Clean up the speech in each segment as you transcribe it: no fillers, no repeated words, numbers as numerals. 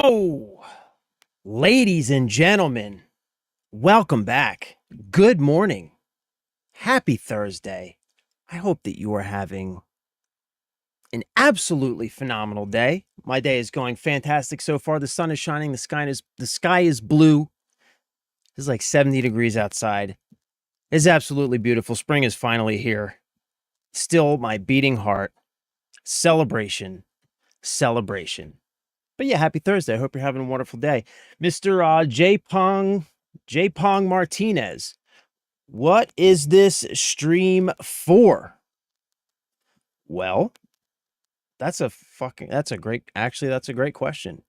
So, ladies and gentlemen, welcome back. Good morning. Happy Thursday. I hope that you are having an absolutely phenomenal day. My day is going fantastic so far. The sun is shining, the sky is blue. It's like 70 degrees outside. It's absolutely beautiful. Spring is finally here. Still my beating heart. Celebration. Celebration. But yeah, happy Thursday. I hope you're having a wonderful day. Mr. J Pong Martinez, what is this stream for? Well, that's a great question.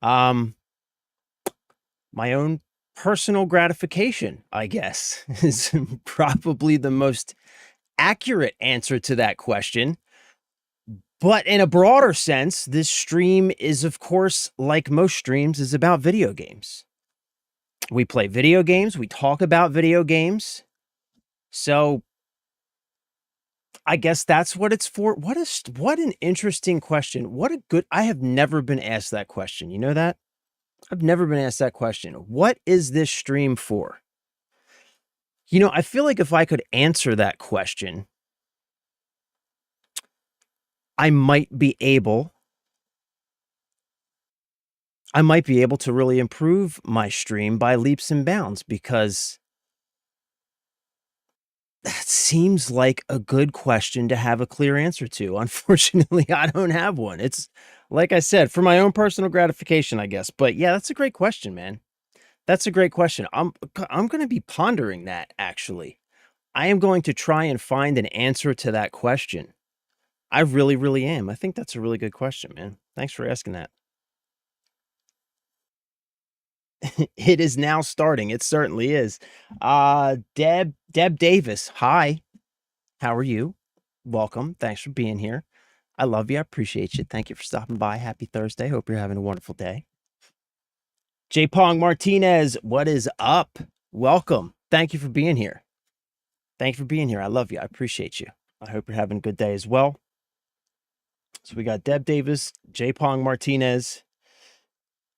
Um, my own personal gratification, I guess, is probably the most accurate answer to that question. But in a broader sense, this stream is, of course, like most streams, is about video games. We play video games. We talk about video games. So I guess that's what it's for. What an interesting question. I have never been asked that question. You know that? I've never been asked that question. What is this stream for? I feel like if I could answer that question, I might be able to really improve my stream by leaps and bounds, because that seems like a good question to have a clear answer to. Unfortunately, I don't have one. It's like I said, for my own personal gratification, I guess. But yeah, that's a great question, man. That's a great question. I'm going to be pondering that, actually. I am going to try and find an answer to that question. I really, really am. I think that's a really good question, man. Thanks for asking that. It is now starting. It certainly is. Deb Davis. Hi. How are you? Welcome. Thanks for being here. I love you. I appreciate you. Thank you for stopping by. Happy Thursday. Hope you're having a wonderful day. J Pong Martinez, what is up? Welcome. Thank you for being here. Thank you for being here. I love you. I appreciate you. I hope you're having a good day as well. So we got Deb Davis, J Pong Martinez.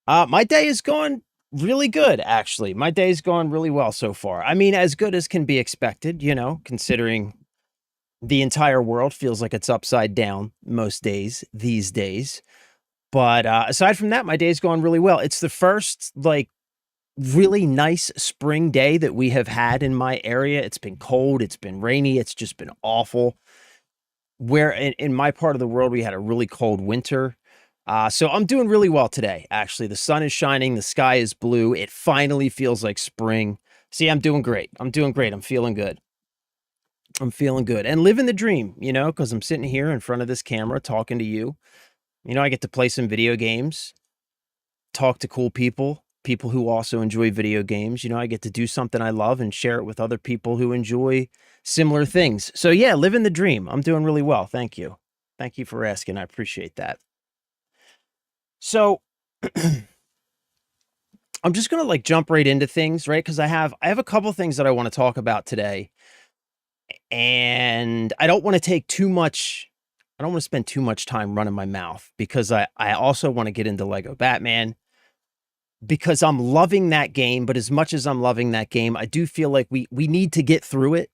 My day is going really good, actually. My day's going really well so far. I mean, as good as can be expected, considering the entire world feels like it's upside down most days these days. But aside from that, my day's going really well. It's the first, really nice spring day that we have had in my area. It's been cold. It's been rainy. It's just been awful. Where in my part of the world, we had a really cold winter. So I'm doing really well today, actually. The sun is shining. The sky is blue. It finally feels like spring. See, I'm doing great. I'm feeling good. And living the dream, because I'm sitting here in front of this camera talking to you. I get to play some video games, talk to cool people who also enjoy video games. I get to do something I love and share it with other people who enjoy similar things. So yeah, living the dream. I'm doing really well. Thank you. Thank you for asking. I appreciate that. So I'm just going to jump right into things, right? Because I have a couple things that I want to talk about today. And I don't want to spend too much time running my mouth, because I also want to get into Lego Batman, because I'm loving that game. But as much as I'm loving that game, I do feel like we need to get through it,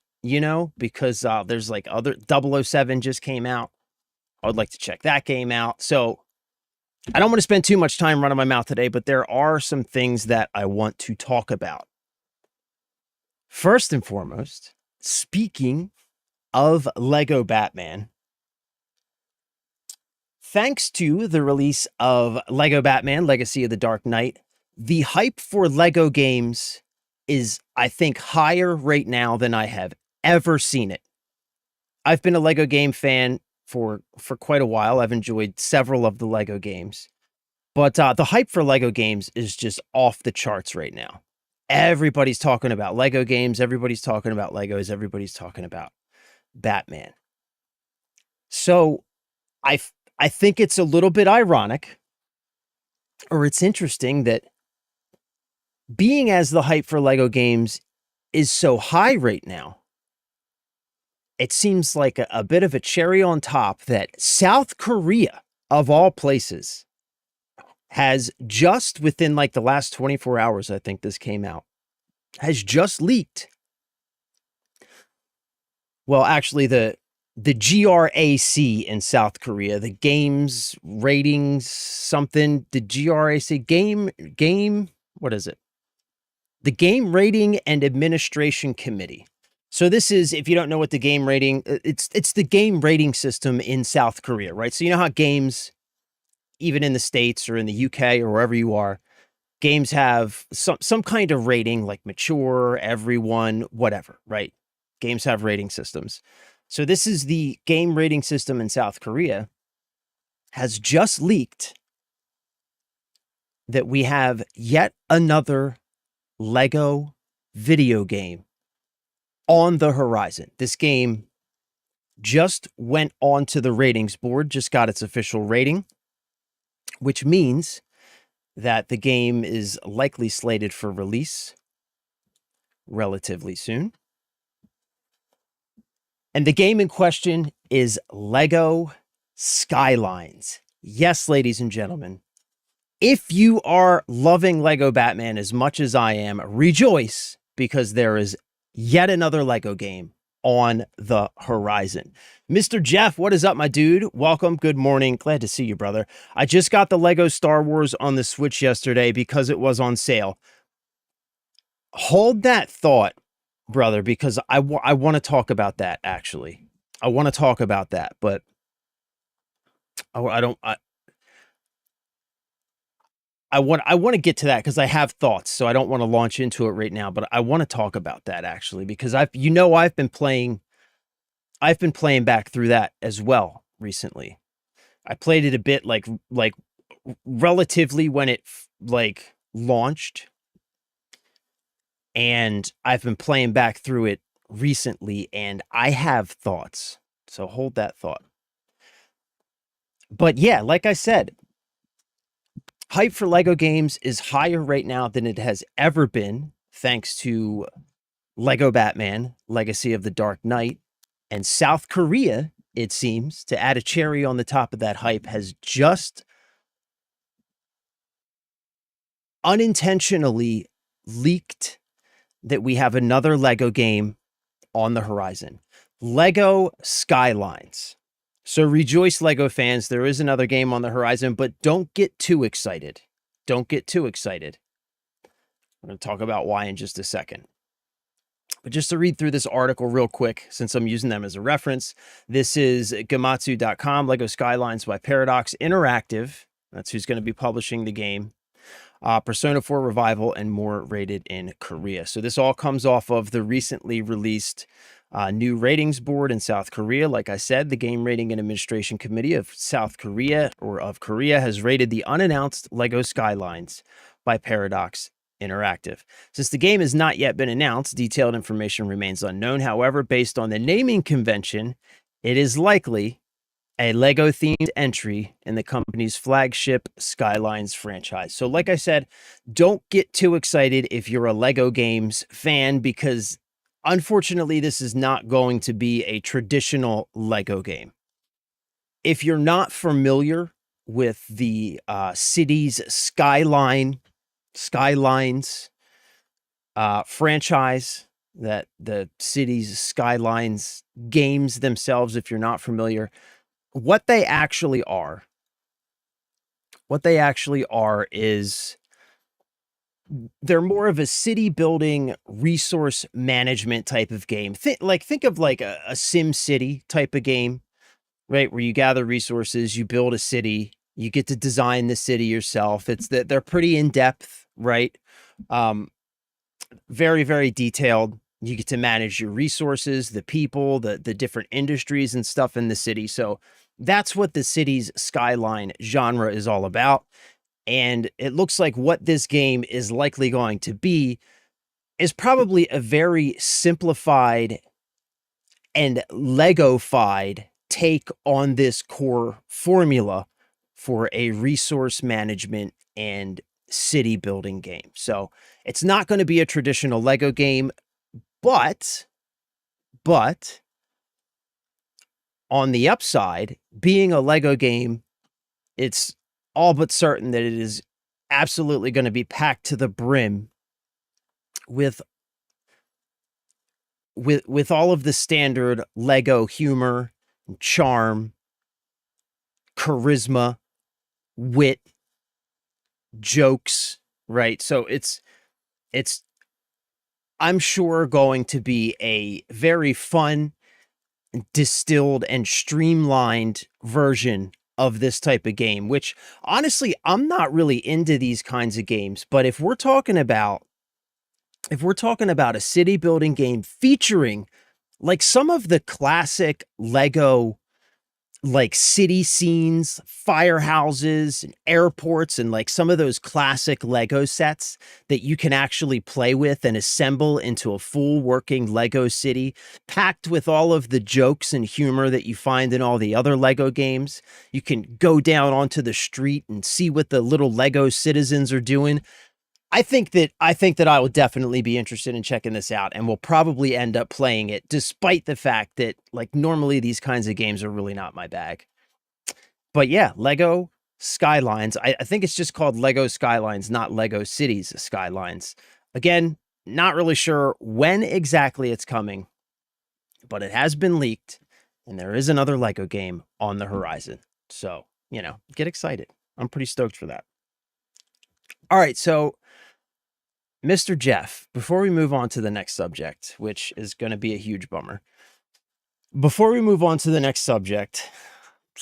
because there's other 007 just came out. I would like to check that game out. So I don't want to spend too much time running my mouth today, but there are some things that I want to talk about. First and foremost, speaking of Lego Batman, thanks to the release of Lego Batman, Legacy of the Dark Knight, the hype for Lego games is, I think, higher right now than I have ever seen it. I've been a Lego game fan for quite a while. I've enjoyed several of the Lego games. But the hype for Lego games is just off the charts right now. Everybody's talking about Lego games. Everybody's talking about Legos. Everybody's talking about Batman. So I think it's a little bit ironic, or it's interesting, that being as the hype for Lego games is so high right now, it seems like a bit of a cherry on top that South Korea, of all places, has just within like the last 24 hours, I think this came out, has just leaked. Well, actually, the GRAC in South Korea, the games ratings something, the GRAC game, what is it? The Game Rating and Administration Committee. So this is, if you don't know what the game rating, it's the game rating system in South Korea, right? So you know how games, even in the States or in the UK or wherever you are, games have some kind of rating, like mature, everyone, whatever, right? Games have rating systems. So this is the game rating system in South Korea, has just leaked that we have yet another Lego video game on the horizon. This game just went onto the ratings board, just got its official rating, which means that the game is likely slated for release relatively soon. And the game in question is Lego Skylines. Yes, ladies and gentlemen, if you are loving Lego Batman as much as I am, rejoice, because there is yet another Lego game on the horizon. Mr. Jeff, what is up, my dude? Welcome. Good morning. Glad to see you, brother. I just got the Lego Star Wars on the Switch yesterday because it was on sale. Hold that thought, brother, because I want to talk about that, actually. I want to talk about that, but I want to get to that because I have thoughts, so I don't want to launch into it right now, but I want to talk about that, actually, because I've been playing back through that as well recently. I played it a bit like relatively when it like launched, and I've been playing back through it recently, and I have thoughts. So hold that thought. But yeah, like I said, hype for Lego games is higher right now than it has ever been, thanks to Lego Batman, Legacy of the Dark Knight, and South Korea, it seems, to add a cherry on the top of that hype, has just unintentionally leaked that we have another Lego game on the horizon. Lego Skylines. So rejoice, Lego fans. There is another game on the horizon, but don't get too excited. Don't get too excited. I'm going to talk about why in just a second. But just to read through this article real quick, since I'm using them as a reference, this is Gematsu.com, Lego Skylines by Paradox Interactive. That's who's going to be publishing the game. Persona 4 Revival and more rated in Korea. So this all comes off of the recently released new ratings board in South Korea. Like I said, the Game Rating and Administration Committee of South Korea, or of Korea, has rated the unannounced Lego Skylines by Paradox Interactive. Since the game has not yet been announced, detailed information remains unknown. However, based on the naming convention, it is likely a Lego-themed entry in the company's flagship Skylines franchise. So like I said, don't get too excited if you're a Lego games fan, because unfortunately, this is not going to be a traditional Lego game. If you're not familiar with the Cities Skylines franchise, that the Cities Skylines games themselves, if you're not familiar, what they actually are is they're more of a city building resource management type of game. Think of like a Sim City type of game, right? Where you gather resources, you build a city, you get to design the city yourself. It's that they're pretty in depth, right? Very, very detailed. You get to manage your resources, the people, the different industries and stuff in the city. So that's what the Cities Skyline genre is all about. And it looks like what this game is likely going to be is probably a very simplified and Lego-fied take on this core formula for a resource management and city building game. So it's not going to be a traditional Lego game, but on the upside, being a Lego game, it's all but certain that it is absolutely going to be packed to the brim with with all of the standard Lego humor, charm, charisma, wit, jokes, right? So it's I'm sure going to be a very fun, distilled and streamlined version of this type of game, which honestly, I'm not really into these kinds of games, but if we're talking about a city building game featuring like some of the classic Lego like city scenes, firehouses, and airports, and like some of those classic Lego sets that you can actually play with and assemble into a full working Lego city, packed with all of the jokes and humor that you find in all the other Lego games. You can go down onto the street and see what the little Lego citizens are doing. I think that I will definitely be interested in checking this out and will probably end up playing it despite the fact that like normally these kinds of games are really not my bag. But yeah, Lego Skylines. I think it's just called Lego Skylines, not Lego Cities Skylines. Again, not really sure when exactly it's coming, but it has been leaked and there is another Lego game on the horizon. So, get excited. I'm pretty stoked for that. All right, so Mr. Jeff, before we move on to the next subject, which is going to be a huge bummer, before we move on to the next subject,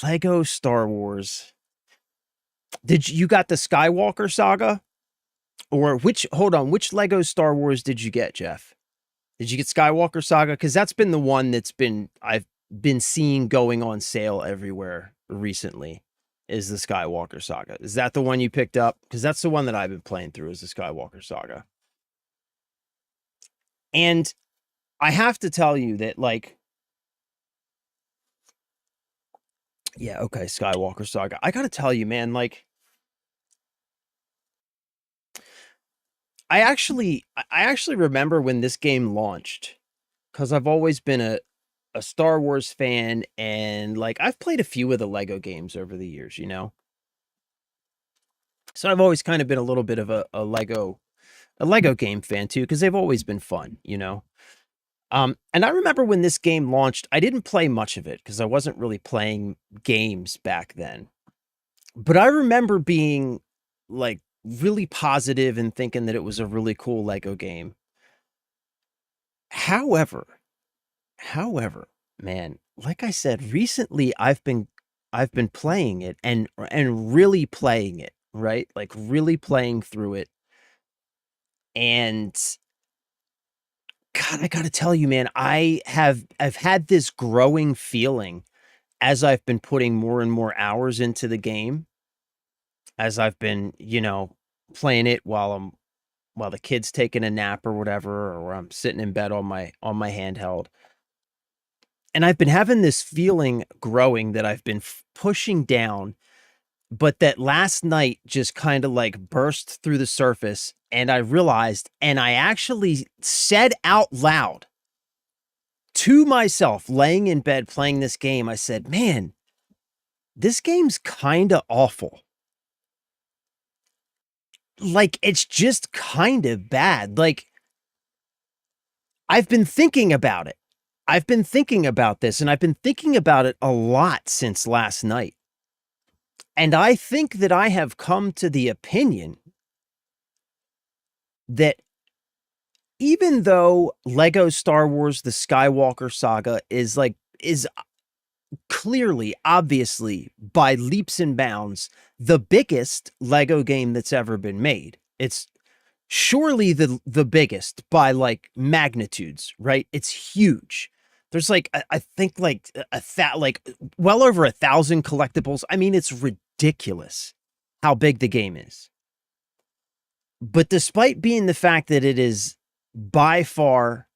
Lego Star Wars. Did you got the Skywalker saga? Or which Lego Star Wars did you get, Jeff? Did you get Skywalker saga? Because that's been the one I've been seeing going on sale everywhere recently, is the Skywalker saga. Is that the one you picked up? Because that's the one that I've been playing through, is the Skywalker saga. And I have to tell you that, like, yeah, okay, Skywalker saga. I gotta tell you, man, like, I actually remember when this game launched, because I've always been a Star Wars fan, and like I've played a few of the Lego games over the years. So I've always kind of been a little bit of a Lego game fan too, because they've always been fun. And I remember when this game launched, I didn't play much of it because I wasn't really playing games back then. But I remember being like really positive and thinking that it was a really cool Lego game. However, however, man, like I said, recently I've been playing it and really playing it, right? Like really playing through it. And God, I gotta tell you, man, I've had this growing feeling as I've been putting more and more hours into the game, as I've been, playing it while the kid's taking a nap or whatever, or I'm sitting in bed on my handheld. And I've been having this feeling growing that I've been pushing down, but that last night just kind of like burst through the surface and I realized, and I actually said out loud to myself, laying in bed playing this game, I said, man, this game's kind of awful. Like, it's just kind of bad. Like, I've been thinking about it. I've been thinking about this, and I've been thinking about it a lot since last night. And I think that I have come to the opinion that even though Lego Star Wars The Skywalker Saga is clearly, obviously, by leaps and bounds, the biggest Lego game that's ever been made. It's surely the biggest by like magnitudes, right? It's huge. There's like I think like like well over 1,000 collectibles. I mean, it's ridiculous how big the game is. But despite being the fact that it is by far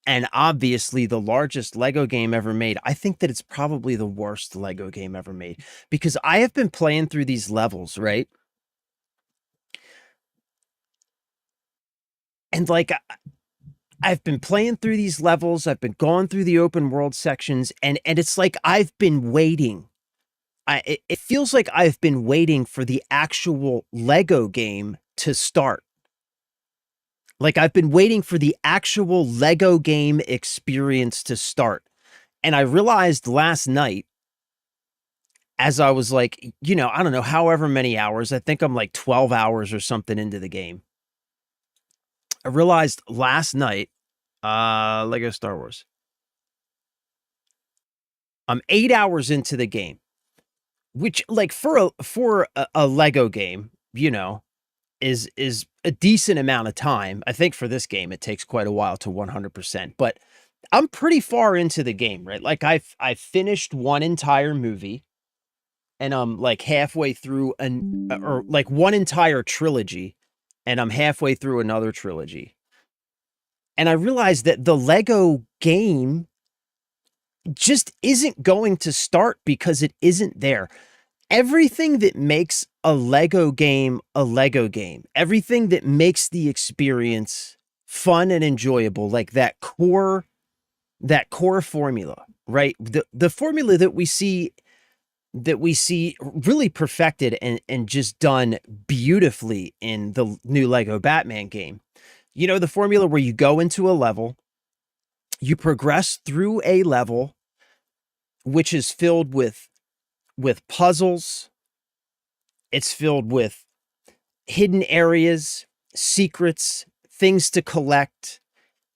and obviously the largest Lego game ever made, I think that it's probably the worst Lego game ever made, because I have been playing through these levels, right? And like I've been playing through these levels, I've been going through the open world sections, and it's like I've been waiting it feels like I've been waiting for the actual Lego game to start. Like I've been waiting for the actual Lego game experience to start. And I realized last night, as I was like, I don't know, however many hours, I think I'm like 12 hours or something into the game. I realized last night, Lego Star Wars. I'm 8 hours into the game, which like for a Lego game, is a decent amount of time. I think for this game, it takes quite a while to 100%, but I'm pretty far into the game, right? Like I've finished one entire movie and I'm like halfway through or like one entire trilogy and I'm halfway through another trilogy. And I realized that the Lego game just isn't going to start because it isn't there. Everything that makes a Lego game, everything that makes the experience fun and enjoyable, like that core formula, right? The formula that we see really perfected and just done beautifully in the new Lego Batman game. The formula where you go into a level, you progress through a level which is filled with puzzles, it's filled with hidden areas, secrets, things to collect,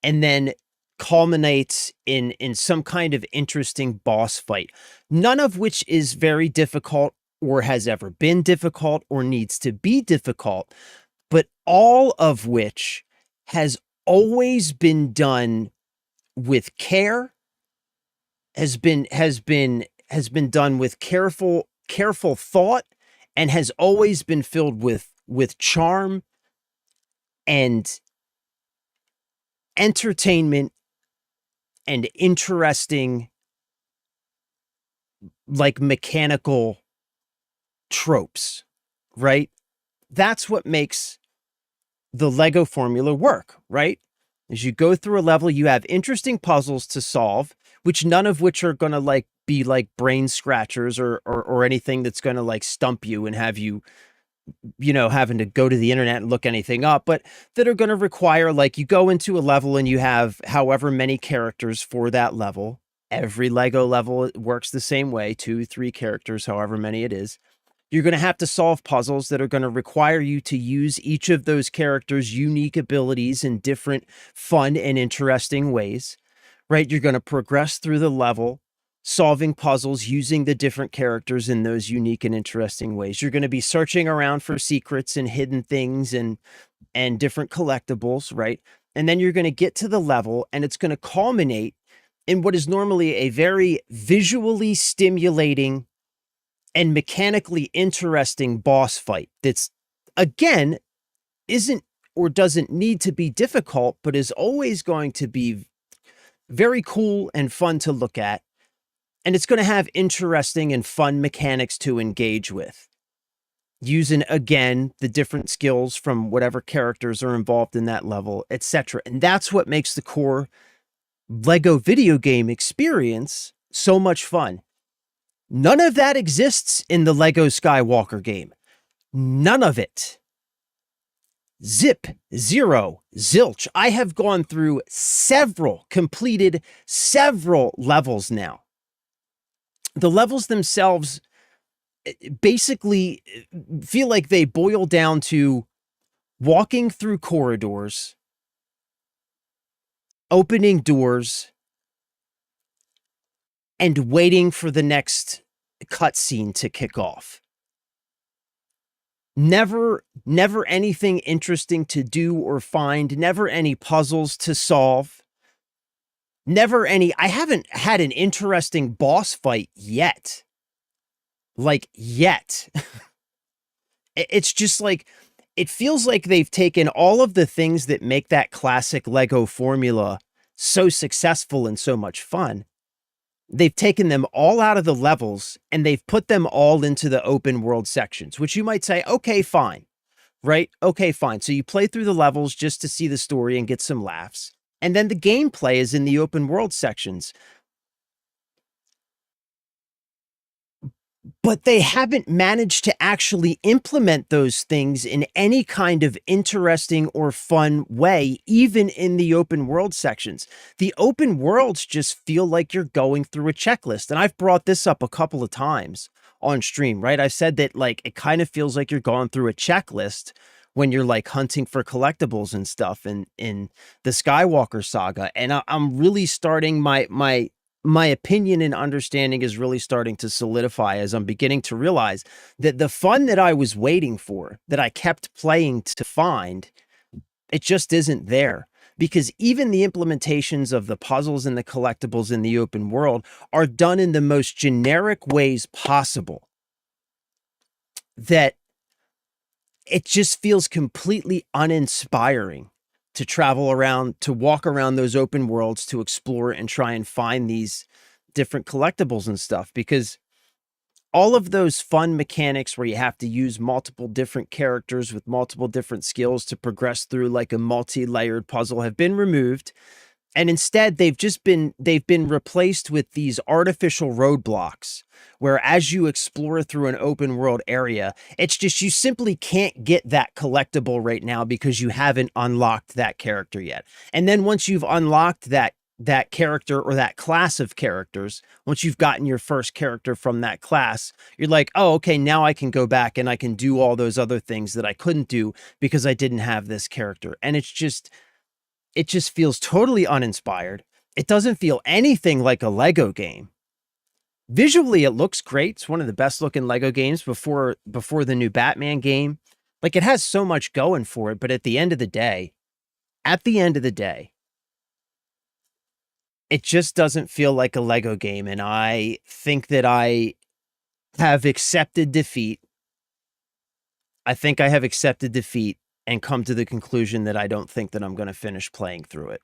and then culminates in some kind of interesting boss fight. None of which is very difficult or has ever been difficult or needs to be difficult, but all of which has always been done with care, has been done with careful thought, and has always been filled with charm and entertainment and interesting, like, mechanical tropes, right? That's what makes the Lego formula work, right? As you go through a level, you have interesting puzzles to solve, which none of which are going to like be like brain scratchers or anything that's going to like stump you and have you, having to go to the internet and look anything up, but that are going to require, like, you go into a level and you have however many characters for that level. Every Lego level works the same way, 2, 3 characters, however many it is. You're going to have to solve puzzles that are going to require you to use each of those characters' unique abilities in different fun and interesting ways, right? You're going to progress through the level, solving puzzles using the different characters in those unique and interesting ways. You're going to be searching around for secrets and hidden things and different collectibles, right? And then you're going to get to the level and it's going to culminate in what is normally a very visually stimulating and mechanically interesting boss fight that's, again, isn't or doesn't need to be difficult, but is always going to be very cool and fun to look at. And it's going to have interesting and fun mechanics to engage with, using, again, the different skills from whatever characters are involved in that level, etc. And that's what makes the core Lego video game experience so much fun. None of that exists in the Lego Skywalker game. None of it. Zip, zero, zilch. I have gone through completed several levels now. The levels themselves basically feel like they boil down to walking through corridors, opening doors, and waiting for the next cutscene to kick off. Never anything interesting to do or find, never any puzzles to solve, I haven't had an interesting boss fight yet. Like, yet. It's just like, it feels like they've taken all of the things that make that classic Lego formula so successful and so much fun. They've taken them all out of the levels and they've put them all into the open world sections, which you might say, okay, fine, right? Okay, fine. So you play through the levels just to see the story and get some laughs. And then the gameplay is in the open world sections. but they haven't managed to actually implement those things in any kind of interesting or fun way, even in the open world sections. The open worlds just feel like you're going through a checklist. And I've brought this up a couple of times on stream, right? I've said that like it kind of feels like you're going through a checklist when you're like hunting for collectibles and stuff in the Skywalker saga. And I'm really starting my opinion and understanding is really starting to solidify as I'm beginning to realize that the fun that I was waiting for, that I kept playing to find, it just isn't there. Because even the implementations of the puzzles and the collectibles in the open world are done in the most generic ways possible, that it just feels completely uninspiring to travel around, to walk around those open worlds, to explore and try and find these different collectibles and stuff. Because all of those fun mechanics where you have to use multiple different characters with multiple different skills to progress through like a multi-layered puzzle have been removed. And instead, they've been replaced with these artificial roadblocks where as you explore through an open world area, it's just you simply can't get that collectible right now because you haven't unlocked that character yet. And then once you've unlocked that character or that class of characters, once you've gotten your first character from that class, you're like, oh, okay, now I can go back and I can do all those other things that I couldn't do because I didn't have this character. And it just feels totally uninspired. It doesn't feel anything like a Lego game. Visually, it looks great. It's one of the best looking Lego games before the new Batman game. Like it has so much going for it, but at the end of the day, it just doesn't feel like a Lego game. And I think that I have accepted defeat. I think I have accepted defeat and come to the conclusion that I don't think that I'm going to finish playing through it.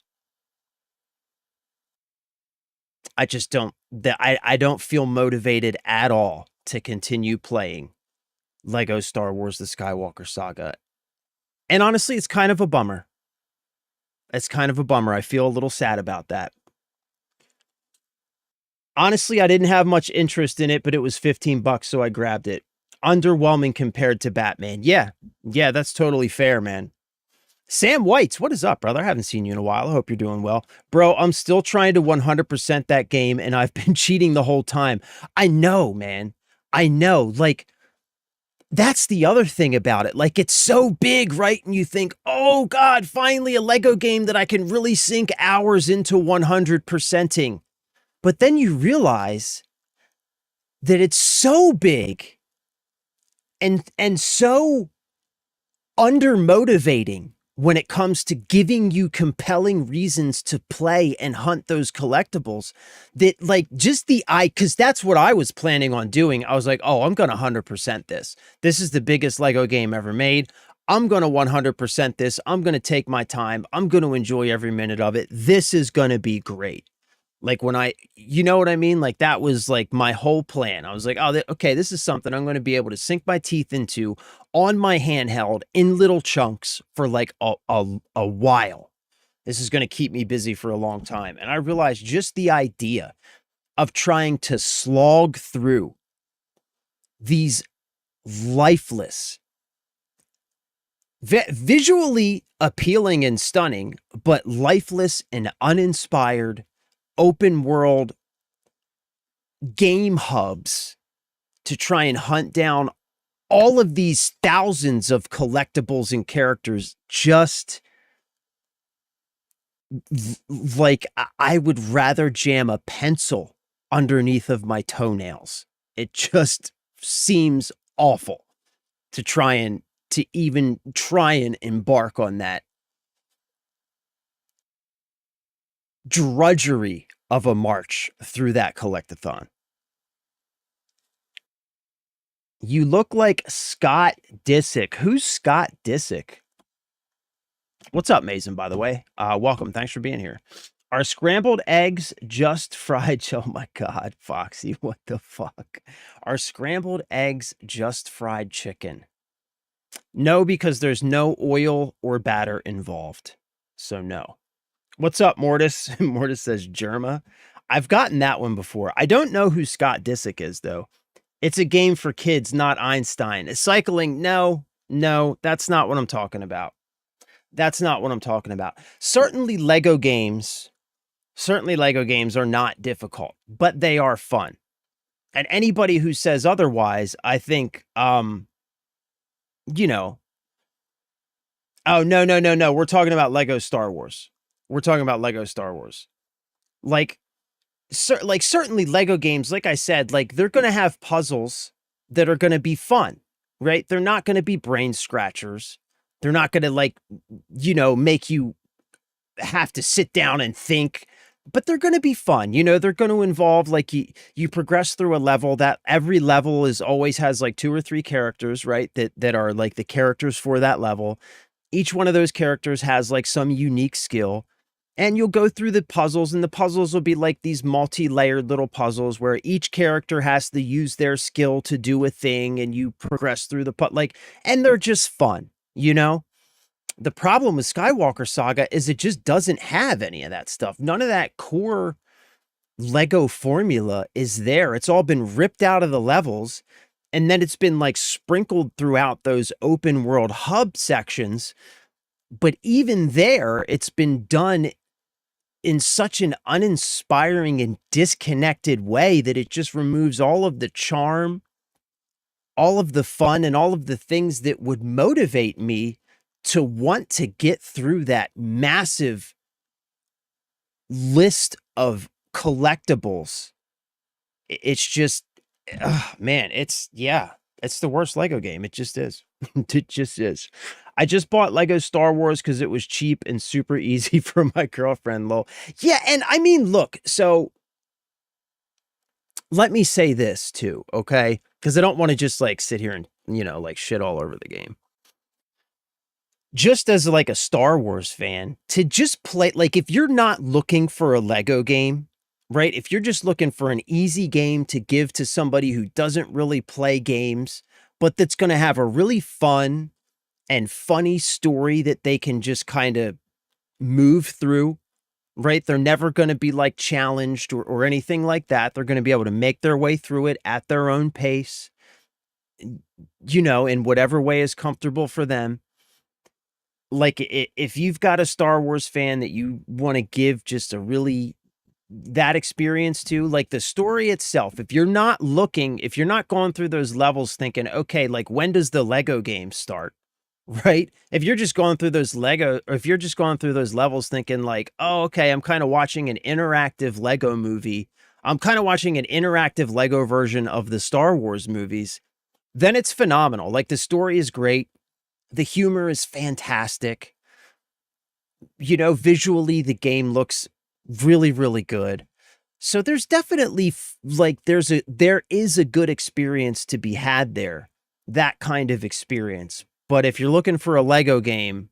I just don't that I don't feel motivated at all to continue playing Lego Star Wars The Skywalker Saga. And honestly, it's kind of a bummer. It's kind of a bummer. I feel a little sad about that. Honestly, I didn't have much interest in it, but it was 15 bucks, so I grabbed it. Underwhelming compared to Batman. Yeah. Yeah, that's totally fair, man. Sam Whites, what is up, brother? I haven't seen you in a while. I hope you're doing well. Bro, I'm still trying to 100% that game, and I've been cheating the whole time. I know, man. I know. Like, that's the other thing about it. Like, it's so big, right? And you think, oh, God, finally a Lego game that I can really sink hours into 100%ing. But then you realize that it's so big and so undermotivating when it comes to giving you compelling reasons to play and hunt those collectibles, that like just because that's what I was planning on doing. I was like, oh, I'm going to 100% this. This is the biggest Lego game ever made. I'm going to 100% this. I'm going to take my time. I'm going to enjoy every minute of it. This is going to be great. Like you know what I mean? Like that was like my whole plan. I was like, oh, okay, this is something I'm going to be able to sink my teeth into on my handheld in little chunks for like a while. This is going to keep me busy for a long time. And I realized just the idea of trying to slog through these lifeless, visually appealing and stunning, but lifeless and uninspired open world game hubs to try and hunt down all of these thousands of collectibles and characters, just like I would rather jam a pencil underneath of my toenails. It just seems awful to even try and embark on that drudgery of a march through that collectathon. You look like Scott Disick. Who's Scott Disick? What's up, Mason, by the way? Welcome. Thanks for being here. Are scrambled eggs just fried? Oh my God, Foxy, what the fuck? Are scrambled eggs just fried chicken? No, because there's no oil or batter involved. So no. What's up, Mortis? Mortis says Germa. I've gotten that one before. I don't know who Scott Disick is, though. It's a game for kids, not Einstein. Cycling, no, no, that's not what I'm talking about. That's not what I'm talking about. Certainly Lego games are not difficult, but they are fun. And anybody who says otherwise, I think, you know, oh, no, no, no, no. We're talking about Lego Star Wars. We're talking about Lego Star Wars. Like, certainly Lego games, like I said, like they're going to have puzzles that are going to be fun, right? They're not going to be brain scratchers. They're not going to like, make you have to sit down and think, but they're going to be fun. They're going to involve like you progress through a level. That every level is always has like two or three characters, right? That are like the characters for that level. Each one of those characters has like some unique skill, and you'll go through the puzzles, and the puzzles will be like these multi-layered little puzzles where each character has to use their skill to do a thing, and you progress through and they're just fun, The problem with Skywalker Saga is it just doesn't have any of that stuff. None of that core Lego formula is there. It's all been ripped out of the levels, and then it's been like sprinkled throughout those open world hub sections. But even there, it's been done in such an uninspiring and disconnected way that it just removes all of the charm, all of the fun, and all of the things that would motivate me to want to get through that massive list of collectibles. It's just, man, it's the worst Lego game. It just is. It just is. I just bought Lego Star Wars because it was cheap and super easy for my girlfriend, lol. Yeah, and I mean, look, so let me say this too, okay? Because I don't want to just like sit here and, like shit all over the game. Just as like a Star Wars fan, to just play, like if you're not looking for a Lego game, right? If you're just looking for an easy game to give to somebody who doesn't really play games, but that's going to have a really fun and funny story that they can just kind of move through, right? They're never going to be like challenged or anything like that. They're going to be able to make their way through it at their own pace, in whatever way is comfortable for them. Like if you've got a Star Wars fan that you want to give just a really that experience to, like the story itself, if you're not going through those levels thinking, okay, like when does the Lego game start? Right? If you're just going through those levels thinking like, oh, okay, I'm kind of watching an interactive Lego movie. I'm kind of watching an interactive Lego version of the Star Wars movies. Then it's phenomenal. Like the story is great. The humor is fantastic. Visually, the game looks really, really good. So there's definitely there is a good experience to be had there. That kind of experience. But if you're looking for a Lego game,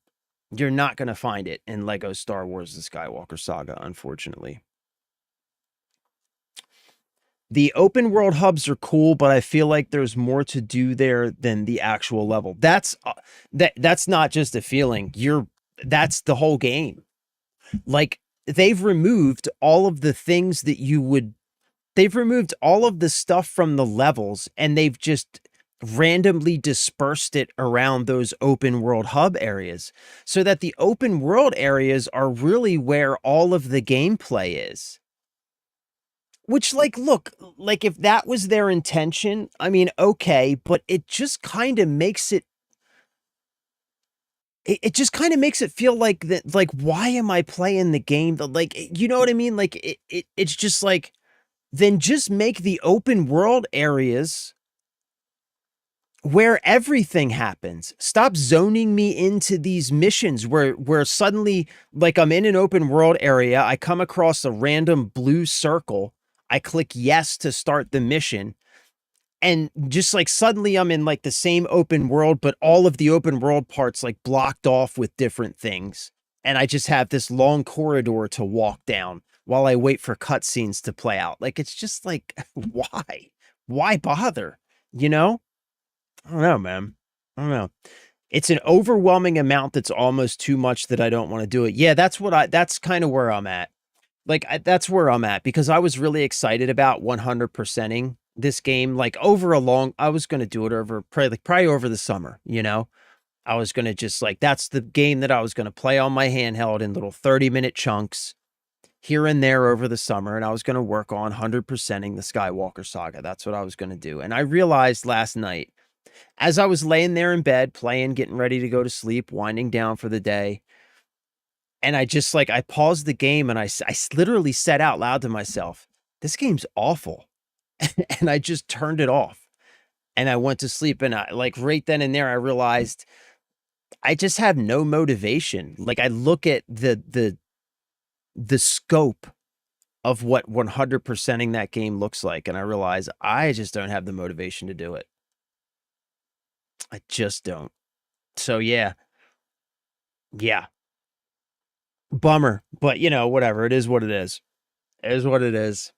you're not going to find it in Lego Star Wars: The Skywalker Saga, unfortunately. The open world hubs are cool, but I feel like there's more to do there than the actual level. That's not just a feeling. That's the whole game. Like they've removed all of the things they've removed all of the stuff from the levels, and they've just randomly dispersed it around those open world hub areas so that the open world areas are really where all of the gameplay is. Which, like, look, like if that was their intention, I mean, okay, but it just kind of makes it just kind of makes it feel like that, like, why am I playing the game? Like, you know what I mean? Like it's just like, then just make the open world areas where everything happens. Stop zoning me into these missions where suddenly, like, I'm in an open world area, I come across a random blue circle, I click yes to start the mission, and just like suddenly I'm in like the same open world, but all of the open world parts like blocked off with different things. And I just have this long corridor to walk down while I wait for cutscenes to play out. Like, it's just like, why? Why bother? I don't know, man. I don't know. It's an overwhelming amount that's almost too much that I don't want to do it. Yeah, that's kind of where I'm at. Like, that's where I'm at, because I was really excited about 100%ing this game like over a long. I was gonna do it over probably over the summer. You know, I was gonna just like that's the game that I was gonna play on my handheld in little 30-minute chunks here and there over the summer, and I was gonna work on 100%ing the Skywalker Saga. That's what I was gonna do, and I realized last night as I was laying there in bed playing, getting ready to go to sleep, winding down for the day. And I just like, I paused the game and I literally said out loud to myself, this game's awful. And I just turned it off and I went to sleep. And I like right then and there, I realized I just have no motivation. Like I look at the scope of what 100%ing that game looks like. And I realize I just don't have the motivation to do it. I just don't. So yeah. Yeah. Bummer. But you know, whatever. It is what it is. It is what it is.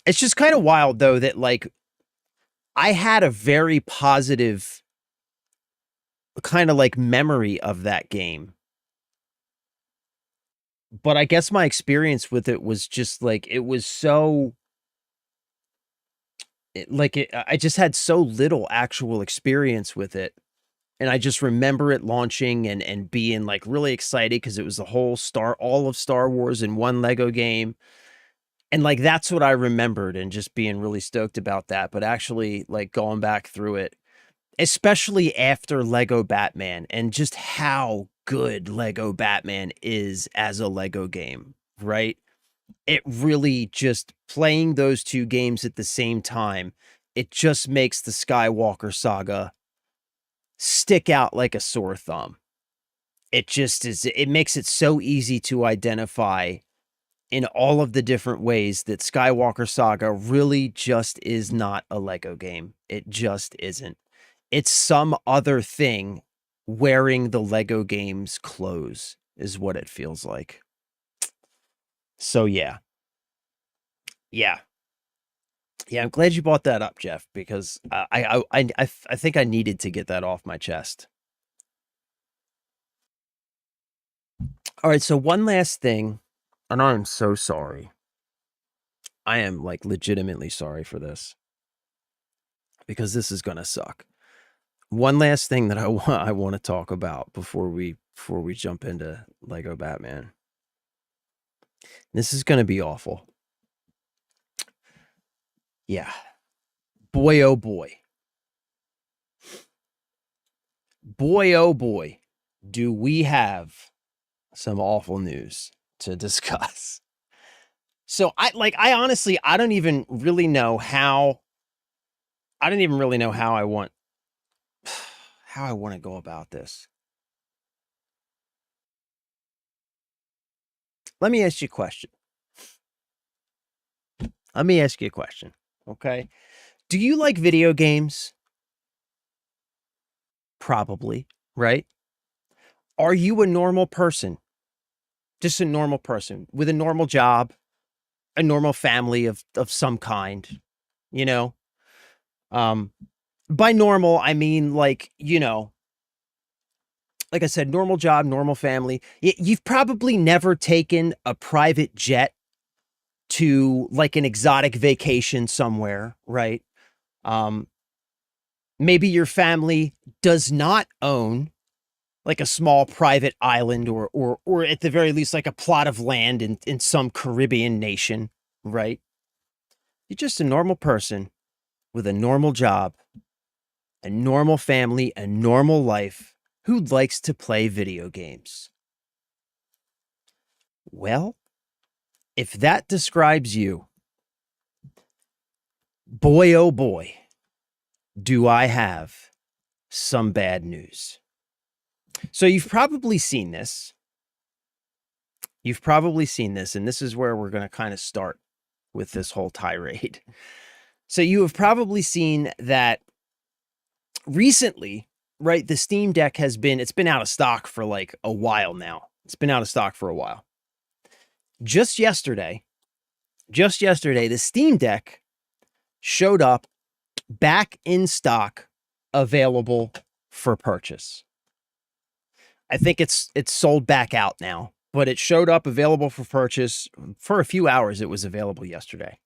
It's just kind of wild though that like I had a very positive kind of like memory of that game. But I guess my experience with it was just like it was so I just had so little actual experience with it. And I just remember it launching and being like really excited because it was the whole all of Star Wars in one Lego game. And like that's what I remembered and just being really stoked about that. But actually like going back through it, especially after Lego Batman and just how good Lego Batman is as a Lego game, right? It really just playing those two games at the same time, it just makes the Skywalker Saga stick out like a sore thumb. It just is, it makes it so easy to identify in all of the different ways that Skywalker Saga really just is not a Lego game. It just isn't. It's some other thing wearing the Lego game's clothes is what it feels like. So yeah. Yeah. Yeah, I'm glad you brought that up, Jeff, because I think I needed to get that off my chest. All right, so one last thing, and I'm so sorry. I am like legitimately sorry for this because this is going to suck. One last thing that I want to talk about before we jump into Lego Batman. This is going to be awful. Yeah. Boy oh boy. Boy oh boy. Do we have some awful news to discuss. So I honestly I don't even really know how I want how I want to go about this. Let me ask you a question. Okay? Do you like video games? Probably, right? Are you a normal person? Just a normal person with a normal job, a normal family of some kind, you know? By normal, I mean like, you know, like I said, normal job, normal family. You've probably never taken a private jet to like an exotic vacation somewhere, right? Um, maybe your family does not own like a small private island or at the very least like a plot of land in some Caribbean nation, right? You're just a normal person with a normal job, a normal family, a normal life who likes to play video games. Well, if that describes you, boy oh boy, do I have some bad news. So you've probably seen this. You've probably seen this, and this is where we're going to kind of start with this whole tirade. So you have probably seen that recently, right? The Steam Deck it's been out of stock for like a while now. It's been out of stock for a while. Just yesterday, the Steam Deck showed up back in stock, available for purchase. I think it's sold back out now, but it showed up available for purchase for a few hours. It was available yesterday.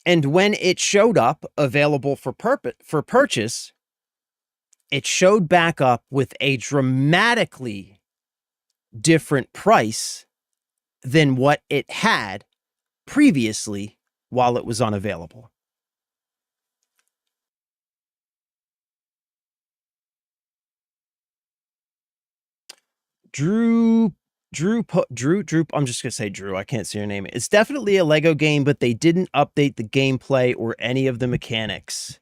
And when it showed up available for purchase, it showed back up with a dramatically different price than what it had previously while it was unavailable. Drew, I'm just gonna say Drew. I can't say your name. It's definitely a Lego game, but they didn't update the gameplay or any of the mechanics.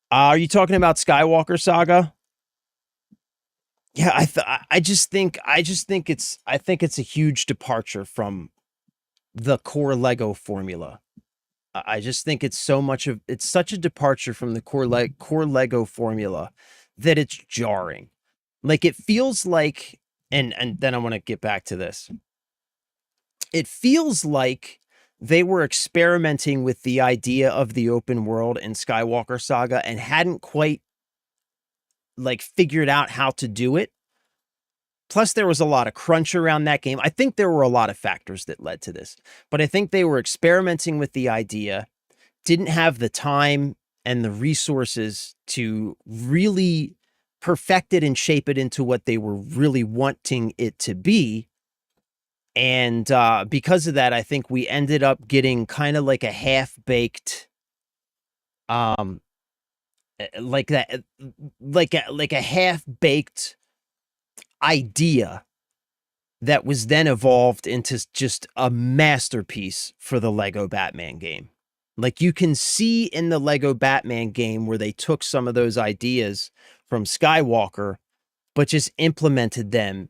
Are you talking about Skywalker Saga? Yeah, I just think it's a huge departure from the core Lego formula. I just think it's such a departure from the core Lego formula that it's jarring. Like it feels like, and then I want to get back to this. It feels like they were experimenting with the idea of the open world in Skywalker Saga and hadn't quite like figured out how to do it. Plus, there was a lot of crunch around that game. I think there were a lot of factors that led to this, but I think they were experimenting with the idea, didn't have the time and the resources to really perfect it and shape it into what they were really wanting it to be. And because of that, I think we ended up getting kind of like a half-baked, like that, like a half-baked idea that was then evolved into just a masterpiece for the Lego Batman game. Like you can see in the Lego Batman game where they took some of those ideas from Skywalker, but just implemented them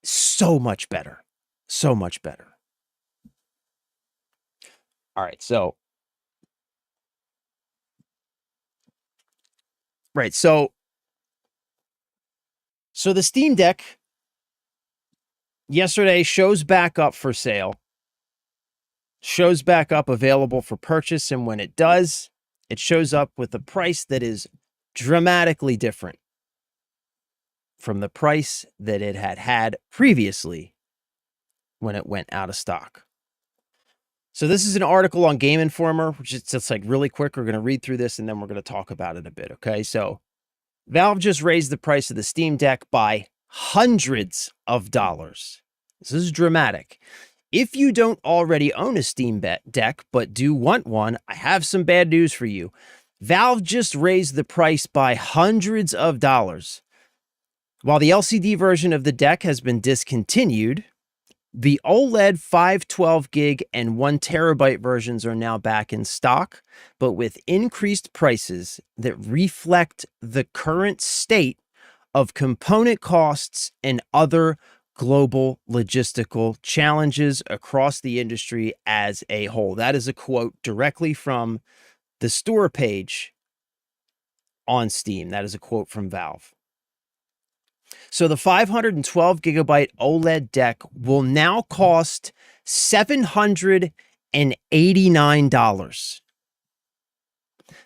so much better. So much better. All right, so right, so the Steam Deck yesterday shows back up for sale. Shows back up available for purchase, and when it does, it shows up with a price that is dramatically different from the price that it had previously when it went out of stock. So this is an article on Game Informer, which is just like really quick. We're going to read through this and then we're going to talk about it a bit. Okay. So Valve just raised the price of the Steam Deck by hundreds of dollars. This is dramatic. If you don't already own a Steam Deck, but do want one, I have some bad news for you. Valve just raised the price by hundreds of dollars. While the LCD version of the deck has been discontinued, the OLED 512 gig and 1 terabyte versions are now back in stock, but with increased prices that reflect the current state of component costs and other global logistical challenges across the industry as a whole. That is a quote directly from the store page on Steam. That is a quote from Valve. So the 512 gigabyte OLED deck will now cost $789.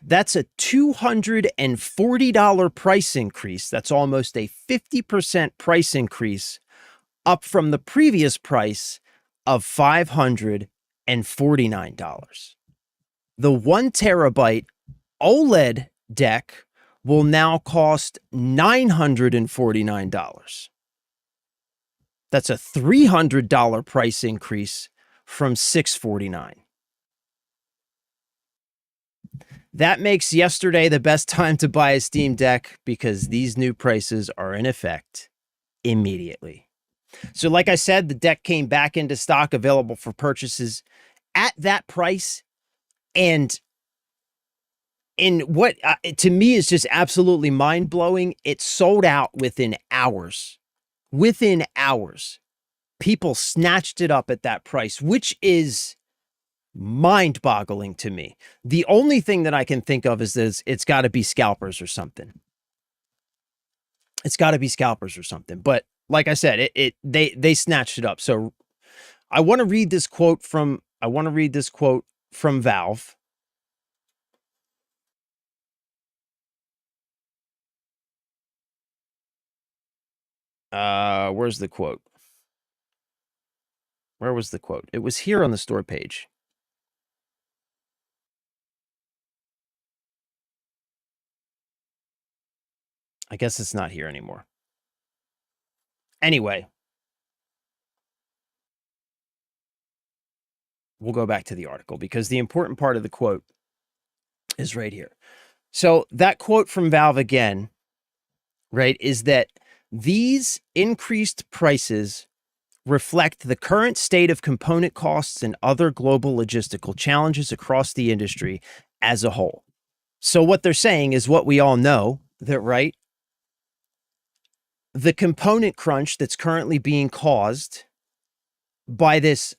That's a $240 price increase. That's almost a 50% price increase up from the previous price of $549. The 1 terabyte OLED deck will now cost $949. That's a $300 price increase from $649. That makes yesterday the best time to buy a Steam Deck because these new prices are in effect immediately. So like I said, the deck came back into stock, available for purchases at that price. And in what to me is just absolutely mind-blowing, it sold out within hours. Within hours, people snatched it up at that price, which is mind-boggling to me. The only thing that I can think of is this, it's got to be scalpers or something. It's got to be scalpers or something. But like I said, they snatched it up. So I want to read this quote from Valve. Where's the quote? Where was the quote? It was here on the store page. I guess it's not here anymore. Anyway, we'll go back to the article because the important part of the quote is right here. So that quote from Valve again, right, is that these increased prices reflect the current state of component costs and other global logistical challenges across the industry as a whole. So what they're saying is what we all know, that, right, the component crunch that's currently being caused by this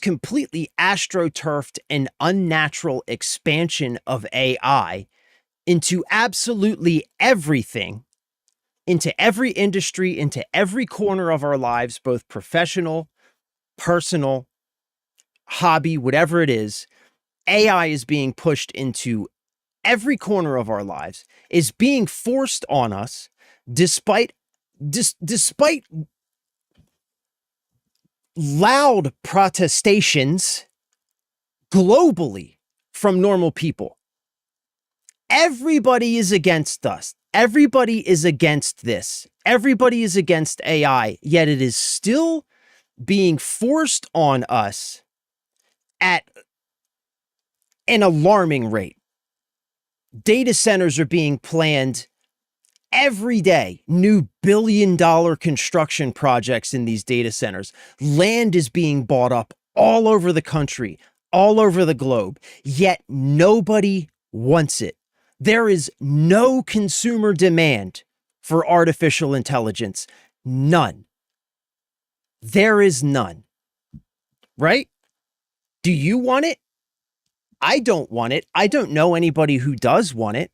completely astroturfed and unnatural expansion of AI into absolutely everything, into every industry, into every corner of our lives, both professional, personal, hobby, whatever it is. AI is being pushed into every corner of our lives, is being forced on us despite loud protestations globally from normal people. Everybody is against us. Everybody is against this. Everybody is against AI, yet it is still being forced on us at an alarming rate. Data centers are being planned every day, new billion-dollar construction projects in these data centers. Land is being bought up all over the country, all over the globe, yet nobody wants it. There is no consumer demand for artificial intelligence. None. There is none. Right? Do you want it? I don't want it. I don't know anybody who does want it.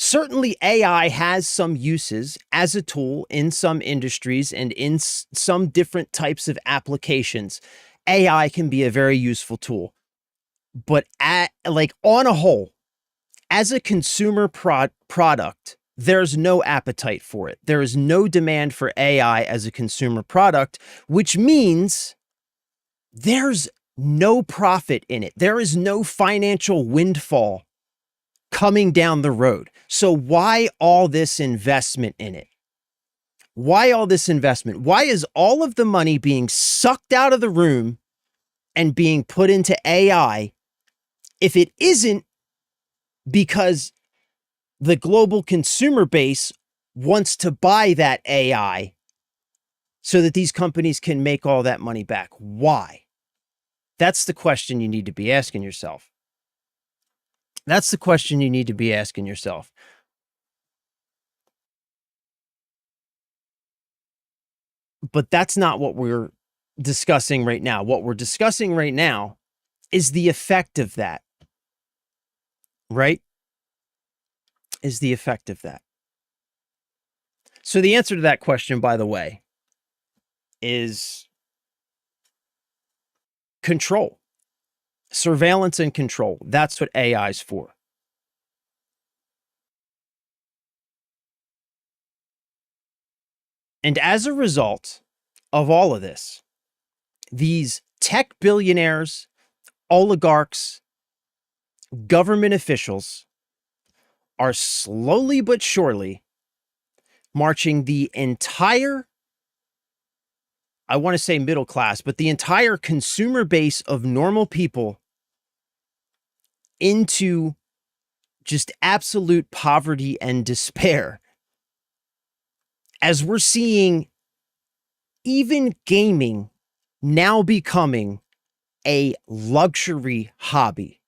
Certainly, AI has some uses as a tool in some industries and in some different types of applications. AI can be a very useful tool, but on a whole, as a consumer product, there's no appetite for it. There is no demand for AI as a consumer product, which means there's no profit in it. There is no financial windfall coming down the road. So why all this investment in it? Why all this investment? Why is all of the money being sucked out of the room and being put into AI if it isn't because the global consumer base wants to buy that AI so that these companies can make all that money back? Why? That's the question you need to be asking yourself. That's the question you need to be asking yourself. But that's not what we're discussing right now. What we're discussing right now is the effect of that, right? Is the effect of that. So the answer to that question, by the way, is control, surveillance and control. That's what AI is for. And as a result of all of this, these tech billionaires, oligarchs, government officials are slowly but surely marching the entire, I want to say middle class, but the entire consumer base of normal people into just absolute poverty and despair. As we're seeing even gaming now becoming a luxury hobby,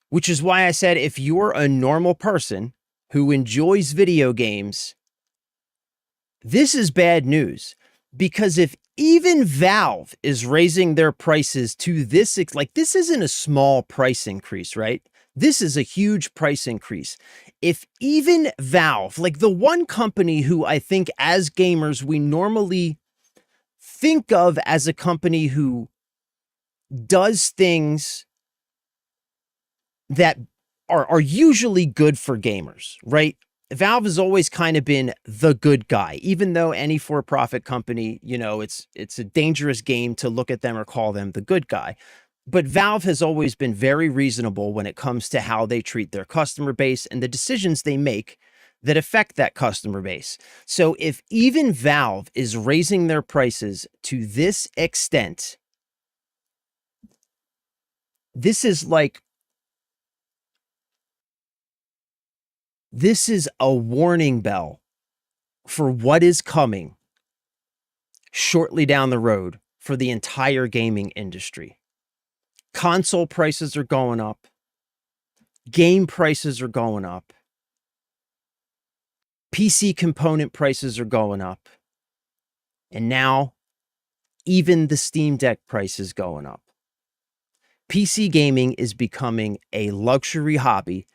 which is why I said if you're a normal person who enjoys video games, this is bad news. Because if even Valve is raising their prices to this, like, this isn't a small price increase, right? This is a huge price increase. If even Valve, like the one company who I think as gamers we normally think of as a company who does things that are usually good for gamers, right? Valve has always kind of been the good guy, even though any for-profit company, you know, it's a dangerous game to look at them or call them the good guy. But Valve has always been very reasonable when it comes to how they treat their customer base and the decisions they make that affect that customer base. So if even Valve is raising their prices to this extent, this is a warning bell for what is coming shortly down the road for the entire gaming industry. Console prices are going up. Game prices are going up. PC component prices are going up. And now even the Steam Deck price is going up. PC gaming is becoming a luxury hobby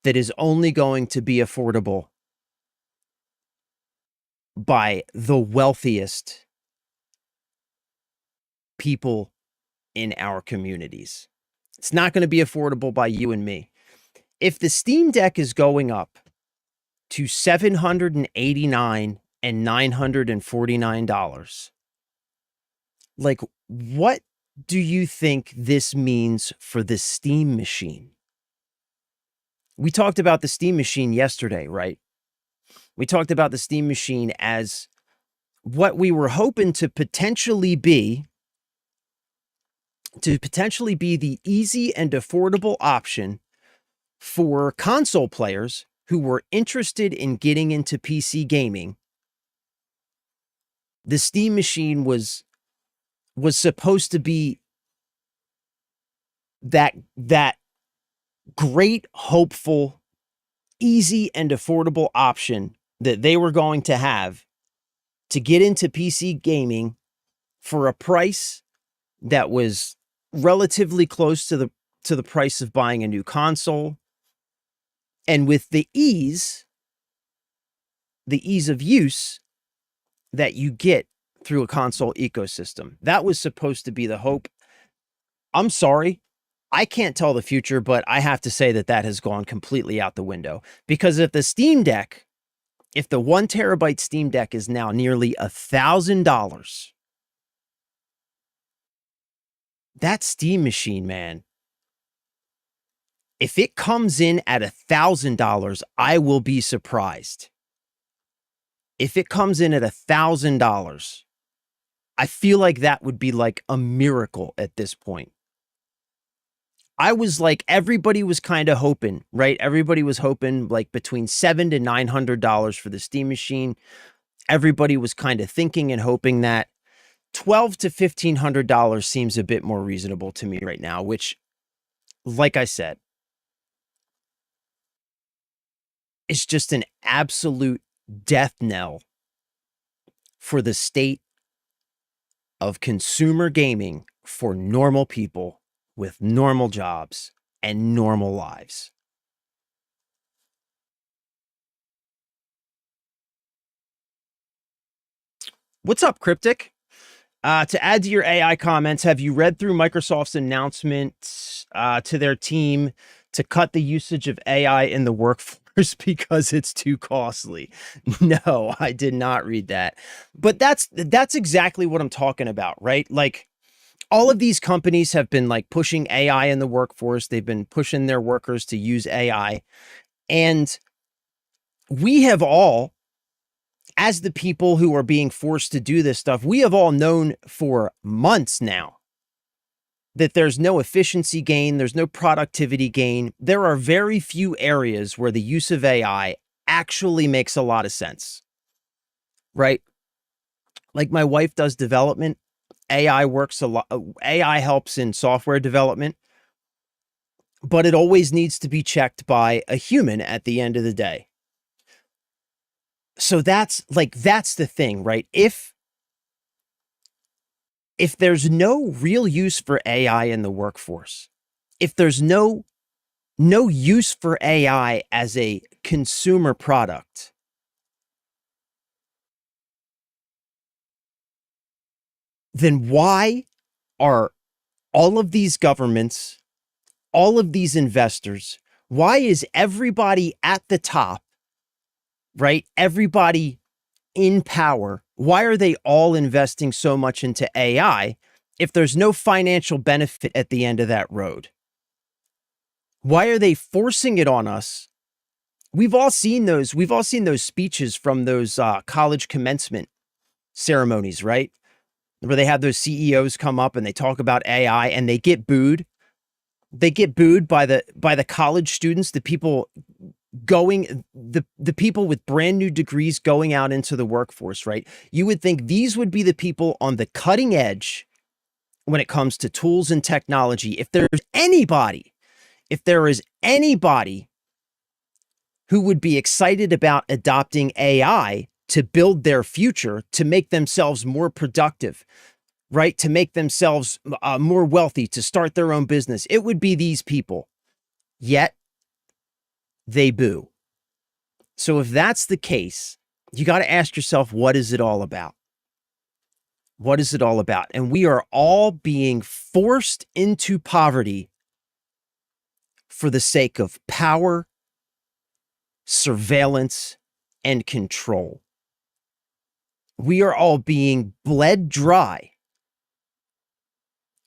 that is only going to be affordable by the wealthiest people in our communities. It's not going to be affordable by you and me. If the Steam Deck is going up to $789 and $949, like, what do you think this means for the Steam machine? We talked about the Steam machine yesterday, right? We talked about the Steam machine as what we were hoping to potentially be the easy and affordable option for console players who were interested in getting into PC gaming. The Steam machine was supposed to be that great, hopeful, easy and affordable option that they were going to have to get into PC gaming for a price that was relatively close to the price of buying a new console, and with the ease of use that you get through a console ecosystem. That was supposed to be the hope. I'm sorry, I can't tell the future, but I have to say that has gone completely out the window. Because if the 1 terabyte Steam Deck is now nearly $1,000, that Steam machine, man, if it comes in at $1,000, I will be surprised. If it comes in at $1,000, I feel like that would be like a miracle at this point. Everybody was kind of hoping, right? Everybody was hoping like between $700 to $900 for the Steam machine. Everybody was kind of thinking and hoping that $1,200 to $1,500 seems a bit more reasonable to me right now, which, like I said, is just an absolute death knell for the state of consumer gaming for normal people with normal jobs and normal lives. What's up, Cryptic? To add to your AI comments, have you read through Microsoft's announcement to their team to cut the usage of AI in the workforce because it's too costly? No, I did not read that. But that's exactly what I'm talking about, right? Like, all of these companies have been like pushing AI in the workforce. They've been pushing their workers to use AI. And we have all, as the people who are being forced to do this stuff, we have all known for months now that there's no efficiency gain, there's no productivity gain. There are very few areas where the use of AI actually makes a lot of sense, right? Like, my wife does development. AI works a lot. AI helps in software development, but it always needs to be checked by a human at the end of the day. So that's the thing, right? If there's no real use for AI in the workforce, if there's no use for AI as a consumer product, then why are all of these governments, all of these investors, why is everybody at the top, right? Everybody in power, why are they all investing so much into AI if there's no financial benefit at the end of that road? Why are they forcing it on us we've all seen those speeches from those college commencement ceremonies, right? Where they have those CEOs come up and they talk about AI and they get booed. They get booed by the college students, the people the people with brand new degrees going out into the workforce, right? You would think these would be the people on the cutting edge when it comes to tools and technology. If there is anybody who would be excited about adopting AI to build their future, to make themselves more productive, right? To make themselves more wealthy, to start their own business, it would be these people. Yet they boo. So if that's the case, you got to ask yourself, what is it all about? What is it all about? And we are all being forced into poverty for the sake of power, surveillance, and control. We are all being bled dry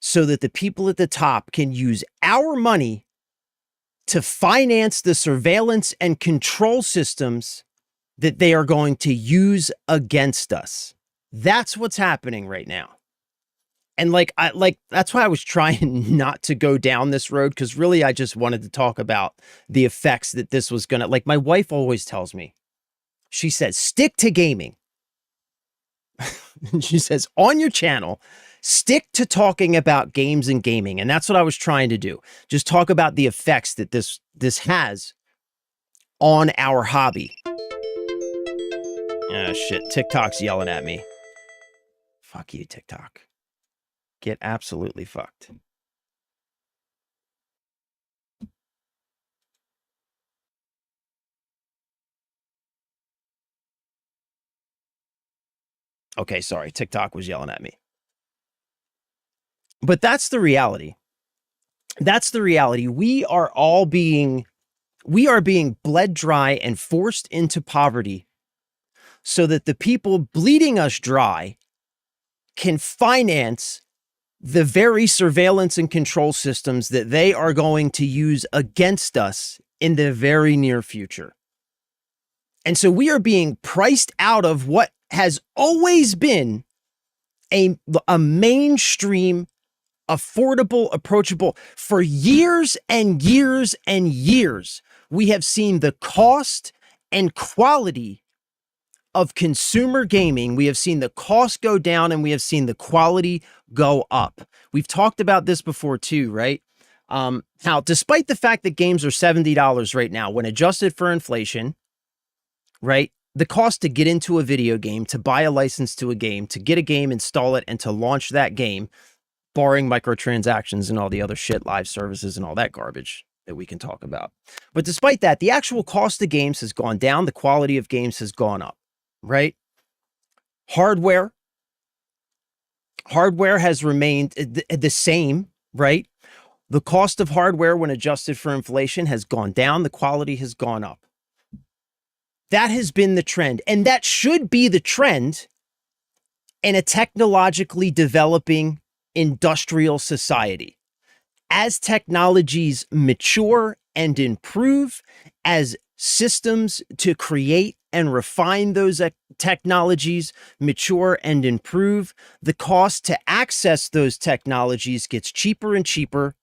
so that the people at the top can use our money to finance the surveillance and control systems that they are going to use against us. That's what's happening right now. And that's why I was trying not to go down this road, because really I just wanted to talk about the effects that this was gonna, like, my wife always tells me, she says, stick to gaming. She says, on your channel, stick to talking about games and gaming. And that's what I was trying to do. Just talk about the effects that this has on our hobby. Oh shit, TikTok's yelling at me. Fuck you, TikTok. Get absolutely fucked. Okay, sorry, TikTok was yelling at me. But that's the reality. That's the reality. We are being bled dry and forced into poverty so that the people bleeding us dry can finance the very surveillance and control systems that they are going to use against us in the very near future. And so we are being priced out of what has always been a mainstream, affordable, approachable. For years and years and years, we have seen the cost and quality of consumer gaming. We have seen the cost go down and we have seen the quality go up. We've talked about this before too, right? How despite the fact that games are $70 right now, when adjusted for inflation, right? The cost to get into a video game, to buy a license to a game, to get a game, install it, and to launch that game, barring microtransactions and all the other shit, live services and all that garbage that we can talk about. But despite that, the actual cost of games has gone down. The quality of games has gone up, right? Hardware has remained the same, right? The cost of hardware when adjusted for inflation has gone down. The quality has gone up. That has been the trend. And that should be the trend in a technologically developing industrial society. As technologies mature and improve, as systems to create and refine those technologies mature and improve, the cost to access those technologies gets cheaper and cheaper.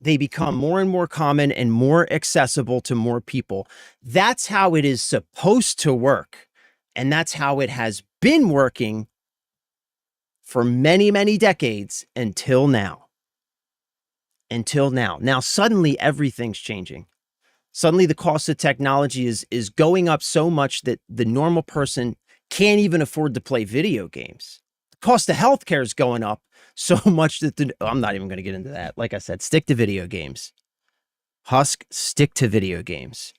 They become more and more common and more accessible to more people. That's how it is supposed to work. And that's how it has been working for many, many decades until now. Now, suddenly everything's changing. Suddenly the cost of technology is going up so much that the normal person can't even afford to play video games. The cost of healthcare is going up so much that I'm not even going to get into that. Like I said, stick to video games. Husk, stick to video games.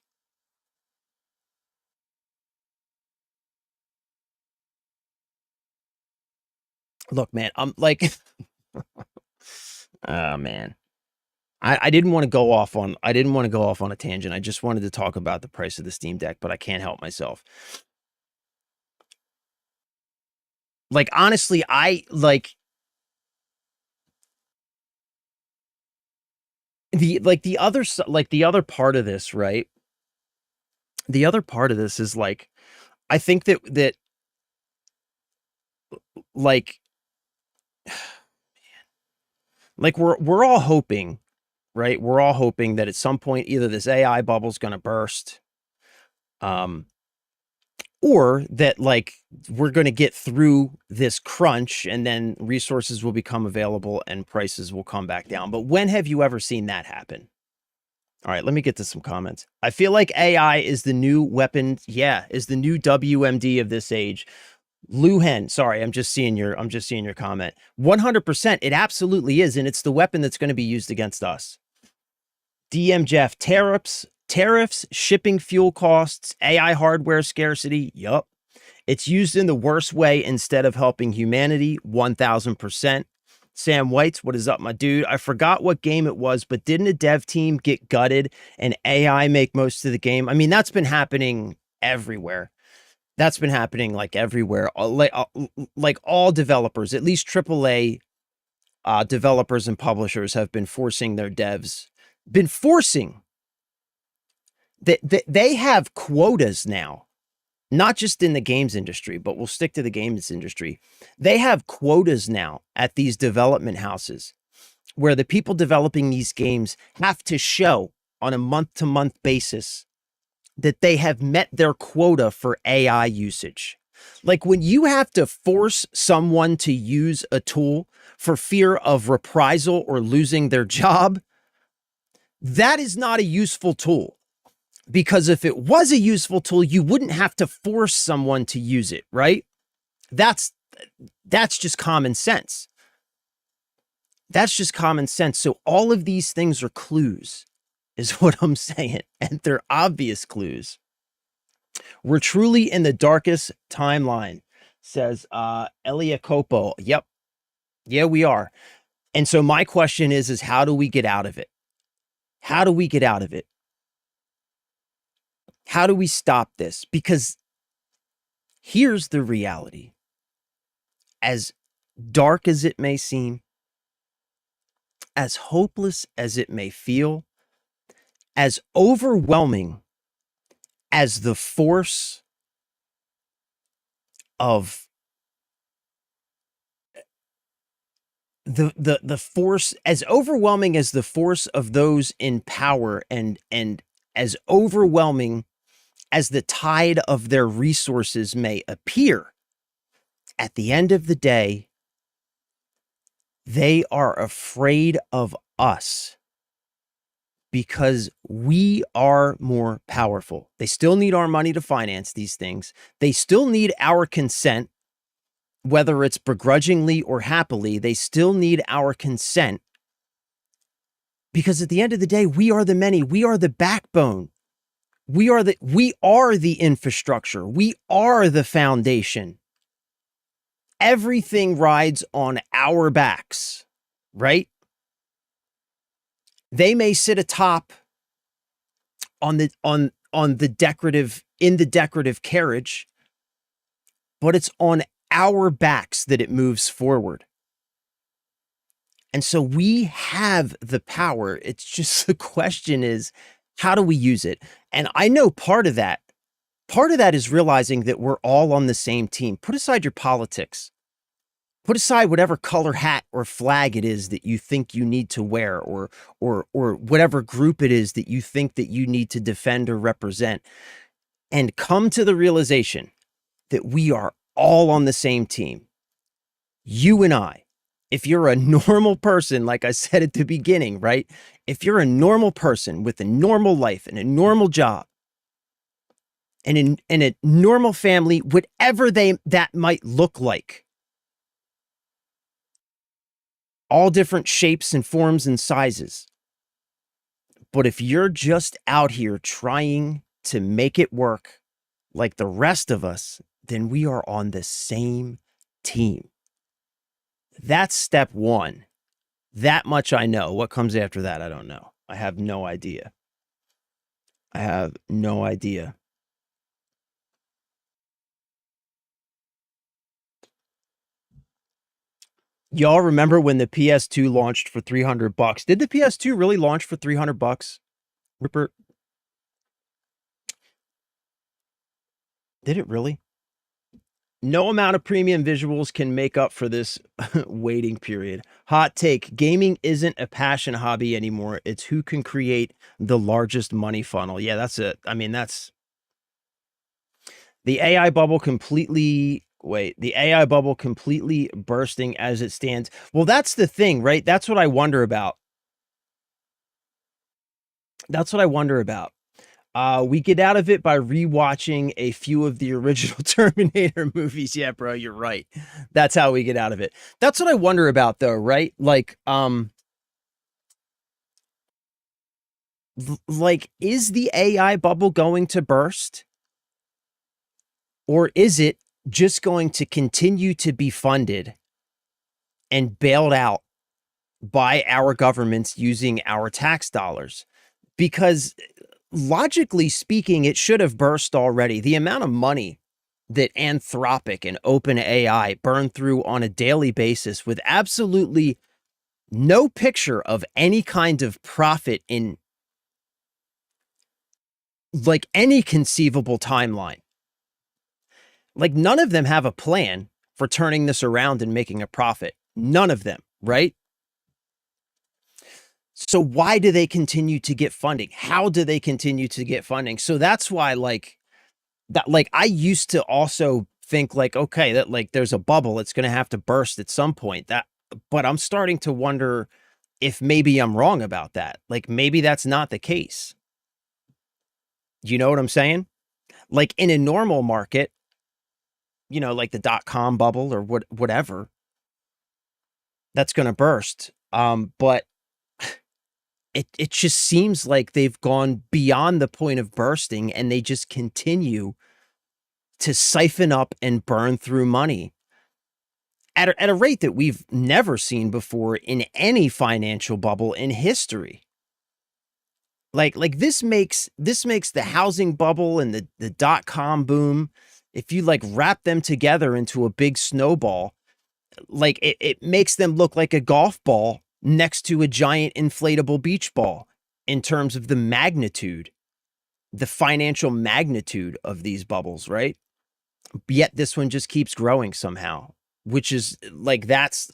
Look, man, I'm like, oh man. I didn't want to go off on a tangent. I just wanted to talk about the price of the Steam Deck, but I can't help myself. Like, honestly, I like the other part of this, right, the other part of this is like, I think that like we're all hoping, right? We're all hoping that at some point either this AI bubble is going to burst, or that like we're going to get through this crunch and then resources will become available and prices will come back down. But when have you ever seen that happen? All right, let me get to some comments. I feel like AI is the new weapon. Yeah, is the new WMD of this age. Luhen, sorry, I'm just seeing your comment. 100%, it absolutely is, and it's the weapon that's going to be used against us. DM Jeff, tariffs, shipping fuel costs, AI hardware scarcity. Yup. It's used in the worst way instead of helping humanity. 1000%. Sam Whites, what is up, my dude? I forgot what game it was, but didn't a dev team get gutted and AI make most of the game? I mean, that's been happening everywhere. That's been happening like everywhere. Like all developers, at least AAA developers and publishers have been forcing their devs, they have quotas now, not just in the games industry, but we'll stick to the games industry. They have quotas now at these development houses where the people developing these games have to show on a month-to-month basis that they have met their quota for AI usage. Like when you have to force someone to use a tool for fear of reprisal or losing their job, that is not a useful tool. Because if it was a useful tool, you wouldn't have to force someone to use it, right? That's just common sense. That's just common sense. So all of these things are clues, is what I'm saying. And they're obvious clues. We're truly in the darkest timeline, says Elia Copo. Yep. Yeah, we are. And so my question is how do we get out of it? How do we get out of it? How do we stop this? Because here's the reality. As dark as it may seem, as hopeless as it may feel, as overwhelming as the force of the force, as overwhelming as the force of those in power, and as overwhelming as the tide of their resources may appear, at the end of the day, they are afraid of us because we are more powerful. They still need our money to finance these things. They still need our consent, whether it's begrudgingly or happily. They still need our consent because at the end of the day, we are the many. We are the backbone. We are the infrastructure. We are the foundation. Everything rides on our backs, right? They may sit atop on the decorative carriage, but it's on our backs that it moves forward. And so we have the power. It's just the question is, how do we use it? And I know part of that is realizing that we're all on the same team. Put aside your politics. Put aside whatever color hat or flag it is that you think you need to wear, or whatever group it is that you think that you need to defend or represent, and come to the realization that we are all on the same team. You and I. If you're a normal person, like I said at the beginning, right? If you're a normal person with a normal life and a normal job and in a normal family, whatever that might look like, all different shapes and forms and sizes. But if you're just out here trying to make it work like the rest of us, then we are on the same team. That's step one. That much I know. What comes after that, I don't know. I have no idea. I have no idea. Y'all remember when the PS2 launched for $300? Did the PS2 really launch for $300? Rupert? Did it really? No amount of premium visuals can make up for this waiting period. Hot take, gaming isn't a passion hobby anymore. It's who can create the largest money funnel. Yeah, that's it. I mean, that's the AI bubble completely the AI bubble completely bursting as it stands. Well, that's the thing, right? That's what I wonder about. That's what I wonder about. We get out of it by rewatching a few of the original Terminator movies. Yeah, bro, you're right. That's how we get out of it. That's what I wonder about though, right? Like is the AI bubble going to burst? Or is it just going to continue to be funded and bailed out by our governments using our tax dollars? Because logically speaking, it should have burst already. The amount of money that Anthropic and OpenAI burn through on a daily basis with absolutely no picture of any kind of profit in like any conceivable timeline. Like none of them have a plan for turning this around and making a profit. None of them, right? So why do they continue to get funding? How do they continue to get funding? So that's why like that, like I used to also think like, okay, that like there's a bubble, it's going to have to burst at some point. But I'm starting to wonder if maybe I'm wrong about that. Like maybe that's not the case. You know what I'm saying? Like in a normal market, you know, like the .com bubble or whatever, that's going to burst. But it just seems like they've gone beyond the point of bursting and they just continue to siphon up and burn through money at a rate that we've never seen before in any financial bubble in history. Like this makes the housing bubble and the .com boom, if you like wrap them together into a big snowball, like it makes them look like a golf ball next to a giant inflatable beach ball in terms of the magnitude, the financial magnitude of these bubbles, right? Yet this one just keeps growing somehow, which is like that's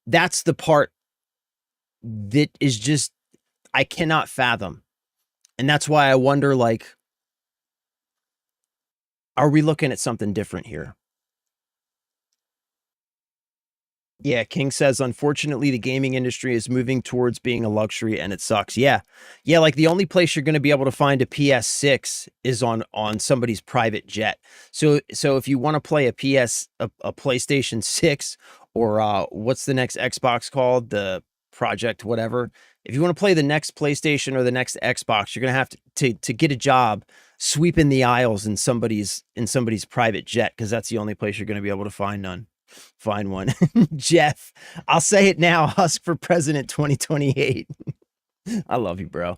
the part that is just I cannot fathom. And that's why I wonder like are we looking at something different here? Yeah, King says, unfortunately, the gaming industry is moving towards being a luxury and it sucks. Yeah. Yeah, like the only place you're going to be able to find a PS6 is on somebody's private jet. So if you want to play a PlayStation 6 or what's the next Xbox called? The Project whatever. If you want to play the next PlayStation or the next Xbox, you're going to have to get a job sweeping the aisles in somebody's private jet because that's the only place you're going to be able to find one. Jeff, I'll say it now. Husk for president 2028. I love you, bro.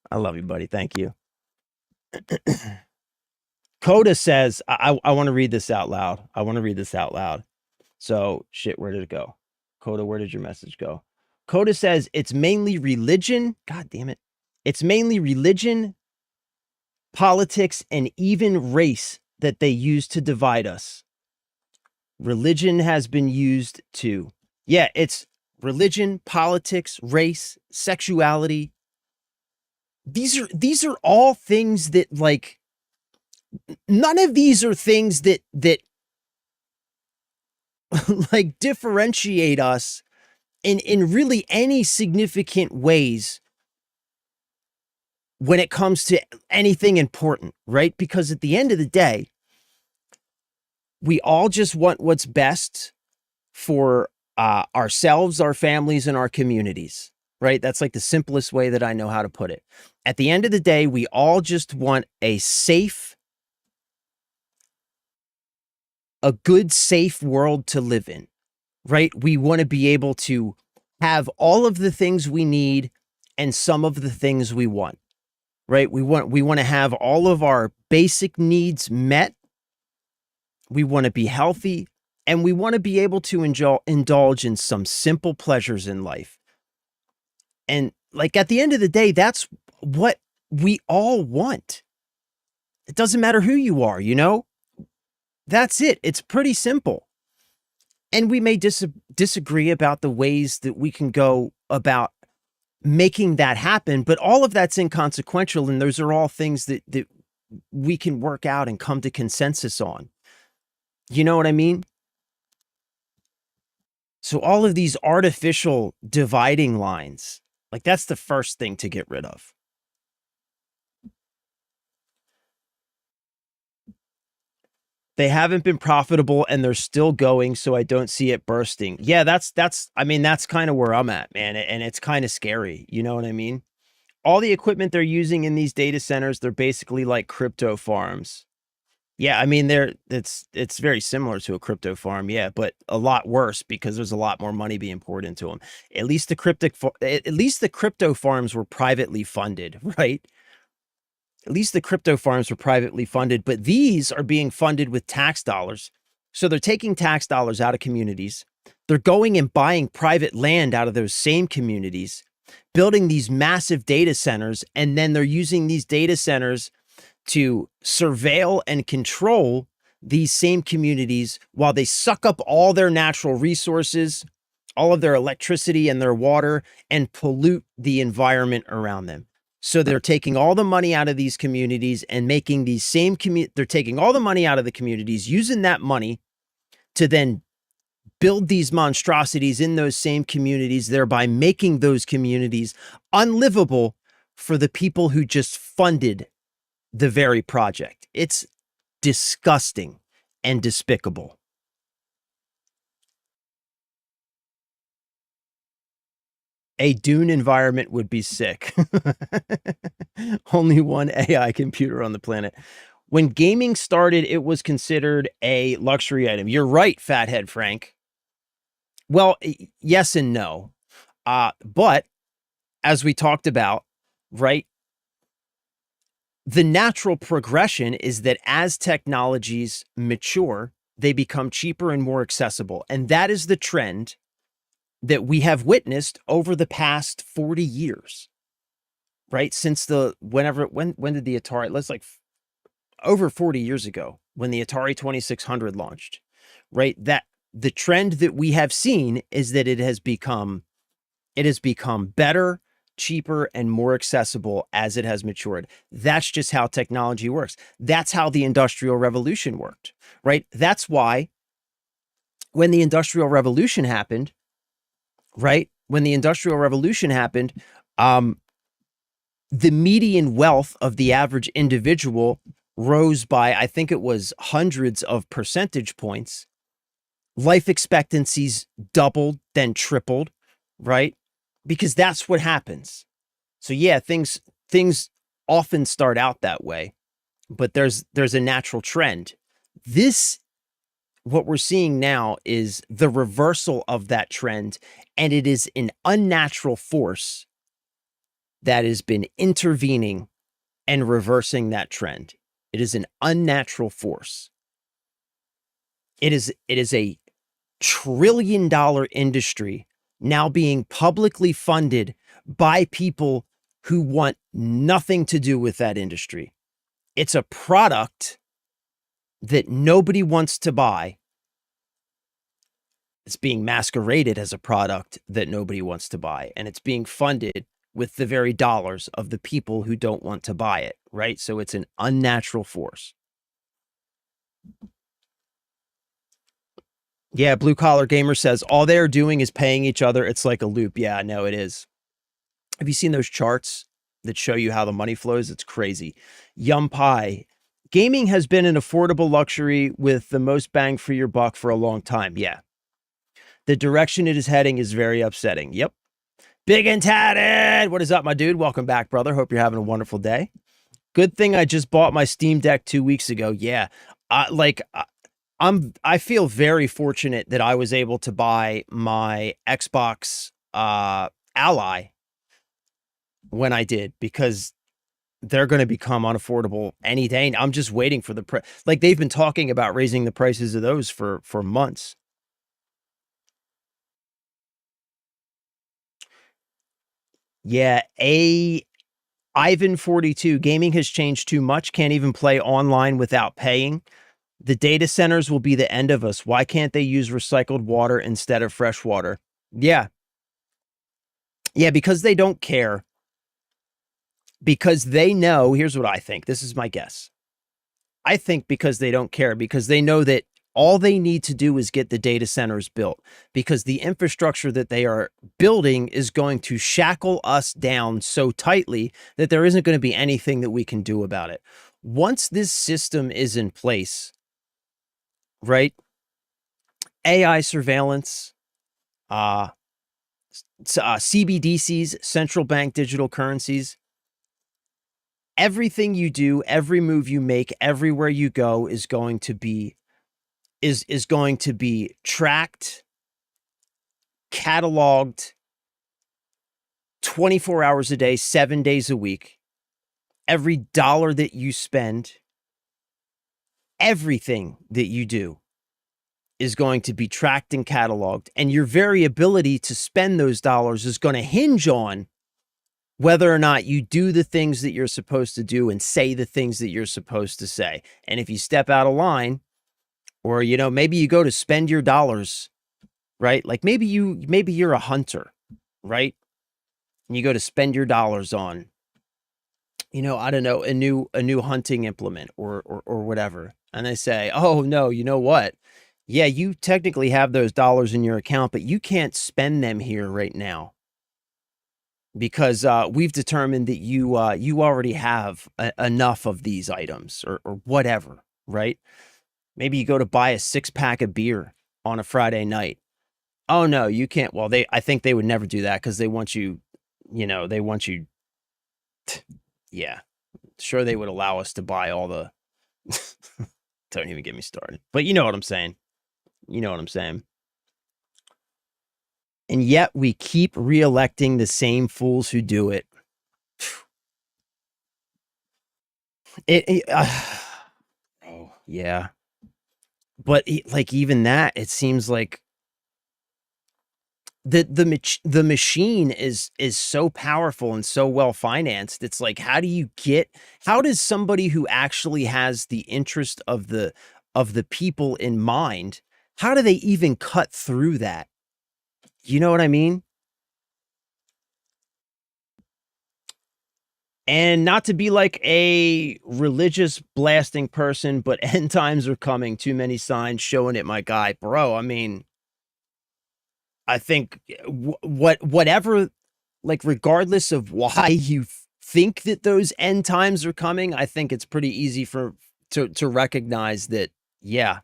I love you, buddy. Thank you. Coda says, I want to read this out loud. I want to read this out loud. So, shit, where did it go? Coda, where did your message go? Coda says, it's mainly religion. God damn it. It's mainly religion, politics, and even race that they use to divide us. Religion has been used to, yeah, it's religion, politics, race, sexuality. These are all things that like none of these are things that like differentiate us in really any significant ways when it comes to anything important, right? Because at the end of the day, we all just want what's best for ourselves, our families, and our communities, right? That's like the simplest way that I know how to put it. At the end of the day, we all just want a good, safe world to live in, right? We want to be able to have all of the things we need and some of the things we want, right? We want to have all of our basic needs met. We want to be healthy and we want to be able to indulge in some simple pleasures in life. And like at the end of the day, that's what we all want. It doesn't matter who you are, you know? That's it. It's pretty simple. And we may disagree about the ways that we can go about making that happen, but all of that's inconsequential, and those are all things that we can work out and come to consensus on. You know what I mean? So all of these artificial dividing lines, like that's the first thing to get rid of. They haven't been profitable and they're still going, so I don't see it bursting. Yeah, that's I mean, that's kind of where I'm at, man, and it's kind of scary, you know what I mean? All the equipment they're using in these data centers, they're basically like crypto farms. Yeah, I mean, it's very similar to a crypto farm, yeah, but a lot worse because there's a lot more money being poured into them. At least the crypto farms were privately funded, right? At least the crypto farms were privately funded, but these are being funded with tax dollars. So they're taking tax dollars out of communities. They're going and buying private land out of those same communities, building these massive data centers, and then they're using these data centers to surveil and control these same communities while they suck up all their natural resources, all of their electricity and their water, and pollute the environment around them. So they're taking all the money out of these communities and making these same they're taking all the money out of the communities, using that money to then build these monstrosities in those same communities, thereby making those communities unlivable for the people who just funded the very project. It's disgusting and despicable. A Dune environment would be sick. Only one AI computer on the planet. When gaming started, it was considered a luxury item. You're right, Fathead Frank. Well, yes and no. But as we talked about, right, the natural progression is that as technologies mature, they become cheaper and more accessible. And that is the trend that we have witnessed over the past 40 years, right? Since when did the Atari, let's like over 40 years ago when the Atari 2600 launched, right? That the trend that we have seen is that it has become better, cheaper, and more accessible as it has matured. That's just how technology works. That's how the Industrial Revolution worked, right? That's why when the Industrial Revolution happened, right? When the Industrial Revolution happened, the median wealth of the average individual rose by, I think it was hundreds of percentage points. Life expectancies doubled, then tripled, right? Because that's what happens. So yeah, things often start out that way, but there's a natural trend. This what we're seeing now is the reversal of that trend, and it is an unnatural force that has been intervening and reversing that trend. It is an unnatural force. It is a trillion-dollar industry now being publicly funded by people who want nothing to do with that industry. It's a product that nobody wants to buy. It's being masqueraded as a product that nobody wants to buy, and it's being funded with the very dollars of the people who don't want to buy it, right? So it's an unnatural force. Yeah, Blue Collar Gamer says all they're doing is paying each other. It's like a loop. Yeah, no, it is. Have you seen those charts that show you how the money flows? It's crazy. Yum Pie. Gaming has been an affordable luxury with the most bang for your buck for a long time. Yeah. The direction it is heading is very upsetting. Yep. Big and Tatted. What is up, my dude? Welcome back, brother. Hope you're having a wonderful day. Good thing I just bought my Steam Deck 2 weeks ago. Yeah. I feel very fortunate that I was able to buy my Xbox Ally when I did, because they're going to become unaffordable any day. I'm just waiting for the price. Like they've been talking about raising the prices of those for months. Yeah, Ivan 42, gaming has changed too much. Can't even play online without paying. The data centers will be the end of us. Why can't they use recycled water instead of fresh water? Yeah. Yeah, because they don't care. Because they know, here's what I think. This is my guess. I think because they don't care, because they know that all they need to do is get the data centers built, because the infrastructure that they are building is going to shackle us down so tightly that there isn't going to be anything that we can do about it. Once this system is in place, right? AI surveillance, CBDCs, central bank digital currencies, everything you do, every move you make, everywhere you go is going to be going to be tracked, cataloged 24 hours a day, 7 days a week. Every dollar that you spend, everything that you do is going to be tracked and cataloged, and your very ability to spend those dollars is going to hinge on whether or not you do the things that you're supposed to do and say the things that you're supposed to say. And if you step out of line, or, you know, maybe you go to spend your dollars, right? Like maybe you're a hunter, right? And you go to spend your dollars on, you know, I don't know, a new hunting implement or whatever. And they say, "Oh no, you know what? Yeah, you technically have those dollars in your account, but you can't spend them here right now, because we've determined that you already have enough of these items or whatever, right? Maybe you go to buy a 6-pack of beer on a Friday night. Oh no, you can't. Well, I think they would never do that because they want you, you know, they want you. Yeah, sure they would allow us to buy all the. Don't even get me started. But you know what I'm saying. You know what I'm saying. And yet we keep reelecting the same fools who do it. Oh yeah, but like even that, it seems like the machine is so powerful and so well financed. It's like, how does somebody who actually has the interest of the people in mind, how do they even cut through that? You know what I mean? And not to be like a religious blasting person, but end times are coming. Too many signs showing it, my guy. Bro, I mean, I think whatever, like, regardless of why you think that those end times are coming, I think it's pretty easy to recognize that, yeah,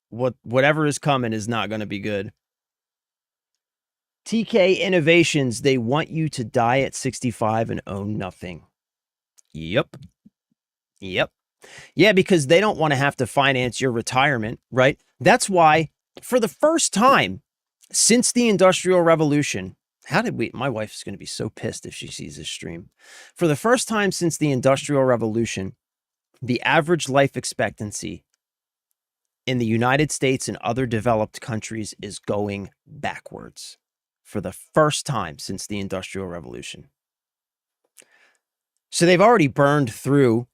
whatever is coming is not going to be good. TK Innovations, they want you to die at 65 and own nothing. Yep. Yep. Yeah, because they don't want to have to finance your retirement, right? That's why, for the first time since the Industrial Revolution, my wife is going to be so pissed if she sees this stream. For the first time since the Industrial Revolution, the average life expectancy in the United States and other developed countries is going backwards. For the first time since the Industrial Revolution. So they've already burned through,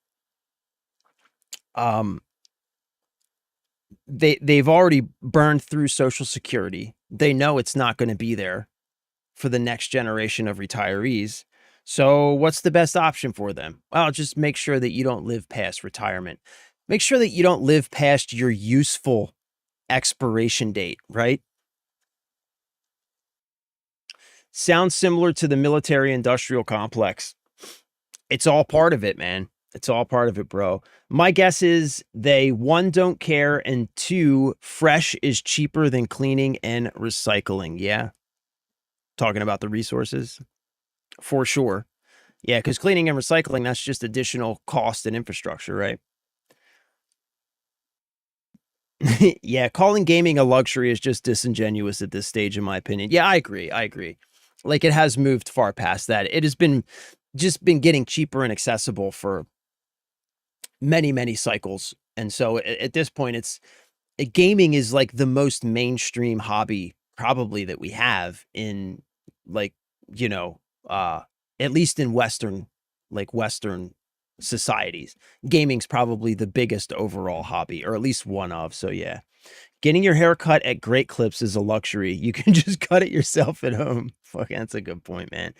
they've already burned through Social Security. They know it's not going to be there for the next generation of retirees. So what's the best option for them? Well, just make sure that you don't live past retirement. Make sure that you don't live past your useful expiration date, right? Sounds similar to the military industrial complex. It's all part of it, man. It's all part of it, bro. My guess is they, one, don't care, and two, fresh is cheaper than cleaning and recycling. Yeah. Talking about the resources. For sure. Yeah, because cleaning and recycling, that's just additional cost and infrastructure, right? Yeah, calling gaming a luxury is just disingenuous at this stage, in my opinion. Yeah, I agree. I agree. Like, it has moved far past that. It has been getting cheaper and accessible for many, many cycles. And so at this point, gaming is like the most mainstream hobby probably that we have in, like, you know, at least in Western like Western societies. Gaming's probably the biggest overall hobby, or at least one of. So yeah, getting your hair cut at Great Clips is a luxury. You can just cut it yourself at home. Fuck, that's a good point, man.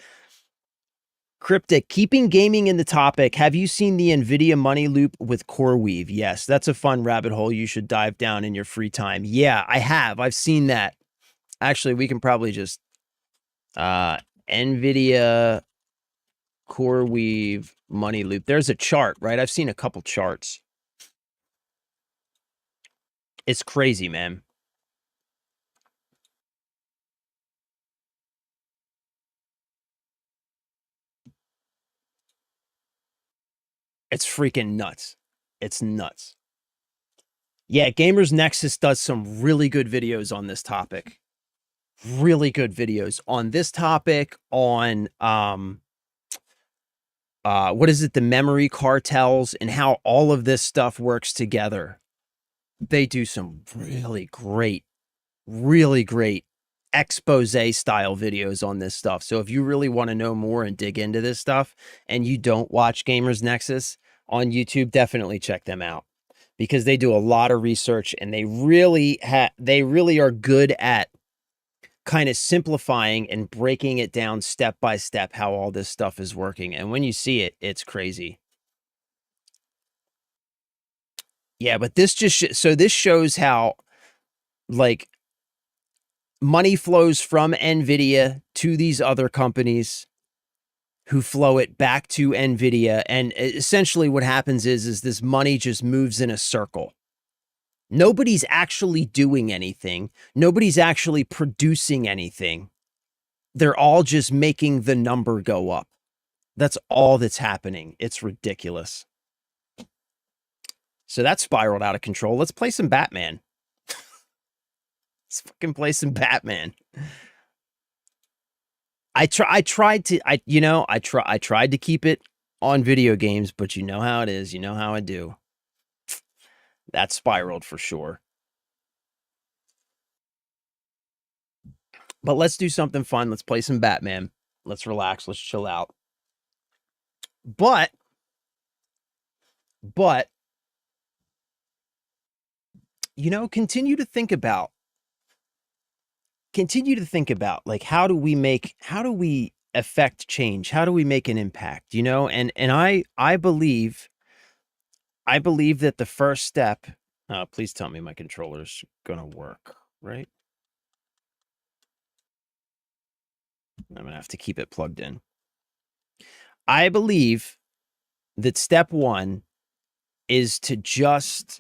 Cryptic, keeping gaming in the topic, have you seen the NVIDIA money loop with CoreWeave? Yes, that's a fun rabbit hole you should dive down in your free time. Yeah, I have. I've seen that. Actually, we can probably just NVIDIA CoreWeave money loop. There's a chart, right? I've seen a couple charts. It's crazy, man. It's freaking nuts. It's nuts. Yeah, Gamers Nexus does some really good videos on this topic. Really good videos on this topic, on what is it, the memory cartels and how all of this stuff works together. They do some really great expose style videos on this stuff. So if you really want to know more and dig into this stuff and you don't watch Gamers Nexus on YouTube, definitely check them out, because they do a lot of research and they really are good at kind of simplifying and breaking it down step by step how all this stuff is working. And when you see it, it's crazy. Yeah, but this just so this shows how, like, money flows from NVIDIA to these other companies who flow it back to NVIDIA. And essentially what happens is this money just moves in a circle. Nobody's actually doing anything. Nobody's actually producing anything. They're all just making the number go up. That's all that's happening. It's ridiculous. So that spiraled out of control. Let's play some Batman. Let's fucking play some Batman. I tried to keep it on video games, but you know how it is. You know how I do. That spiraled for sure. But let's do something fun. Let's play some Batman. Let's relax. Let's chill out. But you know, continue to think about like, how do we affect change? How do we make an impact? You know, and I believe that the first step, please tell me my controller's gonna work, right? I'm gonna have to keep it plugged in. I believe that step one is to just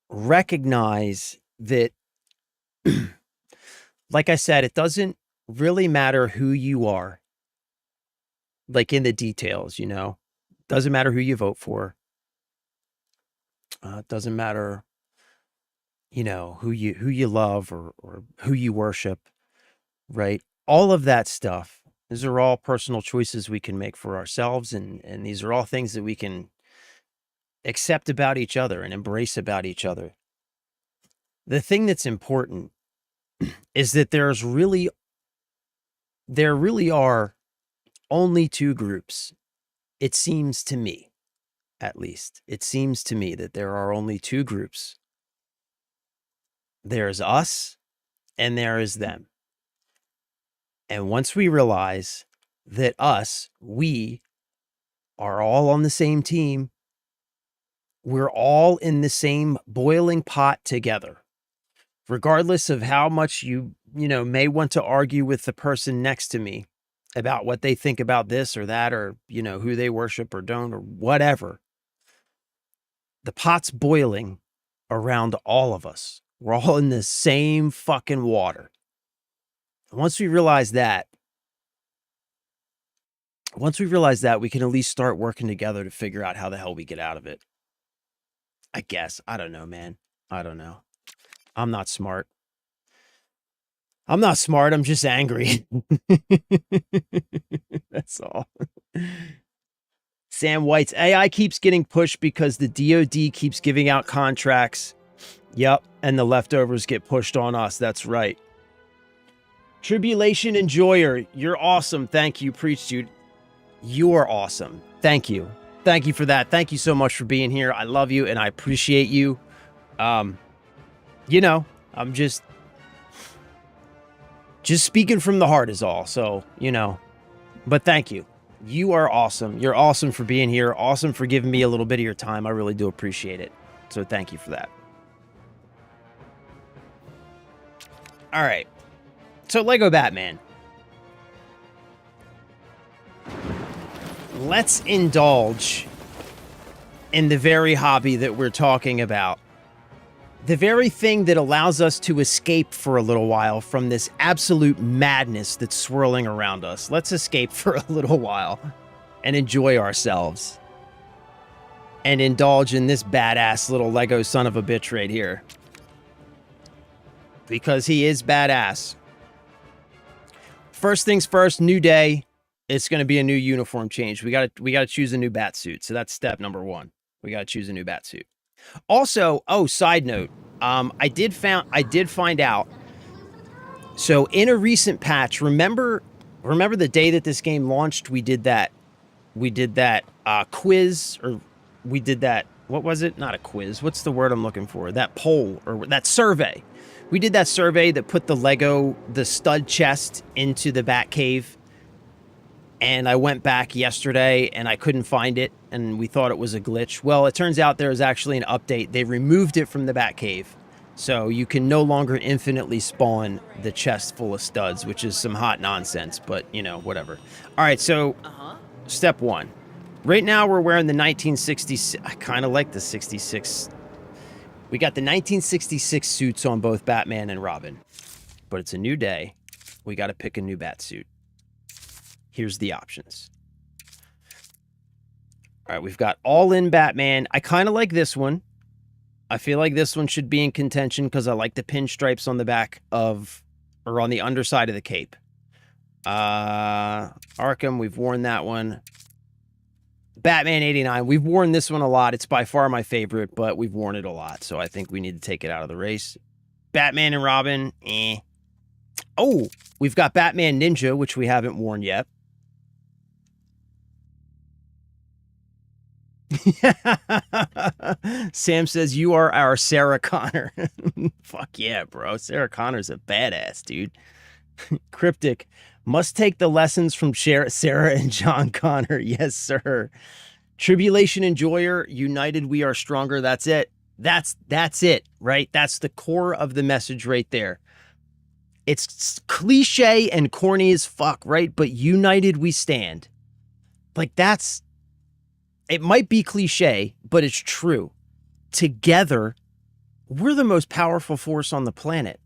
recognize that, like I said, it doesn't really matter who you are, like in the details, you know. Doesn't matter who you vote for. It doesn't matter, you know, who you love or who you worship, right? All of that stuff. These are all personal choices we can make for ourselves, and these are all things that we can accept about each other and embrace about each other. The thing that's important is that there really are only two groups. It seems to me, at least, it seems to me that there are only two groups. There's us and there is them. And once we realize that we are all on the same team, we're all in the same boiling pot together, regardless of how much you may want to argue with the person next to me about what they think about this or that, or, you know, who they worship or don't, or whatever. The pot's boiling around all of us. We're all in the same fucking water. And once we realize that, we can at least start working together to figure out how the hell we get out of it. I guess. I don't know, man. I don't know. I'm not smart. I'm just angry. That's all. Sam White's AI keeps getting pushed because the DoD keeps giving out contracts. Yep. And the leftovers get pushed on us. That's right. Tribulation Enjoyer, you're awesome. Thank you. Preach, dude. You are awesome. Thank you. Thank you for that. Thank you so much for being here. I love you and I appreciate you. You know, I'm just speaking from the heart is all. So, you know, but thank you. You are awesome. You're awesome for being here. Awesome for giving me a little bit of your time. I really do appreciate it. So thank you for that. All right. So Lego Batman. Let's indulge in the very hobby that we're talking about. The very thing that allows us to escape for a little while from this absolute madness that's swirling around us. Let's escape for a little while and enjoy ourselves. And indulge in this badass little Lego son of a bitch right here. Because he is badass. First things first, new day. It's going to be a new uniform change. We got to choose a new bat suit. So that's step number 1. We got to choose a new bat suit. Also, side note, I did find out. So in a recent patch, remember the day that this game launched, we did that quiz, or we did that, what was it? Not a quiz. What's the word I'm looking for? That poll, or that survey. We did that survey that put the stud chest into the bat cave. And I went back yesterday and I couldn't find it, and we thought it was a glitch. Well, it turns out there was actually an update. They removed it from the Batcave, so you can no longer infinitely spawn the chest full of studs, which is some hot nonsense, but, you know, whatever. All right, so step 1. Right now we're wearing the 1966. I kind of like the 66. We got the 1966 suits on both Batman and Robin, but it's a new day. We got to pick a new bat suit. Here's the options. All right, we've got all-in Batman. I kind of like this one. I feel like this one should be in contention because I like the pinstripes on the back of, or on the underside of the cape. Arkham, we've worn that one. Batman 89, we've worn this one a lot. It's by far my favorite, but we've worn it a lot, so I think we need to take it out of the race. Batman and Robin, eh. Oh, we've got Batman Ninja, which we haven't worn yet. Sam says, you are our Sarah Connor. Fuck yeah, bro. Sarah Connor's a badass, dude. Cryptic. Must take the lessons from Sarah and John Connor. Yes, sir. Tribulation Enjoyer. United we are stronger. That's it. That's it, right? That's the core of the message right there. It's cliche and corny as fuck, right? But united we stand. Like, that's... It might be cliche, but it's true. Together, we're the most powerful force on the planet.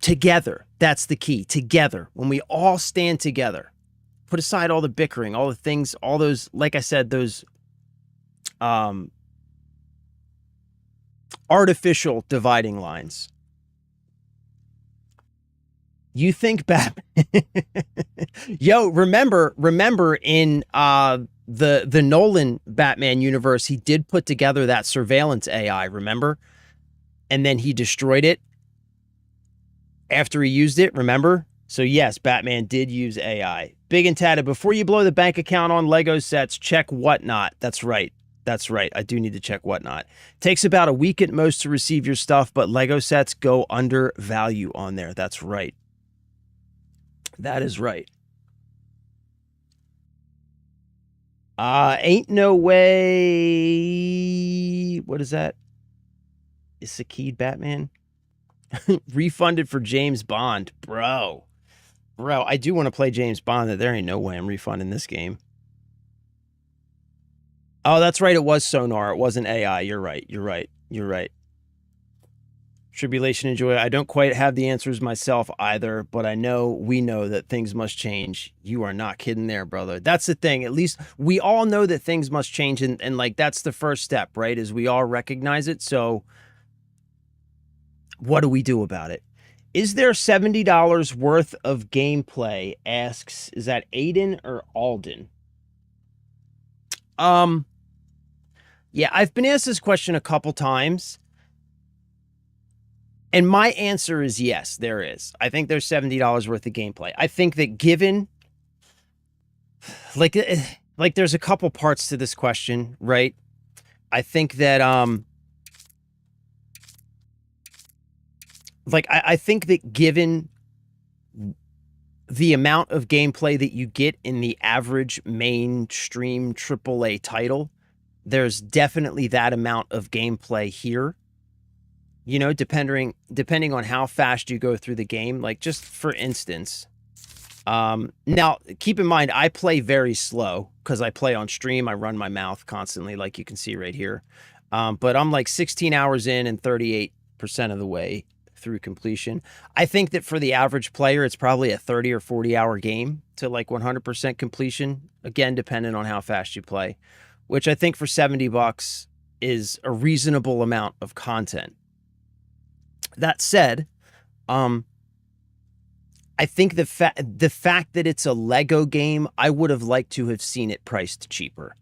Together, that's the key. Together, when we all stand together, put aside all the bickering, all the things, all those, like I said, those artificial dividing lines. You think Batman... Yo, remember in the Nolan Batman universe, he did put together that surveillance AI, remember? And then he destroyed it after he used it, remember? So yes, Batman did use AI. Big and Tatted, before you blow the bank account on Lego sets, check Whatnot. That's right. That's right. I do need to check Whatnot. Takes about a week at most to receive your stuff, but Lego sets go under value on there. That's right. That is right. Ain't no way. What is that? Is Sakid Batman? Refunded for James Bond. Bro, I do want to play James Bond. There ain't no way I'm refunding this game. Oh, that's right. It was Sonar. It wasn't AI. You're right. Tribulation Enjoy. I don't quite have the answers myself either, but we know that things must change. You are not kidding there, brother. That's the thing. At least we all know that things must change, and like, that's the first step, right? Is we all recognize it. So what do we do about it? Is there $70 worth of gameplay? Asks, is that Aiden or Alden? Yeah, I've been asked this question a couple times. And my answer is yes, there is. I think there's $70 worth of gameplay. I think that given, like there's a couple parts to this question, right? I think that, I think that given the amount of gameplay that you get in the average mainstream AAA title, there's definitely that amount of gameplay here. You know, depending on how fast you go through the game. Like, just for instance, now keep in mind, I play very slow because I play on stream. I run my mouth constantly, like you can see right here. But I'm like 16 hours in and 38% of the way through completion. I think that for the average player, it's probably a 30 or 40 hour game to like 100% completion. Again, depending on how fast you play, which I think for $70 is a reasonable amount of content. That said, I think the fact that it's a Lego game, I would have liked to have seen it priced cheaper.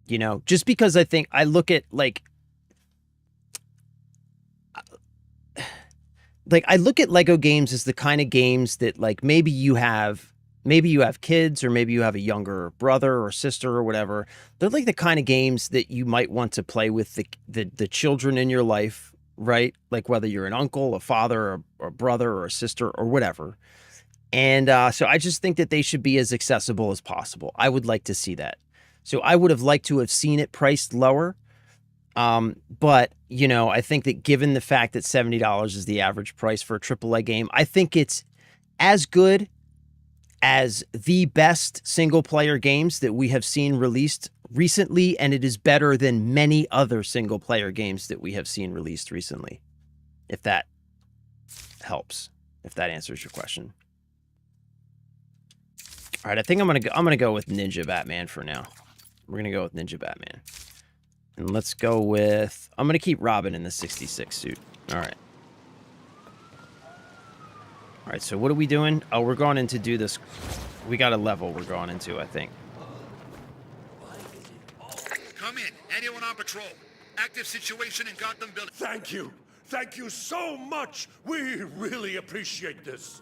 You know, just because I think I look at I look at Lego games as the kind of games that like maybe you have kids, or maybe you have a younger brother or sister or whatever. They're like the kind of games that you might want to play with the children in your life, right? Like whether you're an uncle, a father, or a brother, or a sister, or whatever. And so I just think that they should be as accessible as possible. I would like to see that. So I would have liked to have seen it priced lower. But, you know, I think that given the fact that $70 is the average price for a AAA game, I think it's as good as the best single-player games that we have seen released recently, and it is better than many other single-player games that we have seen released recently. If that helps, if that answers your question. All right, I think I'm gonna go with Ninja Batman for now. We're gonna go with Ninja Batman, and let's go with. I'm gonna keep Robin in the 66 suit. All right. All right, so what are we doing? Oh, we're going in to do this. We got a level we're going into, I think. Come in. Anyone on patrol? Active situation in Gotham Building. Thank you. Thank you so much. We really appreciate this.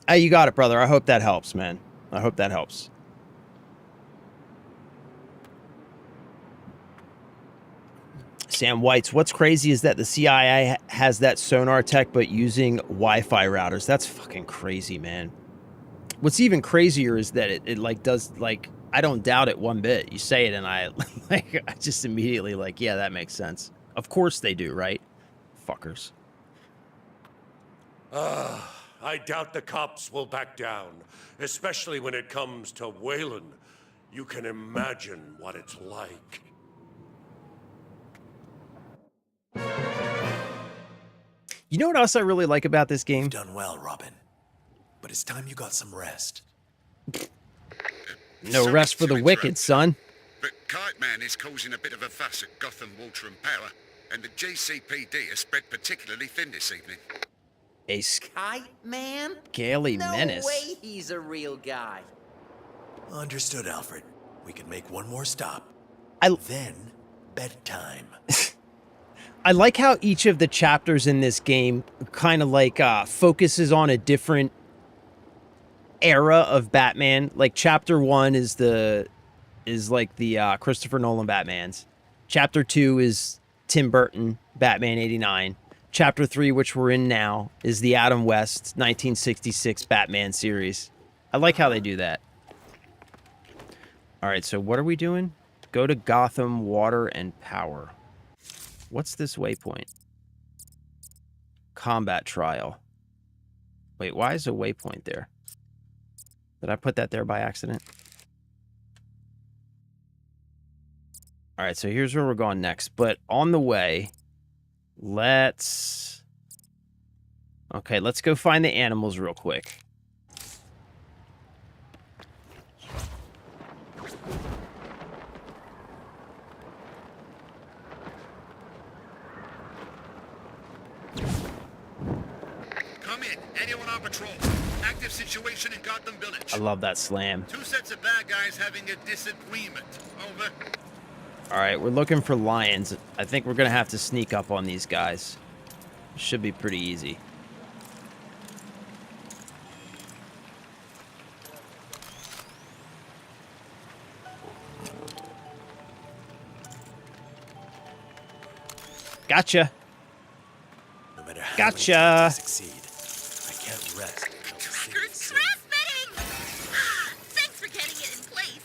Hey, you got it, brother. I hope that helps, man. I hope that helps. Sam Whites, what's crazy is that the CIA has that sonar tech, but using Wi-Fi routers. That's fucking crazy, man. What's even crazier is that it like does, like, I don't doubt it one bit. You say it and I just immediately like, yeah, that makes sense. Of course they do, right? Fuckers. I doubt the cops will back down, especially when it comes to Waylon. You can imagine what it's like. You know what else I really like about this game? You've done well, Robin. But it's time you got some rest. No rest for the wicked, son. But Kite Man is causing a bit of a fuss at Gotham Water and Power, and the GCPD has spread particularly thin this evening. A Kite Man? scaly menace. No way he's a real guy. Understood, Alfred. We can make one more stop. Then, bedtime. I like how each of the chapters in this game kind of like focuses on a different era of Batman. Like chapter 1 is like the Christopher Nolan Batmans. Chapter 2 is Tim Burton Batman 89. Chapter 3, which we're in now, is the Adam West 1966 Batman series. I like how they do that. All right, so what are we doing? Go to Gotham Water and Power. What's this waypoint? Combat trial. Wait, why is a waypoint there? Did I put that there by accident? All right, so here's where we're going next. But on the way, let's go find the animals real quick. Come in. Anyone on patrol? Active situation in Gotham Village. I love that slam. 2 sets of bad guys having a disagreement. Over. All right, we're looking for lions. I think we're going to have to sneak up on these guys. Should be pretty easy. Gotcha. No matter how Gotcha. many times I succeed, I can't rest until the Tracker's city's safe. transmitting! Thanks for getting it in place.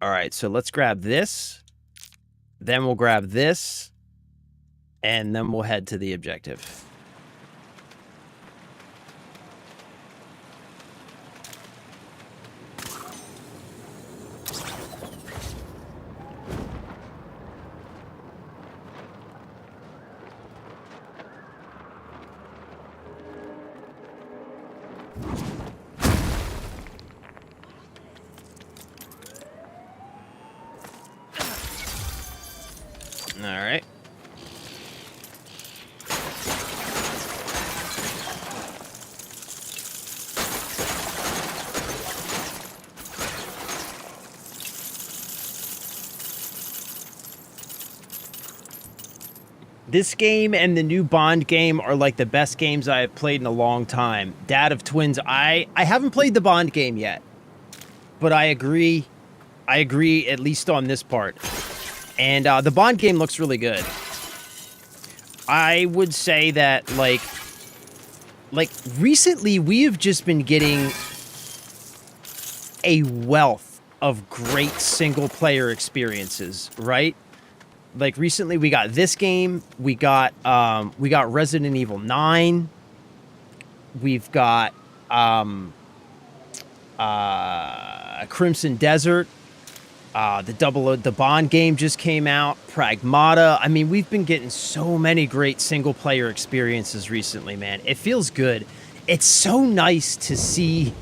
All right, so let's grab this. Then we'll grab this. And then we'll head to the objective. All right. This game and the new Bond game are like the best games I have played in a long time. Dad of Twins, I haven't played the Bond game yet, but I agree at least on this part. And the Bond game looks really good. I would say that like recently we have just been getting a wealth of great single player experiences, right? Like recently we got this game, we got Resident Evil 9, we've got Crimson Desert, the Bond game just came out, Pragmata. I mean, we've been getting so many great single player experiences recently, man. It feels good. It's so nice to see.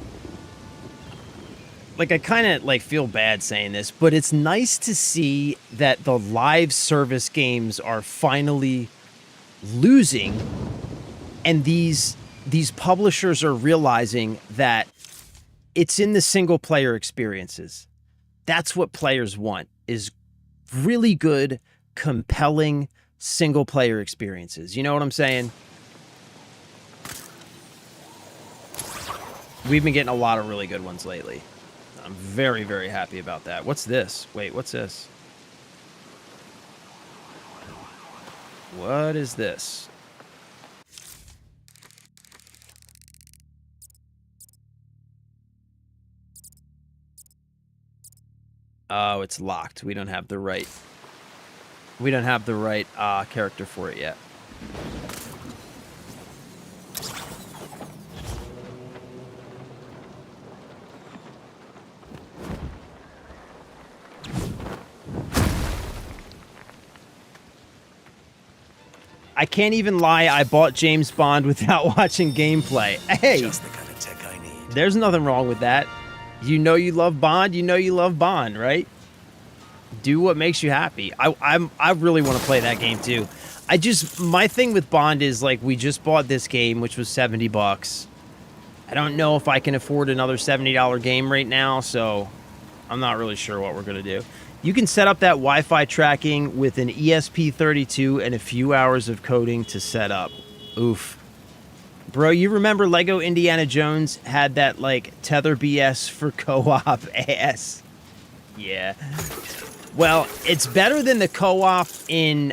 Like, I kind of, like, feel bad saying this, but it's nice to see that the live service games are finally losing, and these publishers are realizing that it's in the single-player experiences. That's what players want, is really good, compelling single-player experiences. You know what I'm saying? We've been getting a lot of really good ones lately. I'm very, very happy about that. What's this? Wait, what's this? What is this? Oh, it's locked. We don't have the right character for it yet. I can't even lie, I bought James Bond without watching gameplay. Hey, Just the kind of tech I need. there's nothing wrong with that. You know you love Bond, you know you love Bond, right? Do what makes you happy. I really want to play that game too. My thing with Bond is, like, we just bought this game, which was $70. I don't know if I can afford another $70 game right now, so I'm not really sure what we're going to do. You can set up that Wi-Fi tracking with an ESP32 and a few hours of coding to set up. Oof. Bro, you remember Lego Indiana Jones had that, like, tether BS for co-op ass? Yeah. Well, it's better than the co-op in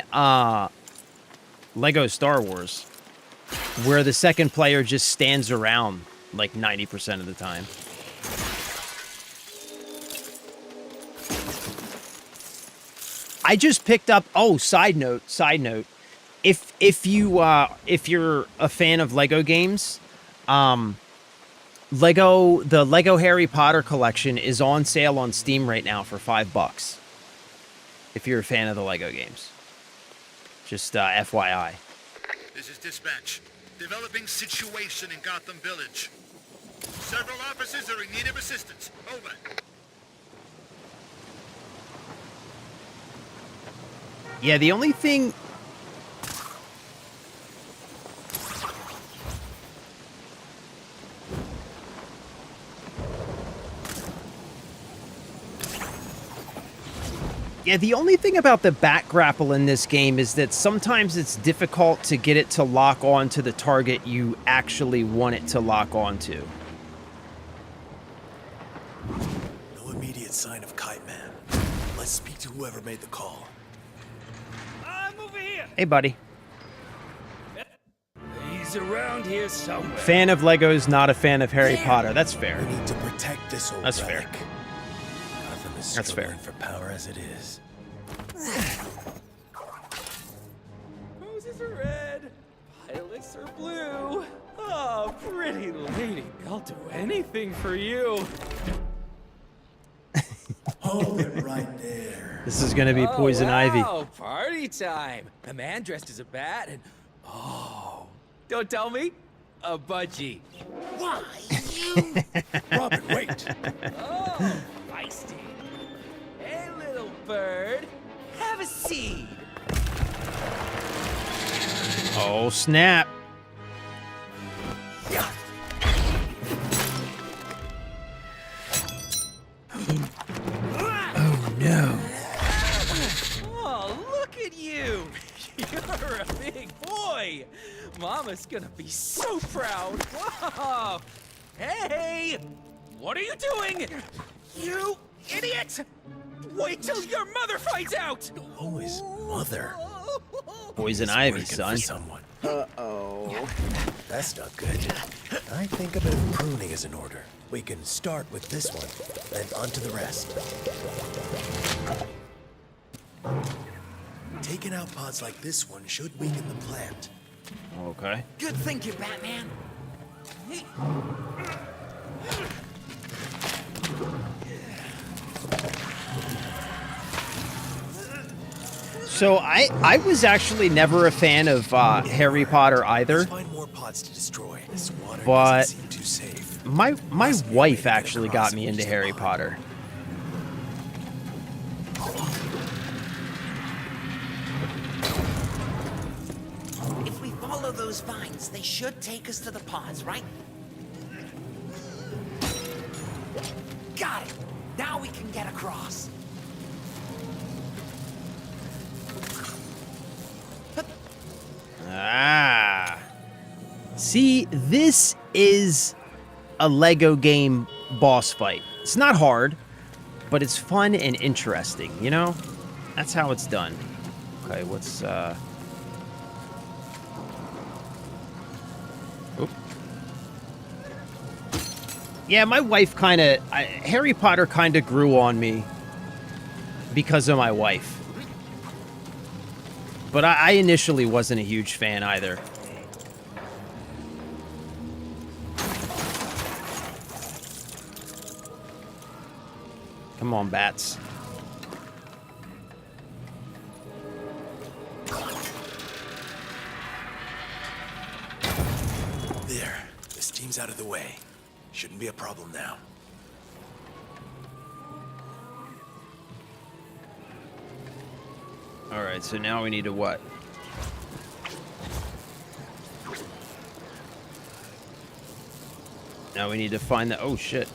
Lego Star Wars, where the second player just stands around like 90% of the time. I just picked up. Oh, side note. If you're a fan of Lego games, the Lego Harry Potter collection is on sale on Steam right now for $5. If you're a fan of the Lego games, just FYI. This is dispatch. Developing situation in Gotham Village. Several officers are in need of assistance. Over. Yeah, the only thing... Yeah, the only thing about the bat grapple in this game is that sometimes it's difficult to get it to lock on to the target you actually want it to lock onto. No immediate sign of Kite Man. Let's speak to whoever made the call. I'm over here. Hey, buddy. He's around here somewhere. Fan of Legos, not a fan of Harry Potter. That's fair. We need to protect this old That's relic. fair. Gotham is That's struggling fair. for power as it is. Roses are red, violets are blue. Oh, pretty lady, I'll do anything for you. Hold it right there. This is gonna be Poison Ivy. Oh, party time. A man dressed as a bat and... Oh, don't tell me. A budgie. Why, you? Robin, wait. Oh, feisty. Hey, little bird. Have a seed. Oh, snap. Oh, no. Oh, look at you. You're a big boy. Mama's gonna be so proud. Whoa. Hey, what are you doing? You idiot. Wait till your mother finds out. Who is mother? Poison He's Ivy, working son. for someone. Uh-oh. That's not good. I think a bit of pruning is in order. We can start with this one, then on to the rest. Taking out pods like this one should weaken the plant. Okay. Good thinking, Batman. So I was actually never a fan of Harry Potter either. Let's find more pods to destroy. This water But- doesn't seem too safe. My wife actually got me into Harry Potter. If we follow those vines, they should take us to the pods, right? Got it. Now we can get across. Ah. See, this is a Lego game boss fight. It's not hard, but it's fun and interesting, you know? That's how it's done. Okay, what's Oop. Yeah, my wife Harry Potter kind of grew on me because of my wife. But I initially wasn't a huge fan either. Come on, bats. There. This team's out of the way. Shouldn't be a problem now. Alright, so now we need to what? Now we need to find the... Oh, shit.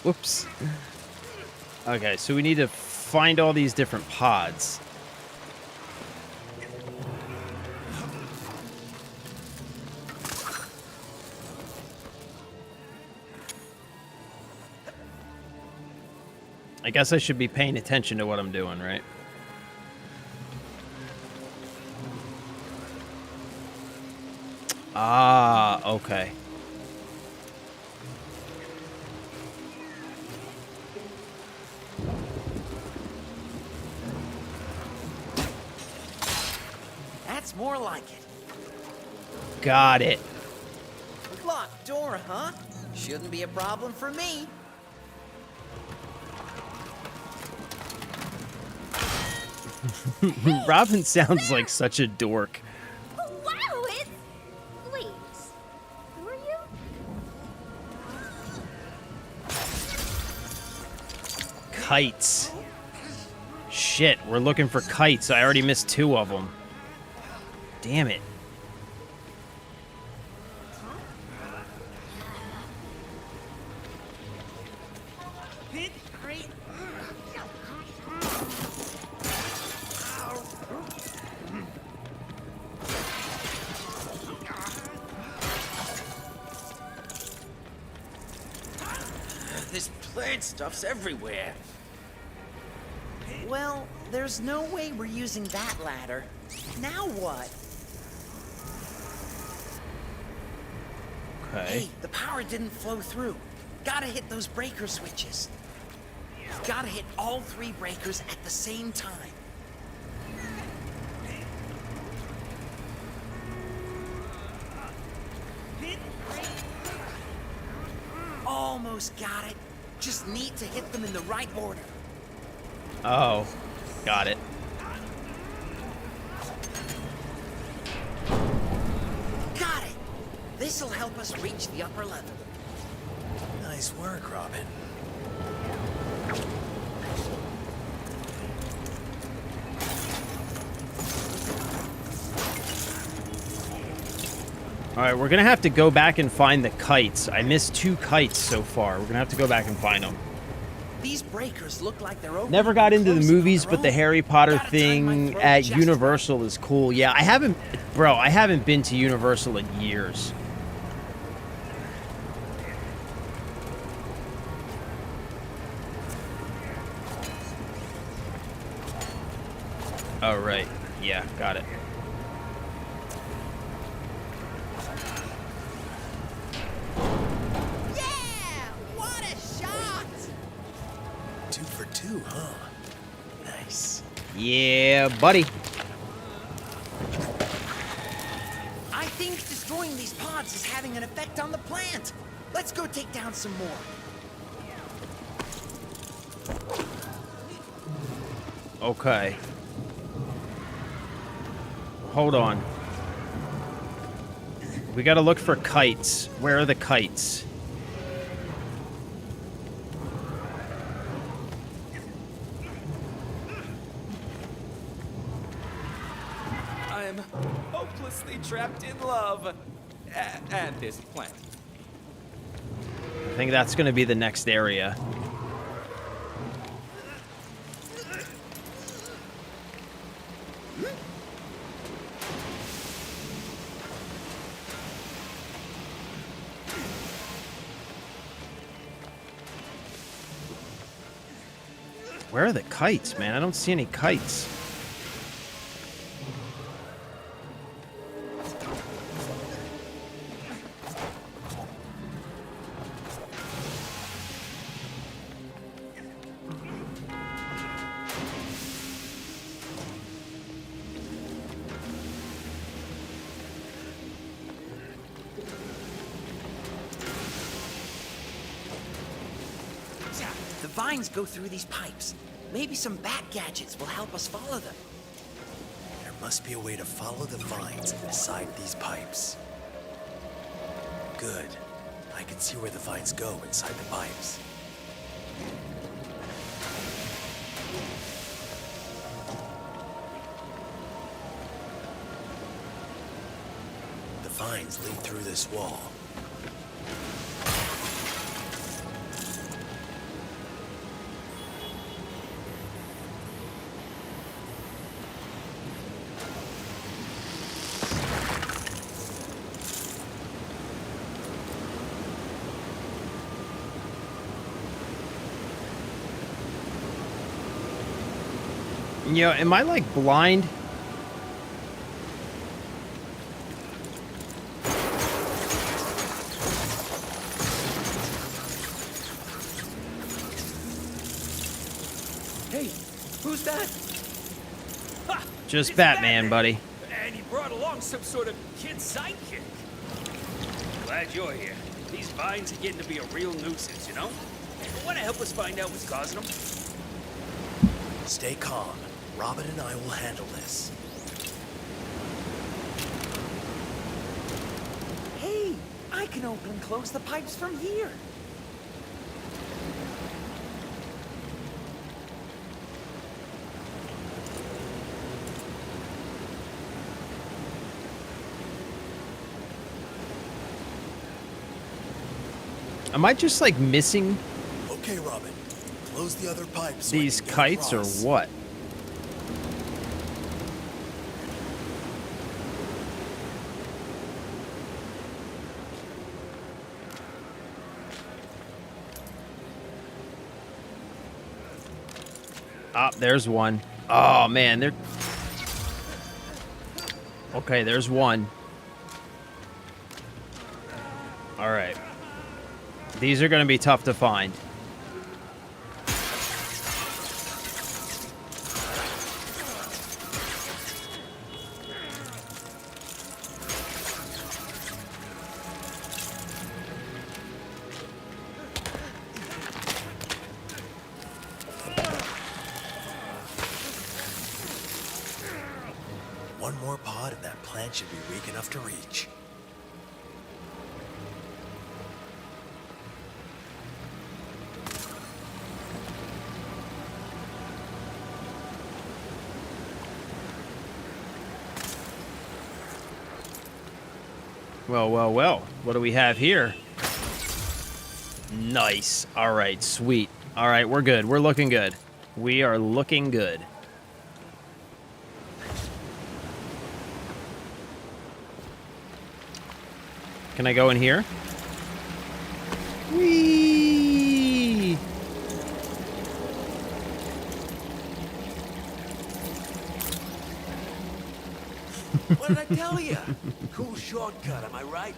Whoops. Okay, so we need to find all these different pods. I guess I should be paying attention to what I'm doing, right? Ah, okay. That's more like it. Got it. Locked door, huh? Shouldn't be a problem for me. Robin sounds like such a dork. Oh, wow, it's... Wait, who are you? Kites. Shit, we're looking for kites. I already missed 2 of them. Damn it. This plant stuff's everywhere. Well, there's no way we're using that ladder. Now what? Okay. Hey, the power didn't flow through. Gotta hit those breaker switches. Gotta hit all 3 breakers at the same time. Almost got it. Just need to hit them in the right order. Oh, got it. Got it. This'll help us reach the upper level. Nice work, Robin. All right, we're gonna have to go back and find the kites. I missed 2 kites so far. We're gonna have to go back and find them. These breakers look like they're open. Never got into the closing on movies, their but the own. Harry Potter Gotta time my thing throat at just Universal is cool. Yeah, I haven't been to Universal in years. Oh, right. Yeah, got it. Yeah! What a shot! 2 for 2, huh? Nice. Yeah, buddy. I think destroying these pods is having an effect on the plant. Let's go take down some more. Okay. Hold on. We gotta look for kites. Where are the kites? I'm hopelessly trapped in love. And this plant. I think that's gonna be the next area. Where are the kites, man? I don't see any kites. The vines go through these pipes. Maybe some bat gadgets will help us follow them. There must be a way to follow the vines inside these pipes. Good. I can see where the vines go inside the pipes. The vines lead through this wall. You know, am I like blind? Hey, who's that? Ha! Just It's Batman, buddy. And he brought along some sort of kid sidekick. Glad you're here. These vines are getting to be a real nuisance, you know? Want to help us find out what's causing them? Stay calm. Robin and I will handle this. Hey, I can open and close the pipes from here. Am I just like missing? Okay, Robin. Close the other pipes so These I can get kites or across. what? Ah, there's one. Oh, man, they're... Okay, there's one. All right. These are going to be tough to find. One more pod and that plant should be weak enough to reach. Well, well, well. What do we have here? Nice. All right, sweet. All right, we're good. We're looking good. We are looking good. Can I go in here? Whee! What did I tell you? Cool shortcut, am I right?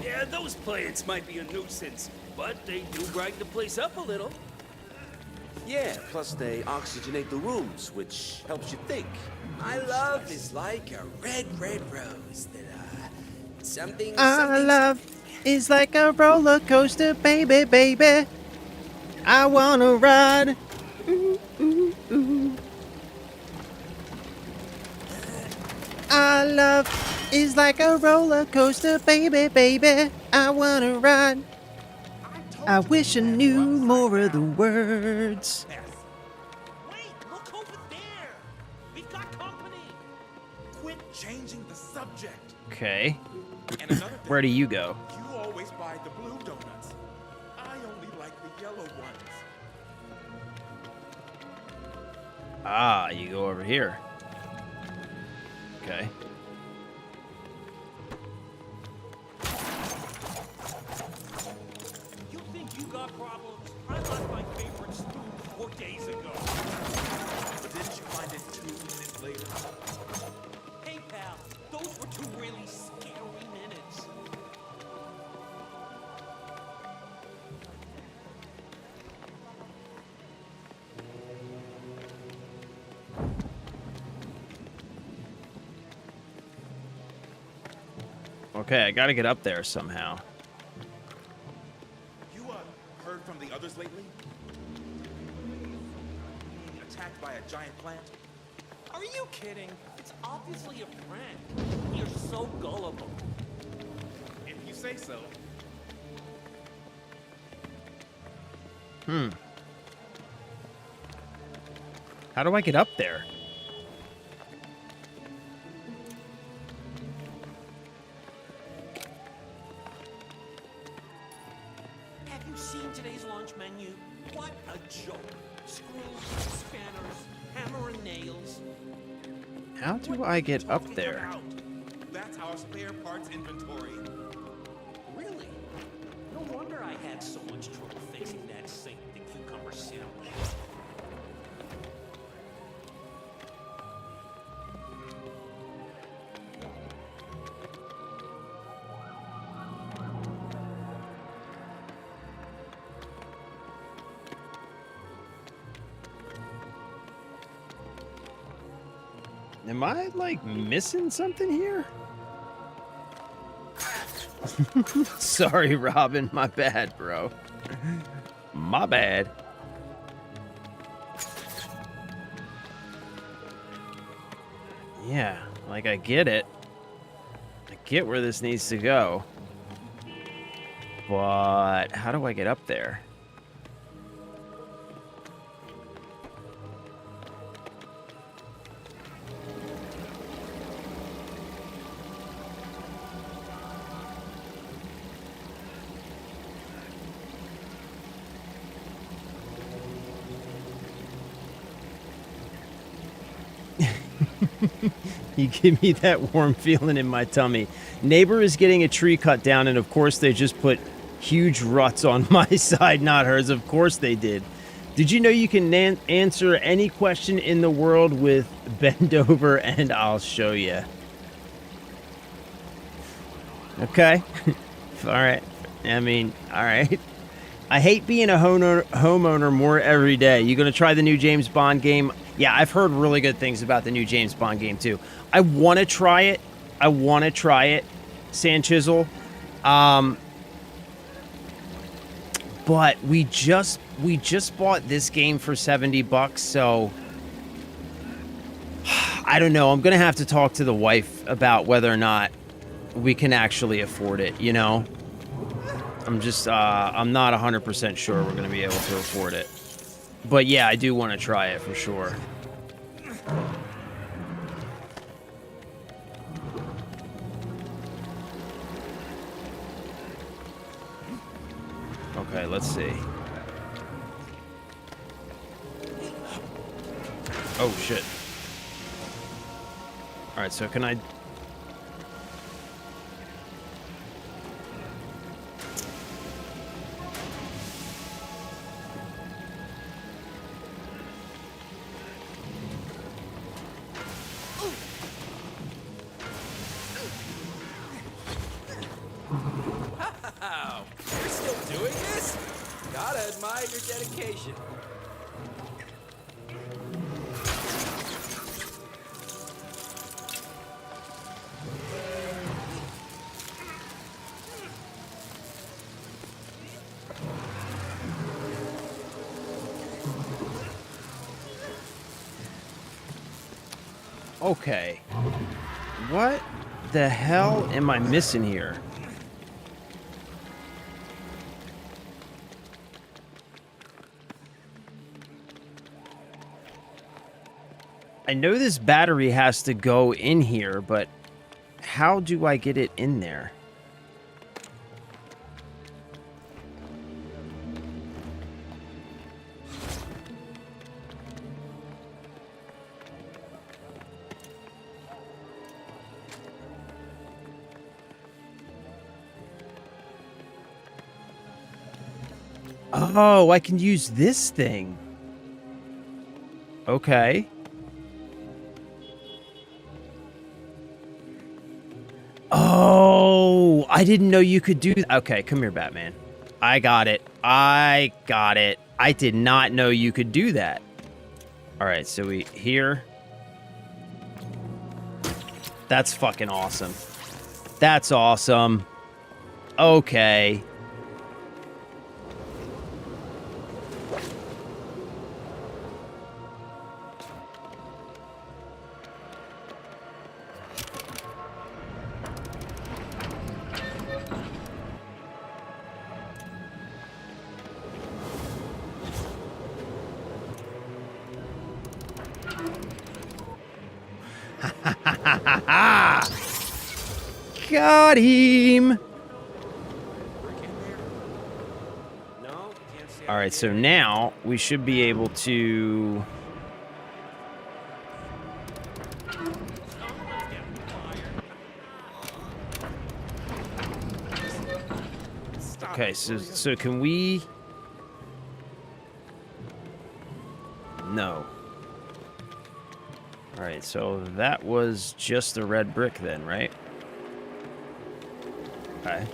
Yeah, those plants might be a nuisance, but they do brighten the place up a little. Yeah, plus they oxygenate the rooms, which helps you think. My love is like a red, red rose that, something, Our something... love is like a roller coaster, baby, baby. I wanna ride. Ooh, ooh, ooh. Our love is like a roller coaster, baby, baby. I wanna ride. I wish I knew more of the words. Wait, look over there. We've got company. Quit changing the subject. Okay. And another thing, Where do you go? you always buy the blue donuts. I only like the yellow ones. Ah, you go over here. Okay. You think you got problems? I left my favorite spoon 4 days ago. But didn't you find it 2 minutes later? Hey, pal, those were 2 really scary minutes. Okay, I gotta get up there somehow. You, heard from the others lately? Being attacked by a giant plant? Are you kidding? It's obviously a prank. You're so gullible. If you say so. How do I get up there? Have you seen today's lunch menu? What a joke. Screws, spanners, hammer and nails. How do I get up there? Out. That's our spare parts inventory. Really? No wonder I had so much trouble fixing that sink the cucumber sandwich. Am I, like, missing something here? Sorry, Robin. My bad, bro. My bad. Yeah, like, I get it. I get where this needs to go. But how do I get up there? You give me that warm feeling in my tummy. Neighbor is getting a tree cut down, and of course they just put huge ruts on my side, not hers. Of course they did. Did you know you can answer any question in the world with bend over and I'll show you? Okay. All right. I mean, all right. I hate being a homeowner more every day. You gonna try the new James Bond game? Yeah, I've heard really good things about the new James Bond game too. I want to try it. Sand Chisel. But we just bought this game for $70, so I don't know. I'm gonna have to talk to the wife about whether or not we can actually afford it, you know? I'm just, I'm not 100% sure we're gonna be able to afford it. But yeah, I do want to try it for sure. Okay, let's see. Oh, shit. Alright, so can I... Wow, you're still doing this? Gotta admire your dedication. Okay. What the hell am I missing here? I know this battery has to go in here, but how do I get it in there? Oh, I can use this thing. Okay. Oh, I didn't know you could do that. Okay, come here, Batman. I got it. I did not know you could do that. All right, so we here. That's fucking awesome. That's awesome. Okay. Got him. All right, so now we should be able to... Okay, so can we... No. All right, so that was just the red brick then, right? Okay.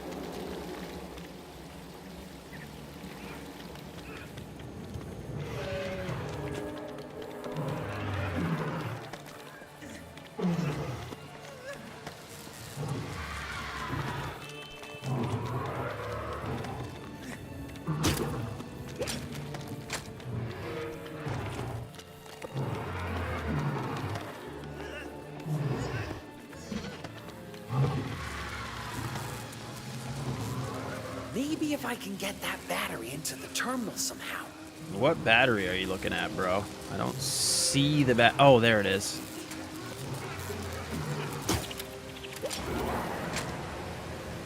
Maybe if I can get that battery into the terminal somehow. What battery are you looking at, bro? I don't see the Oh, there it is.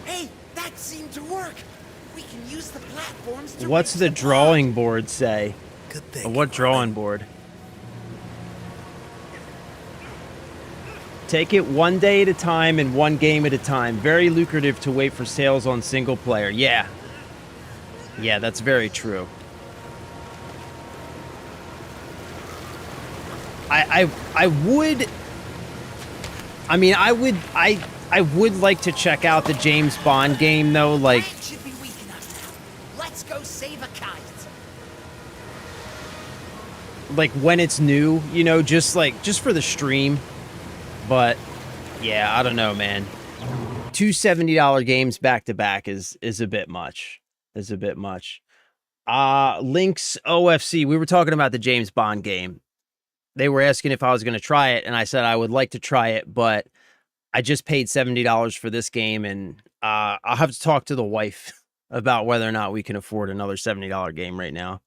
Hey, that seemed to work. We can use the platforms to What's reach the block. drawing board say? Good thing. What drawing board? Take it one day at a time and one game at a time. Very lucrative to wait for sales on single player. Yeah. Yeah, that's very true. I would... I mean, I would like to check out the James Bond game, though, like... Ryan should be weak enough now. Let's go save a kite. Like, when it's new, you know, just for the stream. But, yeah, I don't know, man. Two $70 games back-to-back is a bit much. Is a bit much. Lynx OFC, we were talking about the James Bond game. They were asking if I was going to try it, and I said I would like to try it, but I just paid $70 for this game, and I'll have to talk to the wife about whether or not we can afford another $70 game right now.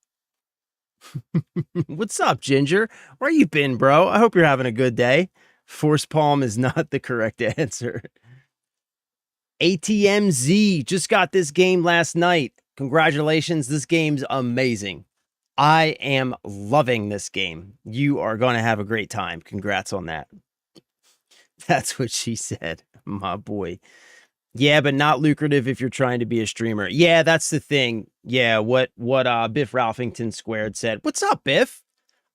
What's up, Ginger? Where you been, bro? I hope you're having a good day. Force palm is not the correct answer. ATMZ just got this game last night. Congratulations. This game's amazing. I am loving this game. You are going to have a great time. Congrats on that. That's what she said, my boy. Yeah, but not lucrative if you're trying to be a streamer. Yeah, that's the thing. Yeah, what Biff Ralphington Squared said. What's up, Biff?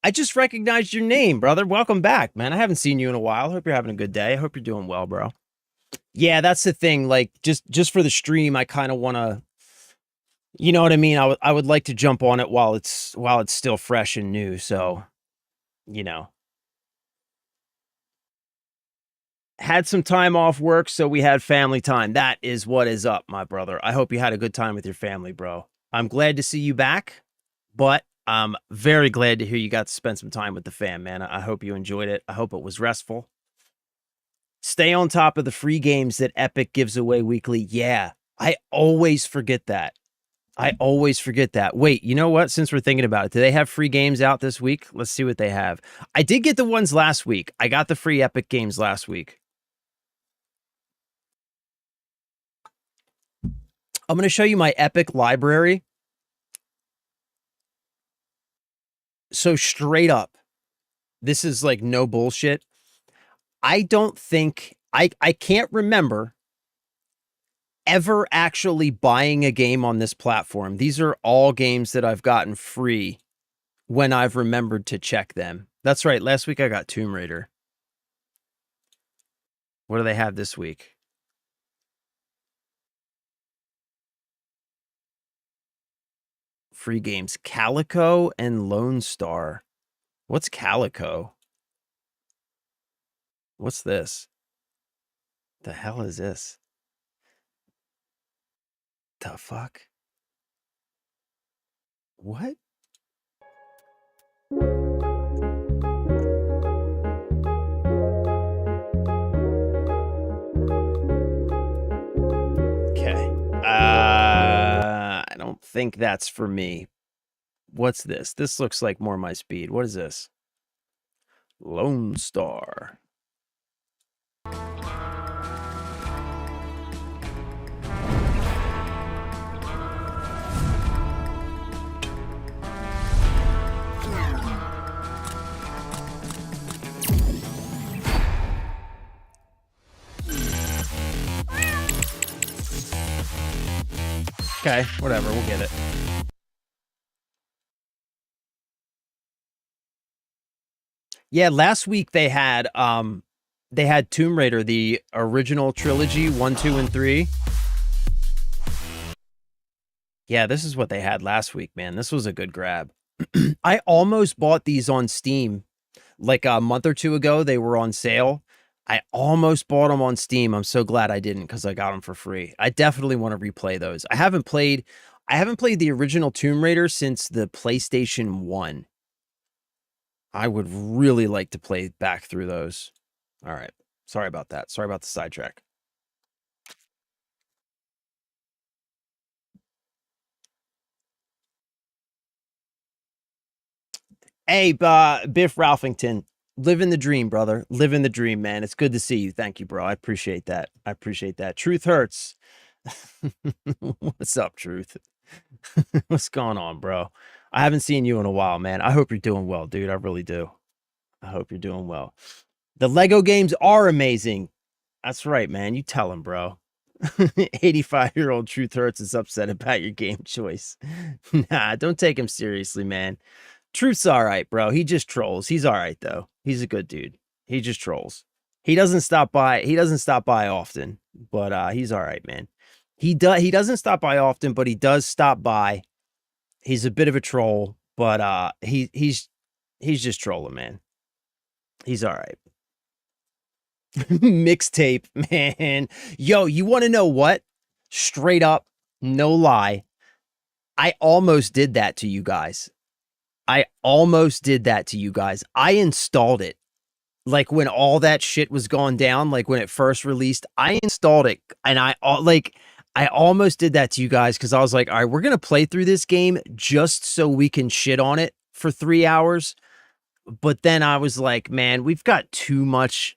I just recognized your name, brother. Welcome back, man. I haven't seen you in a while. Hope you're having a good day. I hope you're doing well, bro. Yeah, that's the thing. Like, just for the stream, I kind of want to, you know what I mean? I would like to jump on it while it's still fresh and new. So, you know. Had some time off work, so we had family time. That is what is up, my brother. I hope you had a good time with your family, bro. I'm glad to see you back, but I'm very glad to hear you got to spend some time with the fam, man. I hope you enjoyed it. I hope it was restful. Stay on top of the free games that Epic gives away weekly. Yeah, I always forget that. I always forget that. Wait, you know what? Since we're thinking about it, do they have free games out this week? Let's see what they have. I did get the ones last week. I got the free Epic games last week. I'm going to show you my Epic library. So straight up, this is like no bullshit. I don't think, I can't remember ever actually buying a game on this platform. These are all games that I've gotten free when I've remembered to check them. That's right. Last week I got Tomb Raider. What do they have this week? Free games. Calico and Lone Star. What's Calico? What's this? The hell is this? The fuck? What? Okay. I don't think that's for me. What's this? This looks like more my speed. What is this? Lone Star. Okay, whatever, we'll get it. Yeah, last week they had Tomb Raider, the original trilogy, 1, 2, and 3. Yeah, this is what they had last week, man. This was a good grab. I almost bought these on Steam like a month or two ago. They were on sale. I almost bought them on Steam. I'm so glad I didn't because I got them for free. I definitely want to replay those. I haven't played the original Tomb Raider since the PlayStation 1. I would really like to play back through those. All right. Sorry about that. Sorry about the sidetrack. Hey, Biff Ralphington. Living the dream, brother. Living the dream, man. It's good to see you. Thank you, bro. I appreciate that. I appreciate that. Truth hurts. What's up, Truth? What's going on, bro? I haven't seen you in a while, man. I hope you're doing well, dude. I really do. I hope you're doing well. The Lego games are amazing. That's right, man. You tell him, bro. 85-year-old Truth Hurts is upset about your game choice. Nah, don't take him seriously, man. Truth's all right, bro. He just trolls. He's all right, though. He's a good dude. He just trolls. He doesn't stop by. He doesn't stop by often, but he's all right, man. He doesn't stop by often, but he does stop by. He's a bit of a troll, but he's just trolling, man. He's all right. Mixtape, man. Yo, you want to know what? Straight up, no lie. I almost did that to you guys. I installed it. Like when all that shit was going down, like when it first released, I installed it and I almost did that to you guys because I was like, all right, we're going to play through this game just so we can shit on it for 3 hours. But then I was like, man, we've got too much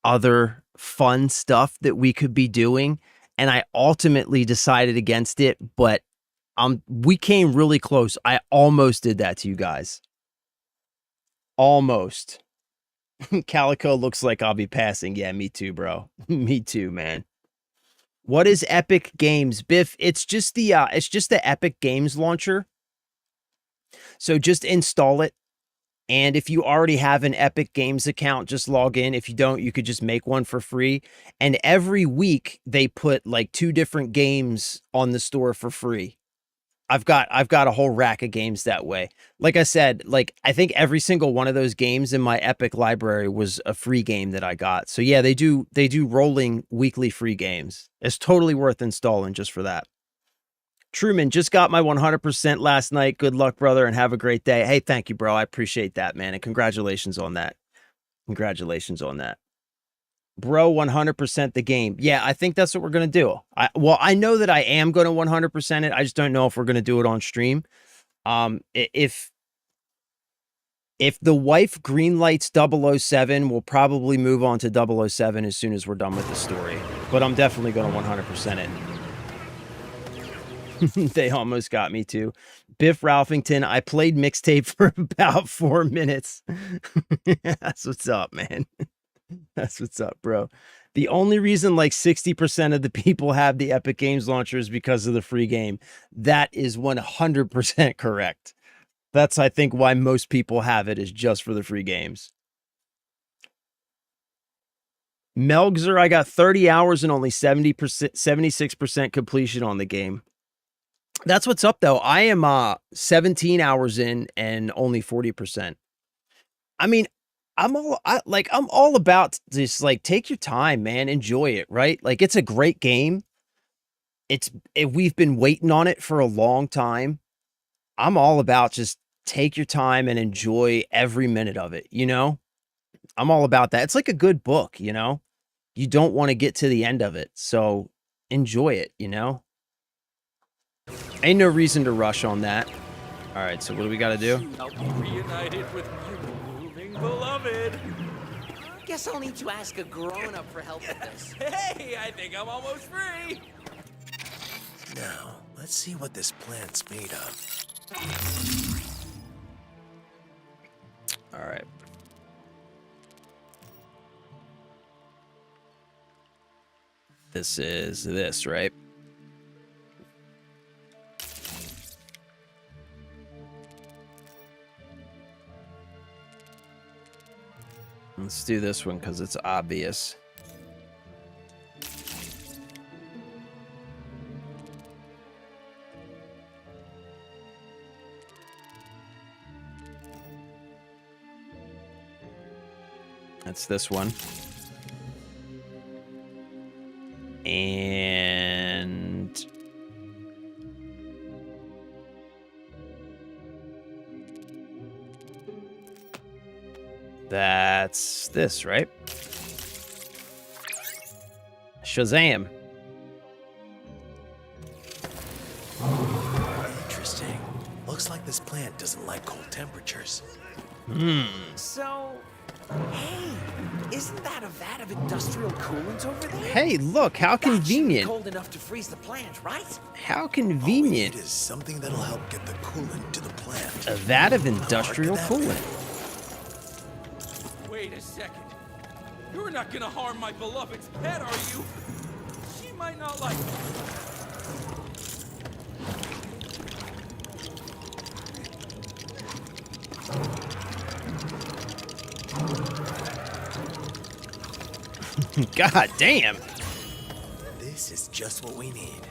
other fun stuff that we could be doing. And I ultimately decided against it, but we came really close. I almost did that to you guys. Almost. Calico looks like I'll be passing. Yeah, me too, bro. Me too, man. What is Epic Games? Biff, it's just the Epic Games launcher. So just install it. And if you already have an Epic Games account, just log in. If you don't, you could just make one for free. And every week they put like 2 different games on the store for free. I've got a whole rack of games that way. Like I said, like I think every single one of those games in my Epic library was a free game that I got. So yeah, they do rolling weekly free games. It's totally worth installing just for that. Truman, just got my 100% last night. Good luck, brother, and have a great day. Hey, thank you, bro. I appreciate that, man. And congratulations on that. Congratulations on that. Bro, 100% the game. Yeah, I think that's what we're going to do. I know that I am going to 100% it. I just don't know if we're going to do it on stream. If the wife greenlights 007, we'll probably move on to 007 as soon as we're done with the story. But I'm definitely going to 100% it. They almost got me too. Biff Ralphington, I played Mixtape for about 4 minutes. That's what's up, man. That's what's up, bro. The only reason like 60% of the people have the Epic Games launcher is because of the free game. That is 100% correct. That's, I think, why most people have it, is just for the free games. Melgzer, I got 30 hours and only 76% completion on the game. That's what's up, though. I am 17 hours in and only 40%. I mean, I'm all about just like take your time, man. Enjoy it, right? Like it's a great game. We've been waiting on it for a long time. I'm all about just take your time and enjoy every minute of it, you know? I'm all about that. It's like a good book, you know? You don't want to get to the end of it, so enjoy it, you know? Ain't no reason to rush on that. All right, so what do we got to do? I'll be reunited with you, moving beloved. Guess I'll need to ask a grown-up for help with this. Hey, I think I'm almost free. Now, let's see what this plant's made of. All right. This is this, right? Let's do this one because it's obvious. That's this one. And that's this, right? Shazam. Interesting. Looks like this plant doesn't like cold temperatures. So, hey, isn't that a vat of industrial coolant over there? Hey, look, how That should be convenient. cold enough to freeze the plant, right? How All we convenient. need is something that'll help get the coolant to the plant. A vat of industrial coolant. Wait a second. You're not gonna harm my beloved's pet, are you? She might not like it. God damn. This is just what we need.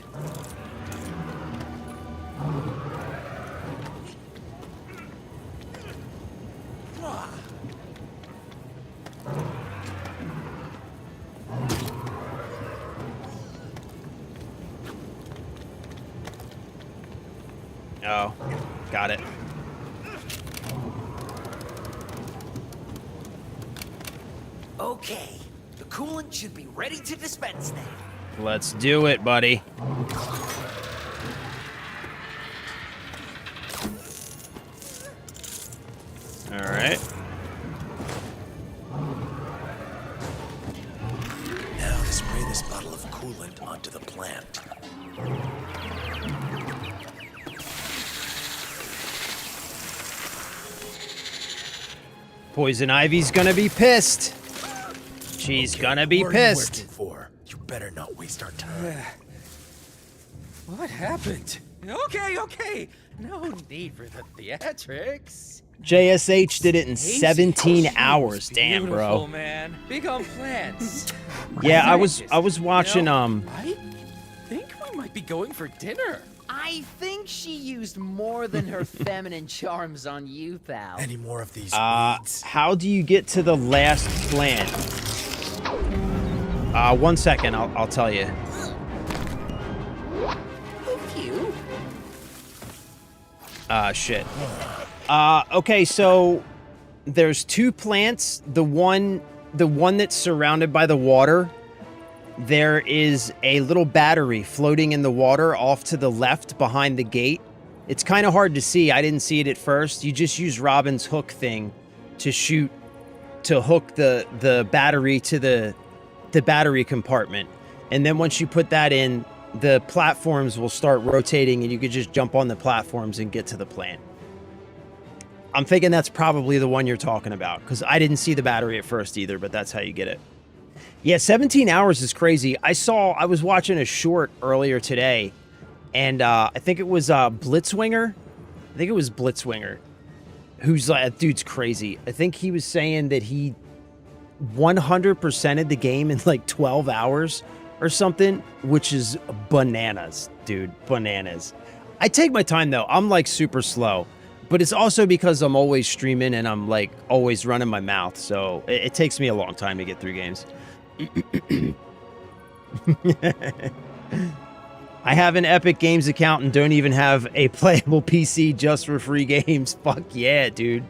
Oh, got it. Okay, the coolant should be ready to dispense now. Let's do it, buddy. All right. Now to spray this bottle of coolant onto the plant. Poison Ivy's gonna be pissed. She's gonna be What are you pissed. working for? You better not waste our time. What happened? Okay. No need for the theatrics. JSH did it in Hazy 17 She was hours. Damn, beautiful, bro. man. Big on plants. Yeah, I was Scientist, watching I think we might be going for dinner. I think she used more than her feminine charms on you, pal. Any more of these weeds? how do you get to the last plant? 1 second, I'll tell you. Phew. Shit. Okay, so there's 2 plants. The one that's surrounded by the water, there is a little battery floating in the water off to the left behind the gate. It's kind of hard to see. I didn't see it at first. You just use Robin's hook thing to hook the battery to the battery compartment. And then once you put that in, the platforms will start rotating and you could just jump on the platforms and get to the plant. I'm thinking that's probably the one you're talking about, because I didn't see the battery at first either, but that's how you get it. Yeah, 17 hours is crazy. I was watching a short earlier today, and I think it was Blitzwinger. I think it was Blitzwinger, who's like, that dude's crazy. I think he was saying that he 100%ed the game in like 12 hours or something, which is bananas, dude. Bananas. I take my time, though. I'm like super slow. But it's also because I'm always streaming and I'm like always running my mouth. So it takes me a long time to get through games. I have an Epic Games account and don't even have a playable PC just for free games. Fuck yeah, dude.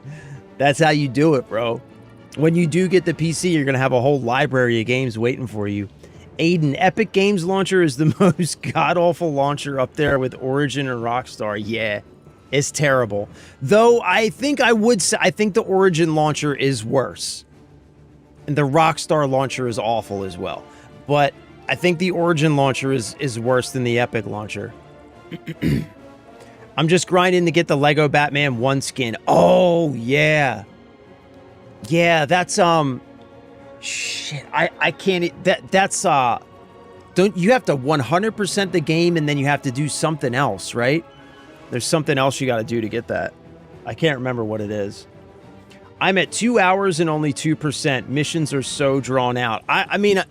That's how you do it, bro. When you do get the PC, you're going to have a whole library of games waiting for you. Aiden, Epic Games Launcher is the most god-awful launcher up there with Origin and Rockstar. Yeah. It's terrible. Though I think the Origin launcher is worse. And the Rockstar launcher is awful as well. But I think the Origin launcher is worse than the Epic launcher. I'm just grinding to get the Lego Batman 1 skin. Oh, yeah. Yeah, that's shit. I can't that's don't you have to 100% the game and then you have to do something else, right? There's something else you got to do to get that. I can't remember what it is. I'm at 2 hours and only 2%. Missions are so drawn out. I mean,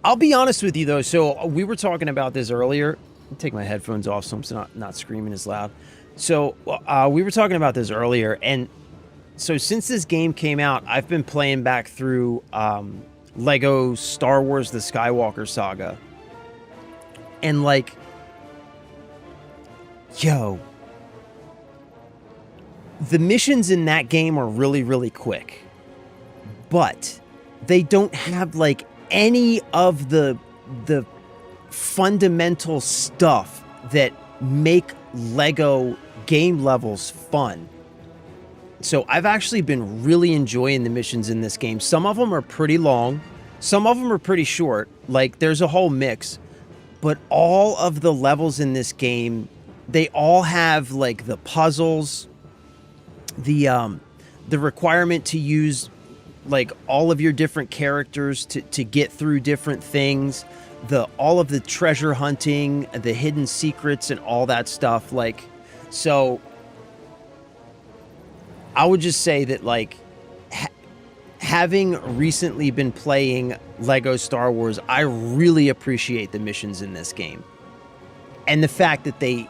I'll be honest with you, though. So we were talking about this earlier. I'll take my headphones off so I'm not screaming as loud. So we were talking about this earlier. And so since this game came out, I've been playing back through Lego Star Wars The Skywalker Saga. And like... Yo, the missions in that game are really, really quick, but they don't have like any of the fundamental stuff that make Lego game levels fun. So I've actually been really enjoying the missions in this game. Some of them are pretty long, some of them are pretty short. Like there's a whole mix, but all of the levels in this game, they all have like the puzzles, the requirement to use like all of your different characters to get through different things, all of the treasure hunting, the hidden secrets and all that stuff. Like, so I would just say that, like, having recently been playing Lego Star Wars, I really appreciate the missions in this game. And the fact that they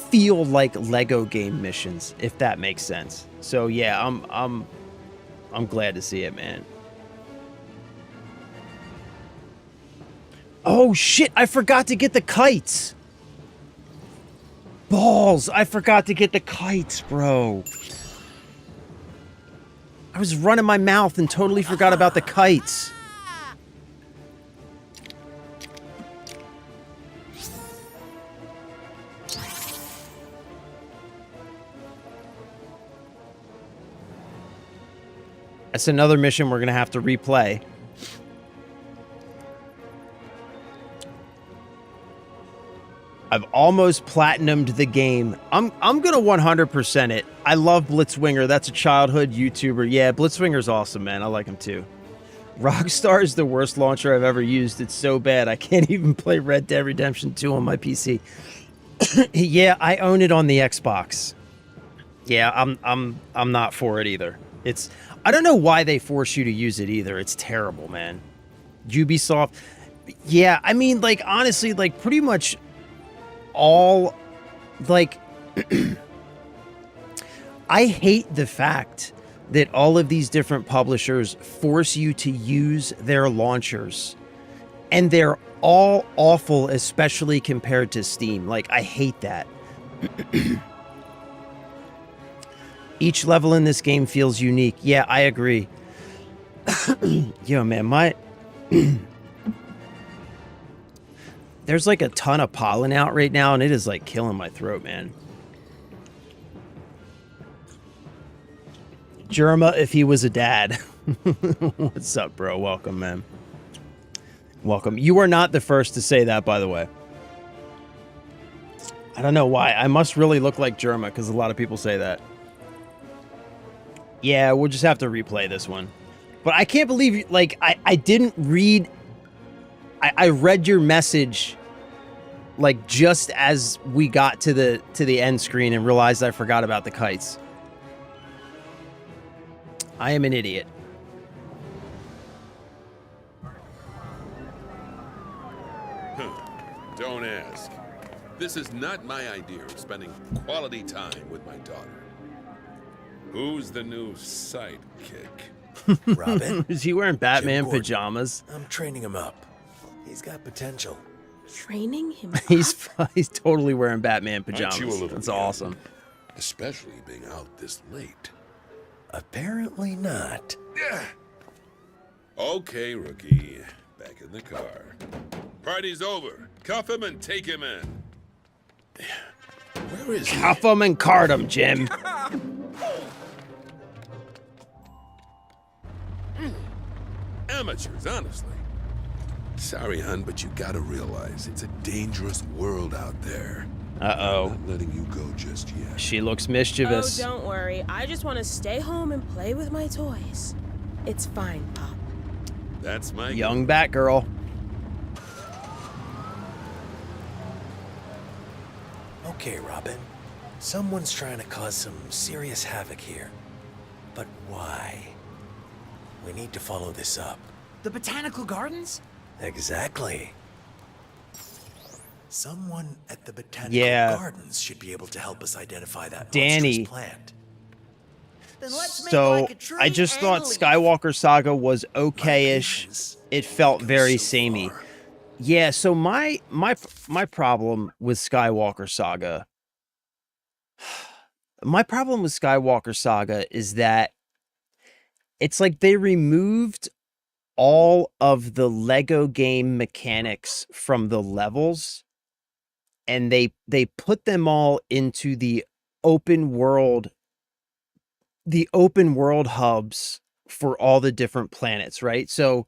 feel like Lego game missions, if that makes sense. So yeah, I'm glad to see it, man. Oh shit, I forgot to get the kites. Balls, I forgot to get the kites, bro. I was running my mouth and totally forgot about the kites. That's another mission we're going to have to replay. I've almost platinumed the game. I'm going to 100% it. I love Blitzwinger. That's a childhood YouTuber. Yeah, Blitzwinger's awesome, man. I like him too. Rockstar is the worst launcher I've ever used. It's so bad. I can't even play Red Dead Redemption 2 on my PC. Yeah, I own it on the Xbox. Yeah, I'm not for it either. I don't know why they force you to use it either. It's terrible, man. Ubisoft. Yeah, I mean, like, honestly, like, pretty much all, like, I hate the fact that all of these different publishers force you to use their launchers. And they're all awful, especially compared to Steam. Like, I hate that. Each level in this game feels unique. Yeah, I agree. Yo, man, there's like a ton of pollen out right now, and it is like killing my throat, man. Jerma, if he was a dad. What's up, bro? Welcome, man. Welcome. You are not the first to say that, by the way. I don't know why. I must really look like Jerma, because a lot of people say that. Yeah, we'll just have to replay this one. But I can't believe, like, I didn't read... I read your message, like, just as we got to the end screen and realized I forgot about the kites. I am an idiot. Don't ask. This is not my idea of spending quality time with my daughter. Who's the new sidekick? Robin? Is he wearing Batman pajamas? I'm training him up. He's got potential. Training him He's totally wearing Batman pajamas. Aren't you a little That's young? awesome. Especially being out this late. Apparently not. Okay, rookie. Back in the car. Party's over. Cuff him and take him in. Where is he? Cuff him and cart him, Jim. Amateurs, honestly. Sorry, hun, but you gotta realize it's a dangerous world out there. Uh-oh. I'm not letting you go just yet. She looks mischievous. Oh, don't worry. I just want to stay home and play with my toys. It's fine, Pop. That's my young Batgirl. Okay, Robin. Someone's trying to cause some serious havoc here. But why? We need to follow this up. The botanical gardens? Exactly. Someone at the botanical gardens should be able to help us identify that Danny. monstrous plant. Then let's make So like a tree I just and thought a leaf. Skywalker Saga was okay-ish. It felt very samey. Yeah, so my problem with Skywalker Saga, is that it's like they removed all of the Lego game mechanics from the levels, and they put them all into the open world hubs for all the different planets, right? So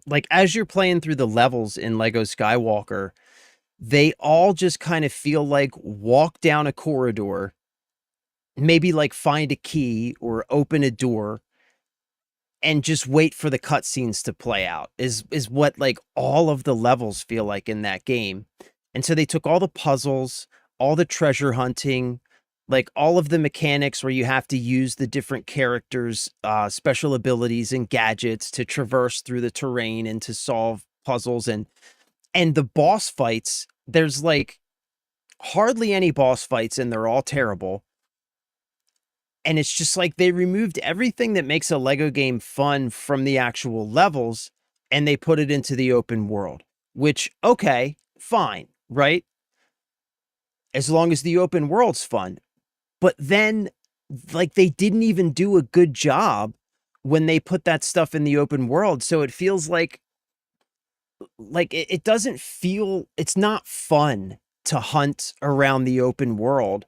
like as you're playing through the levels in Lego Skywalker, they all just kind of feel like walk down a corridor, maybe like find a key or open a door, and just wait for the cutscenes to play out is what like all of the levels feel like in that game. And so they took all the puzzles, all the treasure hunting, like all of the mechanics where you have to use the different characters' special abilities and gadgets to traverse through the terrain and to solve puzzles, and the boss fights. There's like hardly any boss fights, and they're all terrible. And it's just like they removed everything that makes a Lego game fun from the actual levels, and they put it into the open world, which, okay, fine, right? As long as the open world's fun. But then, like, they didn't even do a good job when they put that stuff in the open world. So it feels like it doesn't feel, it's not fun to hunt around the open world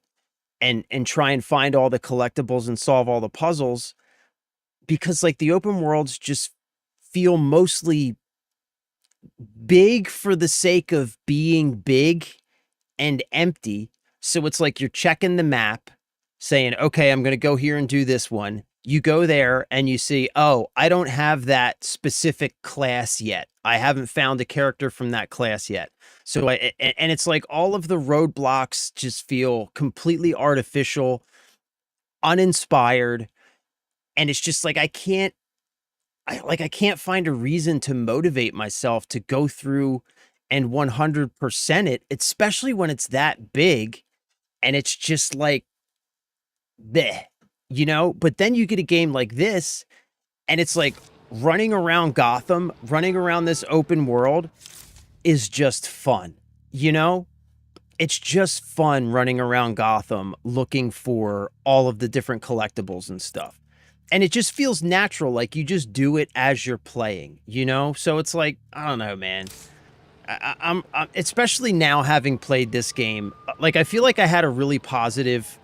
and try and find all the collectibles and solve all the puzzles, because like the open worlds just feel mostly big for the sake of being big and empty. So it's like you're checking the map saying, okay, I'm going to go here and do this one. You go there and you see, oh, I don't have that specific class yet. I haven't found a character from that class yet. So and it's like all of the roadblocks just feel completely artificial, uninspired. And it's just like, I can't find a reason to motivate myself to go through and 100% it, especially when it's that big and it's just like, bleh, you know? But then you get a game like this and it's like running around Gotham, running around this open world is just fun, you know? It's just fun running around Gotham looking for all of the different collectibles and stuff. And it just feels natural, like you just do it as you're playing, you know? So it's like, I don't know, man. I'm especially now having played this game, like I feel like I had a very positive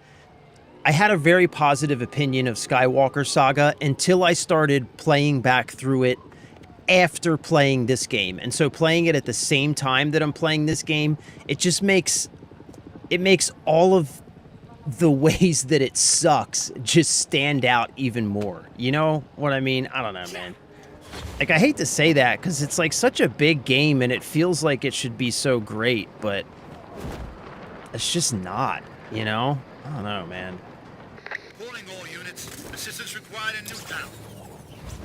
opinion of Skywalker Saga until I started playing back through it after playing this game. And so playing it at the same time that I'm playing this game, it just makes all of the ways that it sucks just stand out even more. You know what I mean? I don't know, man. Like, I hate to say that because it's like such a big game and it feels like it should be so great, but it's just not, you know? I don't know, man. Calling all units. Assistance required in Newtown.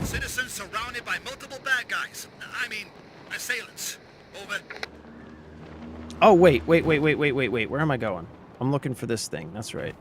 Citizens surrounded by multiple bad guys. I mean, assailants. Over. Oh, wait. Where am I going? I'm looking for this thing. That's right.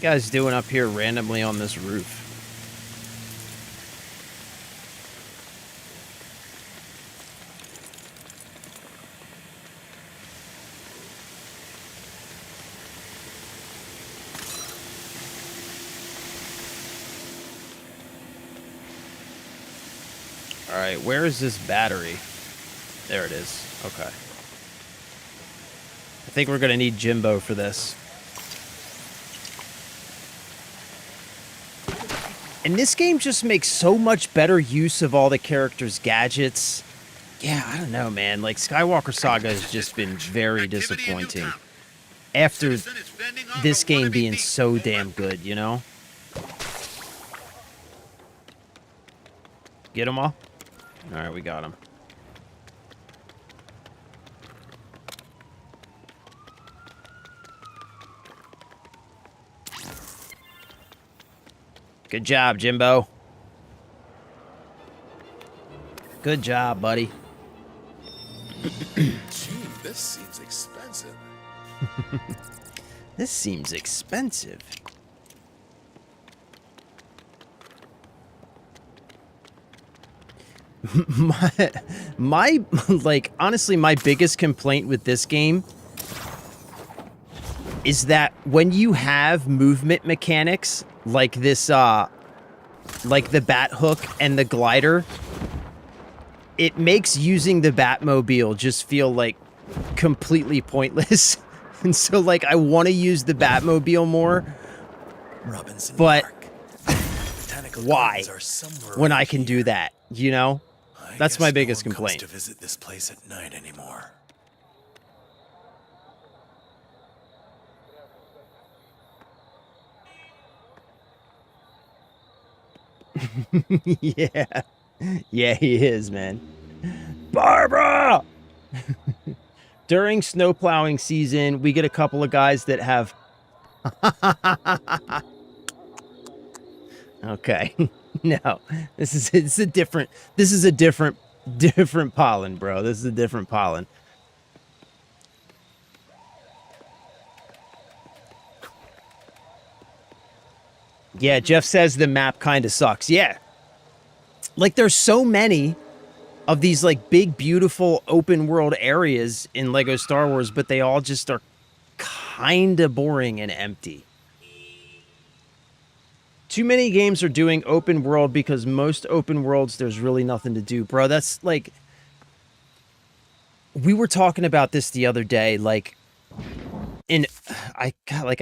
What are you guys doing up here randomly on this roof? All right, where is this battery? There it is. Okay. I think we're gonna need Jimbo for this. And this game just makes so much better use of all the characters' gadgets. Yeah, I don't know, man. Like, Skywalker Saga has just been very disappointing after this game being so damn good, you know? Get them all? All right, we got them. Good job, Jimbo. Good job, buddy. Gee, this seems expensive. This seems expensive. my like, honestly, my biggest complaint with this game is that when you have movement mechanics like this, like the bat hook and the glider, it makes using the Batmobile just feel like completely pointless. And so like I want to use the Batmobile more, Robinson but Park. Botanical why? gardens are somewhere When around I can do here. that, you know? I That's guess my no biggest one comes complaint. to visit this place at night anymore. Yeah. Yeah, he is, man. Barbara! During snow plowing season, we get a couple of guys that have... Okay. No. It's a different... This is a different pollen, bro. This is a different pollen. Yeah, Jeff says the map kind of sucks. Yeah. Like, there's so many of these, like, big, beautiful, open-world areas in LEGO Star Wars, but they all just are kind of boring and empty. Too many games are doing open world because most open worlds, there's really nothing to do. Bro, that's, like... We were talking about this the other day, like... I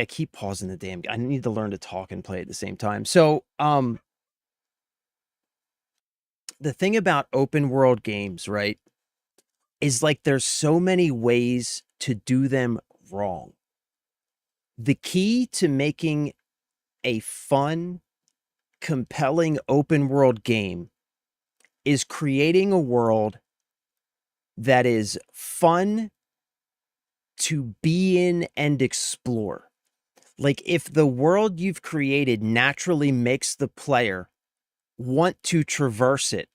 keep pausing the damn... I need to learn to talk and play at the same time. So, the thing about open world games, right, is like there's so many ways to do them wrong. The key to making a fun, compelling open world game is creating a world that is fun to be in and explore. Like, if the world you've created naturally makes the player want to traverse it,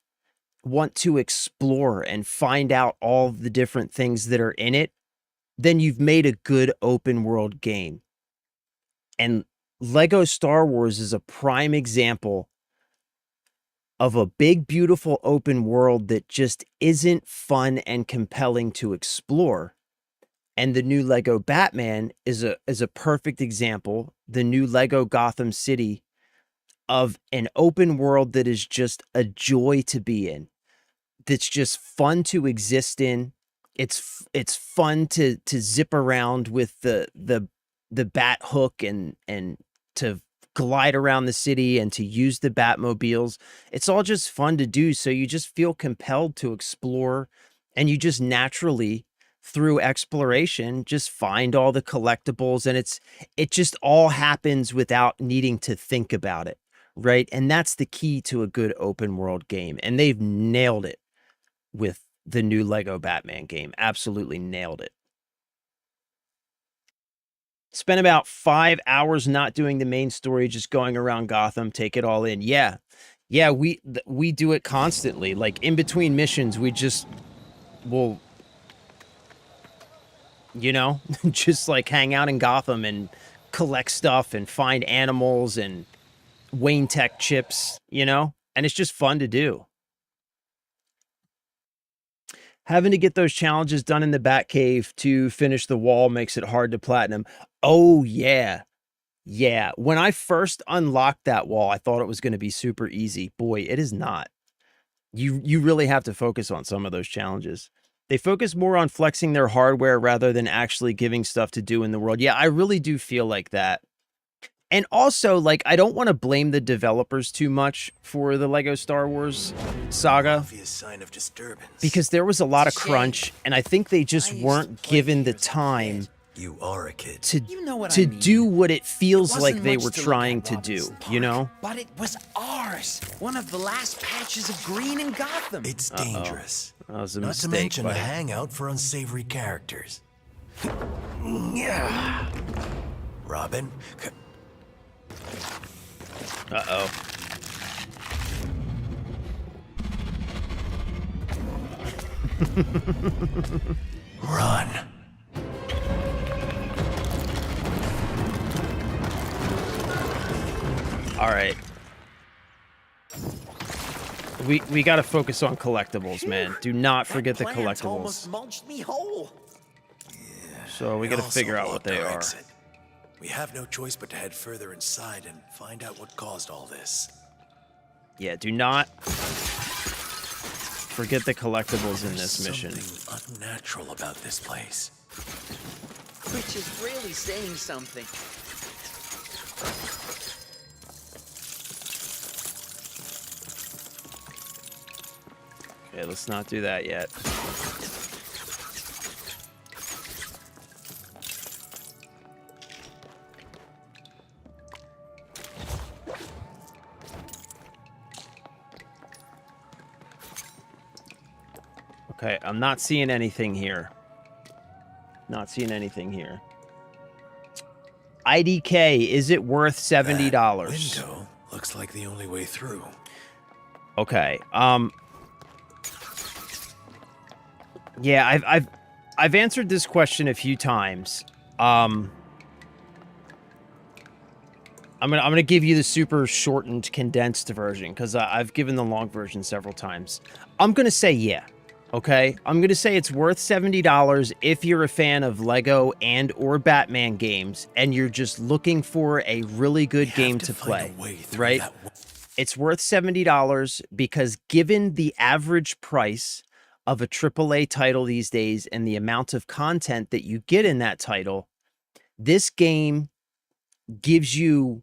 want to explore and find out all the different things that are in it, then you've made a good open world game. And LEGO Star Wars is a prime example of a big, beautiful open world that just isn't fun and compelling to explore. And the new LEGO Batman is a perfect example. The new LEGO Gotham City of an open world that is just a joy to be in. That's just fun to exist in. It's fun to zip around with the bat hook and to glide around the city and to use the Batmobiles. It's all just fun to do. So you just feel compelled to explore, and you just naturally, through exploration, just find all the collectibles, and it just all happens without needing to think about it, right? And that's the key to a good open world game, and they've nailed it with the new LEGO Batman game. Absolutely nailed it. Spent about 5 hours not doing the main story, just going around Gotham, take it all in. Yeah. Yeah, we do it constantly. Like, in between missions, we'll, you know, just like hang out in Gotham and collect stuff and find animals and Wayne Tech chips, you know? And it's just fun to do. Having to get those challenges done in the Batcave to finish the wall makes it hard to platinum. Oh, yeah. Yeah. When I first unlocked that wall, I thought it was going to be super easy. Boy, it is not. You really have to focus on some of those challenges. They focus more on flexing their hardware rather than actually giving stuff to do in the world. Yeah, I really do feel like that. And also, like, I don't want to blame the developers too much for the LEGO Star Wars saga, Obvious sign of disturbance. because there was a lot of crunch, and I think they just weren't given the time You are a kid. to You know what I to mean. do what it feels It like wasn't they much were to look trying at, to do, Robinson you Park, know? But it was ours. One of the last patches of green in Gotham. It's dangerous. That was a Not mistake, to mention a buddy. hangout for unsavory characters. Yeah. Robin, Uh-oh. run. All right. We got to focus on collectibles, man. Do not forget the Plants collectibles. almost mulched me whole. So we got to also figure out what blocked they our are. exit. We have no choice but to head further inside and find out what caused all this. Yeah, do not forget the collectibles in this mission. Something unnatural about this place. Which is really saying something. Okay, let's not do that yet. Okay, I'm not seeing anything here. Not seeing anything here. IDK, is it worth $70? That window looks like the only way through. Okay. Yeah, I've answered this question a few times. I'm gonna give you the super shortened, condensed version because I've given the long version several times. I'm gonna say yeah. Okay, I'm gonna say it's worth $70 if you're a fan of Lego and or Batman games and you're just looking for a really good game to play, right? It's worth $70 because given the average price of a AAA title these days and the amount of content that you get in that title, this game gives you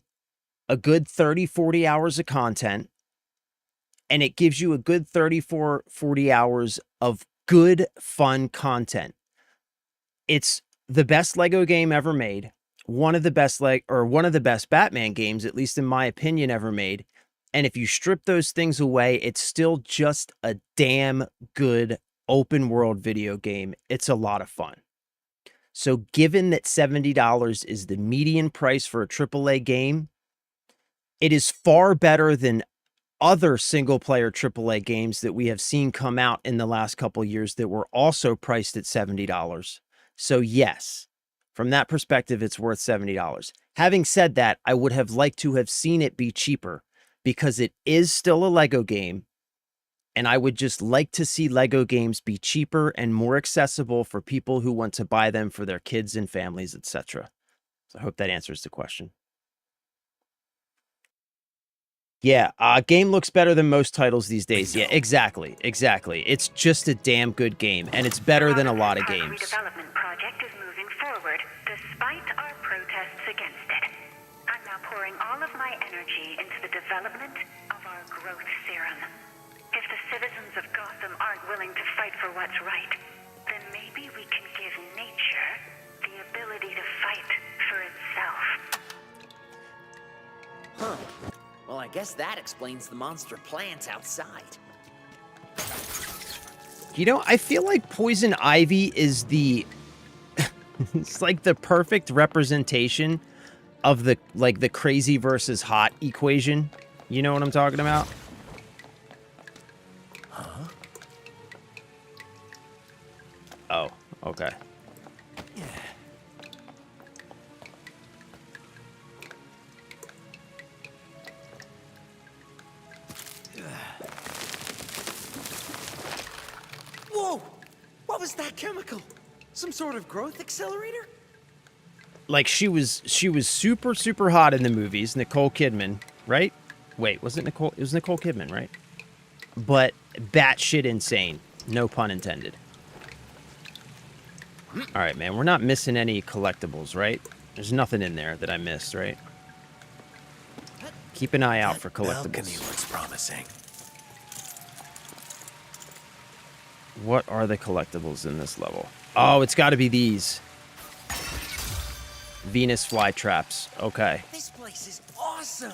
a good 30, 40 hours of content, and it gives you a good 34, 40 hours of good, fun content. It's the best Lego game ever made, one of the best Batman games, at least in my opinion, ever made. And if you strip those things away, it's still just a damn good open world video game. It's a lot of fun. So given that $70 is the median price for a AAA game, it is far better than other single-player AAA games that we have seen come out in the last couple years that were also priced at $70. So yes, from that perspective, it's worth $70. Having said that, I would have liked to have seen it be cheaper because it is still a Lego game, and I would just like to see Lego games be cheaper and more accessible for people who want to buy them for their kids and families, etc. So I hope that answers the question. Yeah, game looks better than most titles these days. Yeah, exactly. It's just a damn good game, and it's better than a lot of games. The redevelopment project is moving forward, despite our protests against it. I'm now pouring all of my energy into the development of our growth serum. If the citizens of Gotham aren't willing to fight for what's right, then maybe we can give nature the ability to fight for itself. Huh. Well, I guess that explains the monster plants outside. You know, I feel like Poison Ivy is the... it's like the perfect representation of the, like, the crazy versus hot equation. You know what I'm talking about? Huh? Oh, okay. Yeah. Whoa! What was that chemical? Some sort of growth accelerator? Like she was super, super hot in the movies, Nicole Kidman, right? Wait, was it Nicole? It was Nicole Kidman, right? But batshit insane. No pun intended. All right, man. We're not missing any collectibles, right? There's nothing in there that I missed, right? Keep an eye out for collectibles. Balcony looks promising. What are the collectibles in this level? Oh, it's got to be these. Venus flytraps. Okay. This place is awesome.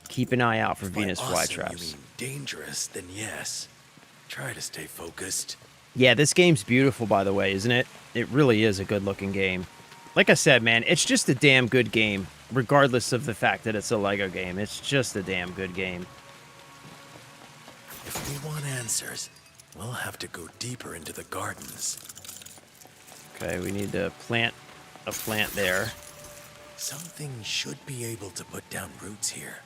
Keep an eye out for By Venus awesome, flytraps. You mean dangerous? Then yes. Try to stay focused. Yeah, this game's beautiful, by the way, isn't it? It really is a good-looking game. Like I said, man, it's just a damn good game, regardless of the fact that it's a Lego game. It's just a damn good game. If we want answers, we'll have to go deeper into the gardens. Okay, we need to plant a plant there. Something should be able to put down roots here.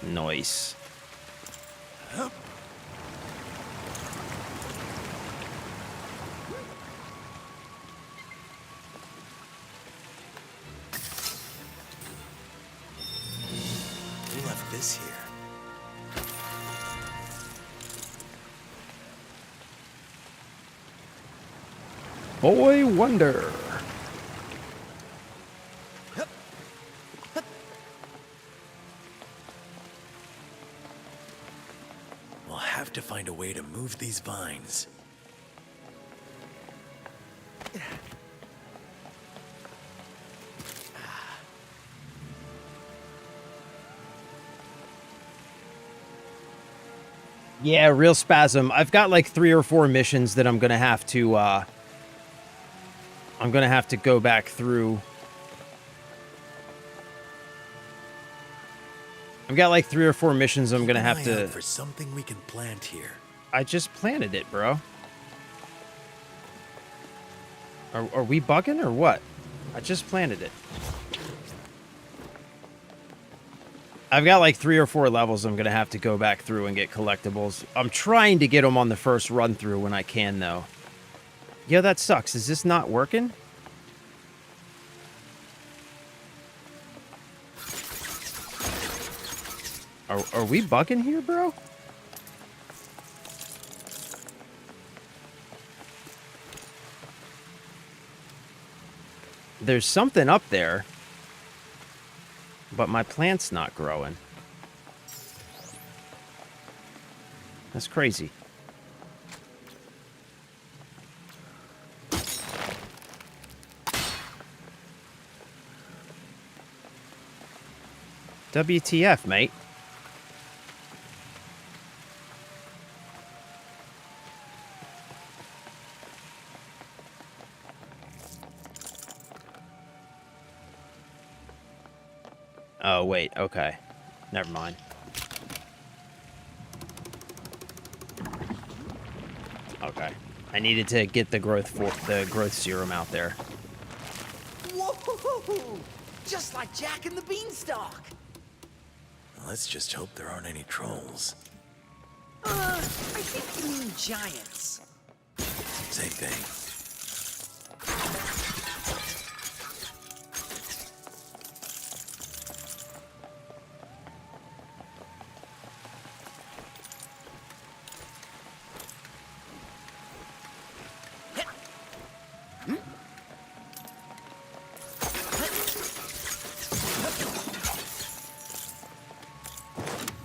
Nice. this here. Boy Wonder. We'll have to find a way to move these vines. Yeah, real spasm. I've got like 3 or 4 missions that I'm gonna have to go back through. I've got like 3 or 4 missions I'm gonna have to. For something we can plant here. I just planted it, bro. Are we bugging or what? I just planted it. I've got like 3 or 4 levels I'm gonna have to go back through and get collectibles. I'm trying to get them on the first run through when I can, though. Yo, that sucks. Is this not working? Are we bugging here, bro? There's something up there, but my plant's not growing. That's crazy. WTF, mate? Oh, wait, okay. Never mind. Okay. I needed to get the growth serum out there. Whoa! Just like Jack and the Beanstalk. Let's just hope there aren't any trolls. I think you mean giants. Same thing.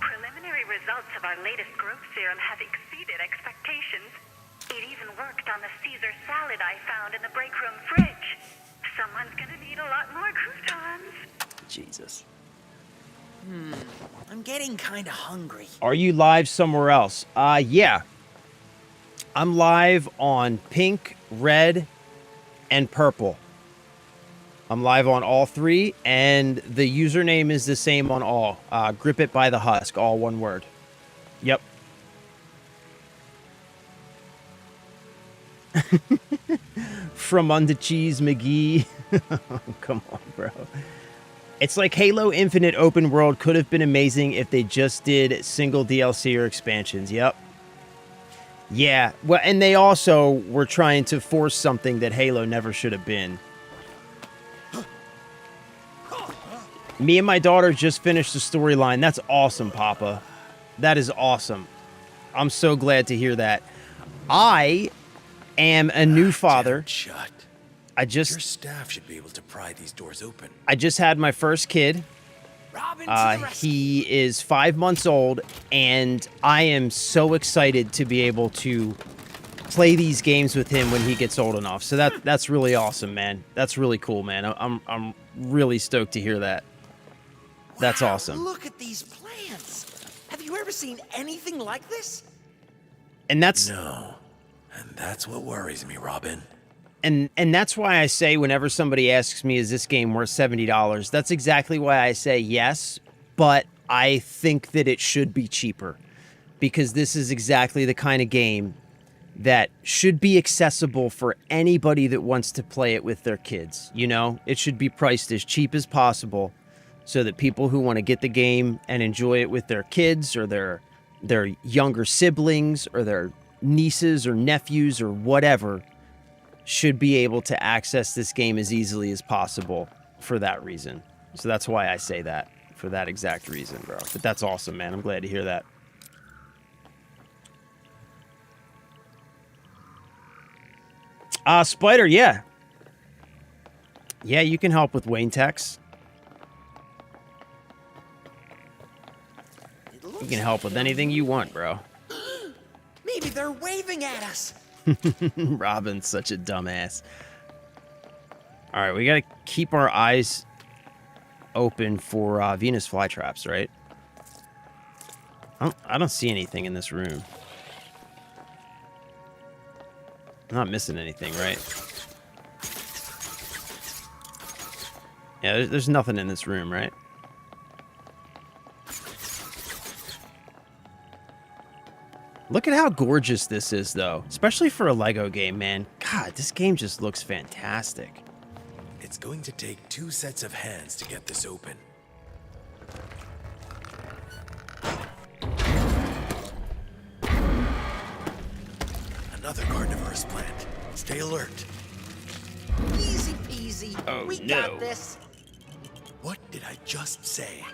Preliminary results of our latest growth serum have exceeded expectations. It even worked on the Caesar salad I found in the break room fridge. Someone's gonna need a lot more croutons. Jesus. I'm getting kind of hungry. Are you live somewhere else? Yeah. I'm live on pink, red, and purple. I'm live on all 3, and the username is the same on all. Grip it by the husk, all one word. Yep. From Under Cheese McGee. Come on, bro. It's like Halo Infinite open world could have been amazing if they just did single DLC or expansions. Yep. Yeah. Well, and they also were trying to force something that Halo never should have been. Me and my daughter just finished the storyline. That's awesome, Papa. That is awesome. I'm so glad to hear that. I am a new father. Shut. Your staff should be able to pry these doors open. I just had my first kid. He is 5 months old, and I am so excited to be able to play these games with him when he gets old enough. So that's really awesome, man. That's really cool, man. I'm really stoked to hear that. That's awesome. Look at these plants. Have you ever seen anything like this? And that's No. And that's what worries me, Robin. And that's why I say whenever somebody asks me, is this game worth $70? That's exactly why I say yes, but I think that it should be cheaper. Because this is exactly the kind of game that should be accessible for anybody that wants to play it with their kids. You know, it should be priced as cheap as possible so that people who want to get the game and enjoy it with their kids or their younger siblings or their nieces or nephews or whatever should be able to access this game as easily as possible for that reason. So that's why I say that for that exact reason, bro. But that's awesome, man. I'm glad to hear that. Spider, yeah. Yeah, you can help with Wayne Tex. You can help with anything you want, bro. Maybe they're waving at us. Robin's such a dumbass. All right, we got to keep our eyes open for Venus flytraps, right? I don't see anything in this room. I'm not missing anything, right? Yeah, there's nothing in this room, right? Look at how gorgeous this is, though. Especially for a Lego game, man. God, this game just looks fantastic. It's going to take 2 sets of hands to get this open. Another carnivorous plant. Stay alert. Easy peasy. Oh, we no. got this. What did I just say?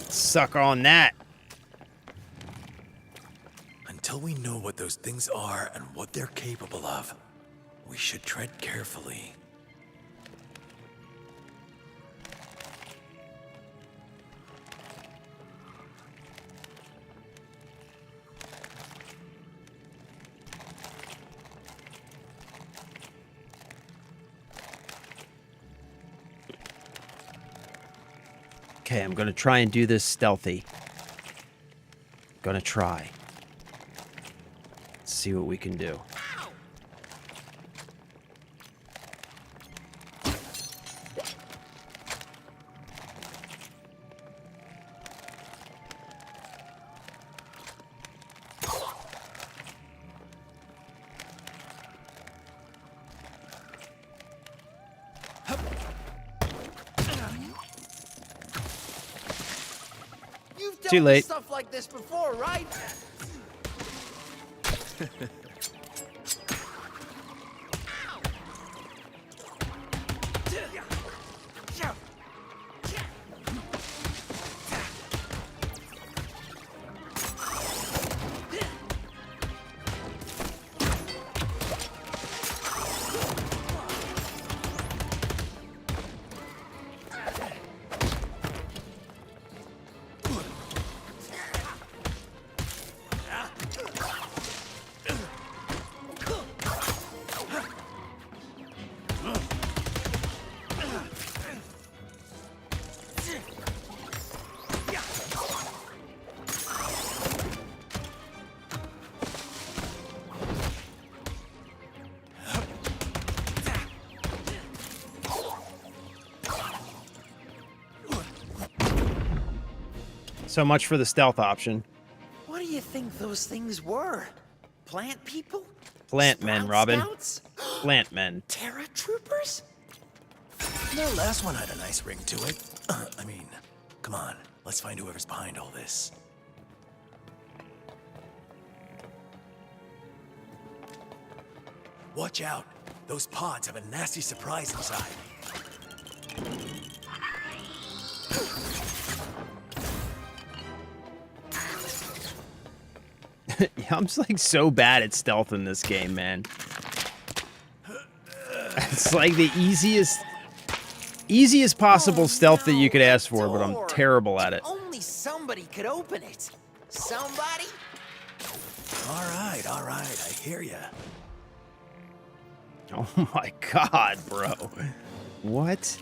Suck on that. Until we know what those things are and what they're capable of, we should tread carefully. Okay, I'm gonna try and do this stealthy. Gonna try. Let's see what we can do. Too late. Stuff like this before, right? So much for the stealth option. What do you think those things were? Plant people? Plant men, Sprout Robin. Scouts? Plant men. Terra troopers? The last one had a nice ring to it. I mean, come on. Let's find whoever's behind all this. Watch out. Those pods have a nasty surprise inside. I'm just like so bad at stealth in this game, man. It's like the easiest possible stealth that you could ask for, but I'm terrible at it. Only somebody could open it. Somebody? All right. I hear ya. Oh my god, bro. What?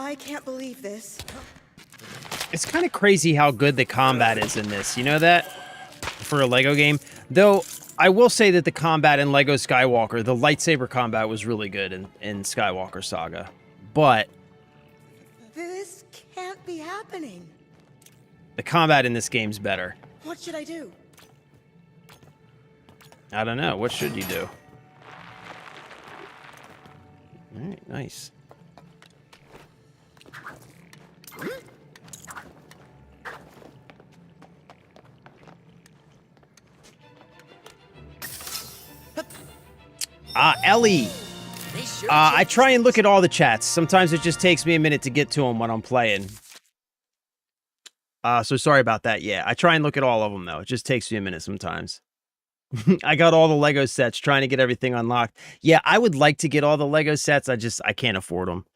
I can't believe this. It's kind of crazy how good the combat is in this. You know that? For a Lego game. Though, I will say that the combat in Lego Skywalker, the lightsaber combat was really good in Skywalker Saga. But This can't be happening. the combat in this game's better. What should I do? I don't know. What should you do? Alright, nice. Ellie. I try and look at all the chats. Sometimes it just takes me a minute to get to them when I'm playing. So sorry about that. Yeah, I try and look at all of them, though. It just takes me a minute sometimes. I got all the Lego sets, trying to get everything unlocked. Yeah, I would like to get all the Lego sets. I can't afford them.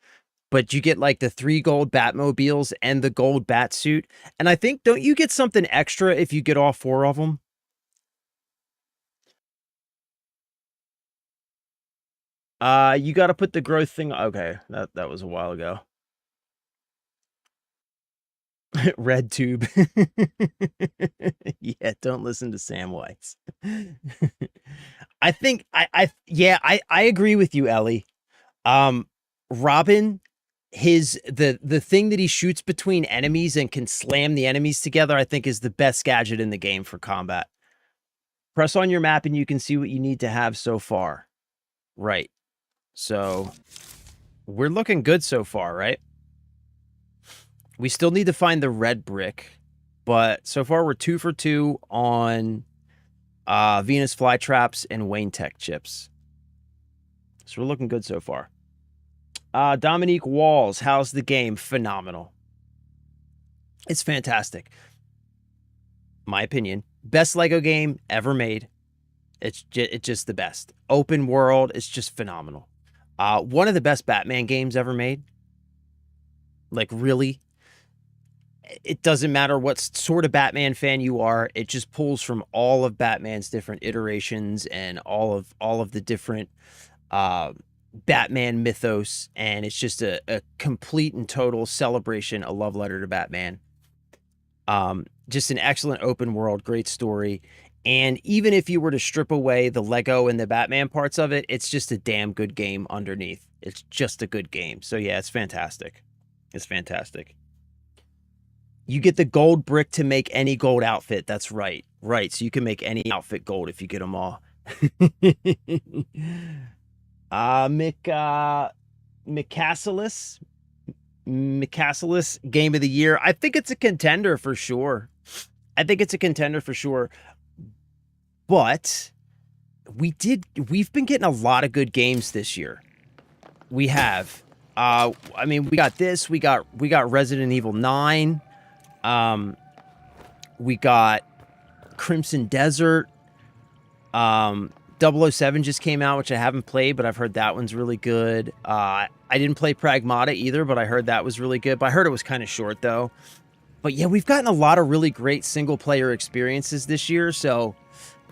But you get, like, the 3 gold Batmobiles and the gold Batsuit. And I think, don't you get something extra if you get all 4 of them? You got to put the growth thing. Okay, that was a while ago. Red tube. Yeah, don't listen to Sam Weiss. I think I agree with you, Ellie. Robin, the thing that he shoots between enemies and can slam the enemies together, I think is the best gadget in the game for combat. Press on your map and you can see what you need to have so far. Right. So, we're looking good so far, right? We still need to find the red brick, but so far we're 2 for 2 on Venus flytraps and Wayne Tech chips. So we're looking good so far. Dominique Walls, how's the game? Phenomenal. It's fantastic. My opinion. Best Lego game ever made. It's just the best. Open world, it's just phenomenal. One of the best Batman games ever made. Like, really. It doesn't matter what sort of Batman fan you are. It just pulls from all of Batman's different iterations and all of the different Batman mythos. And it's just a complete and total celebration, a love letter to Batman. Just an excellent open world, great story. And even if you were to strip away the Lego and the Batman parts of it, it's just a damn good game underneath. It's just a good game. So yeah, it's fantastic. It's fantastic. You get the gold brick to make any gold outfit. That's right. Right. So you can make any outfit gold if you get them all. McCassalis game of the year. I think it's a contender for sure. But we've been getting a lot of good games this year. We have. I mean, we got this. We got Resident Evil 9. We got Crimson Desert. 007 just came out, which I haven't played, but I've heard that one's really good. I didn't play Pragmata either, but I heard that was really good. But I heard it was kind of short, though. But yeah, we've gotten a lot of really great single-player experiences this year, so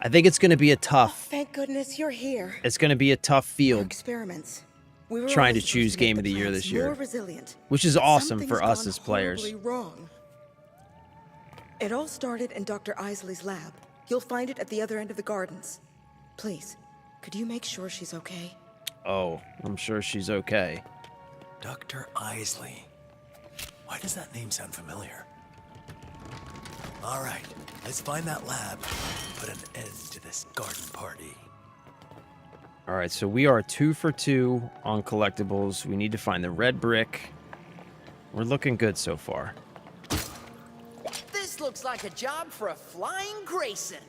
I think it's going to be a tough... Oh, thank goodness you're here. It's going to be a tough field. Experiments. We were trying to choose game of the year this year, which is awesome for us as players. Wrong. It all started in Dr. Isley's lab. You'll find it at the other end of the gardens. Please, could you make sure she's okay? Oh, I'm sure she's okay. Dr. Isley. Why does that name sound familiar? All right, let's find that lab and put an end to this garden party. All right, so we are 2 for 2 on collectibles. We need to find the red brick. We're looking good so far. This looks like a job for a flying Grayson.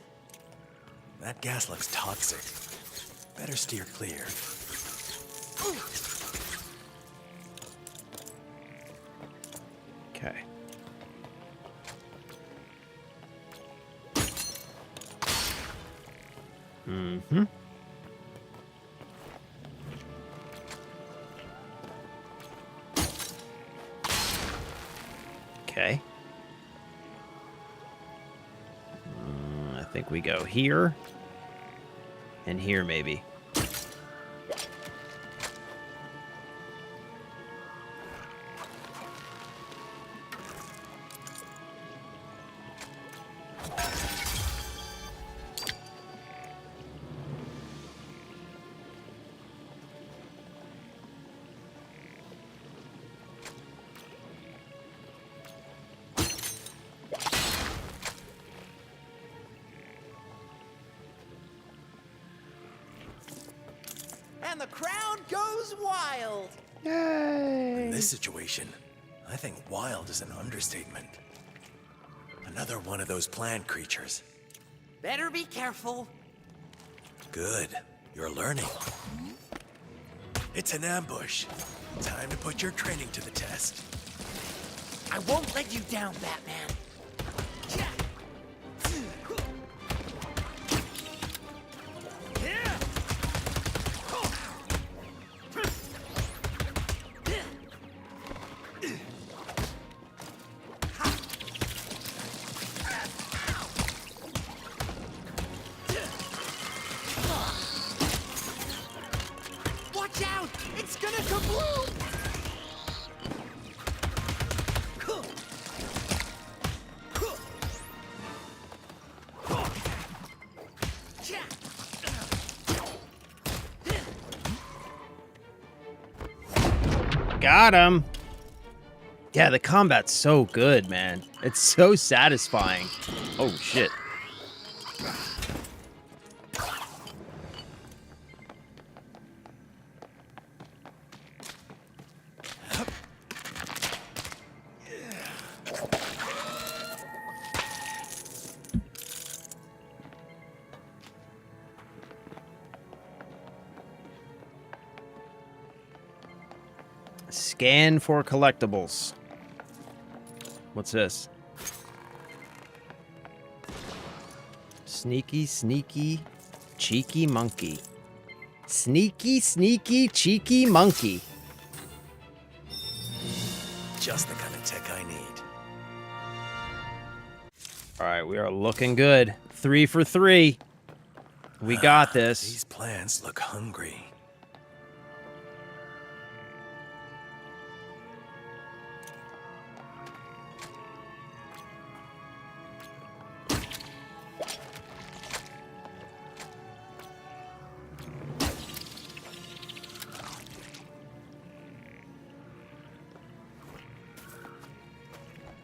That gas looks toxic. Better steer clear. Okay. Mm-hmm. Okay. I think we go here. And here, maybe. And the crowd goes wild. In this situation, I think wild is an understatement. Another one of those plant creatures. Better be careful. Good. You're learning. It's an ambush. Time to put your training to the test. I won't let you down, Batman. Watch out! It's gonna kabloom! Got him. Yeah, the combat's so good, man. It's so satisfying. Oh, shit. Scan for collectibles. What's this? Sneaky, sneaky, cheeky monkey. Sneaky, sneaky, cheeky monkey. Just the kind of tech I need. All right, we are looking good. 3 for 3. We got this. These plants look hungry.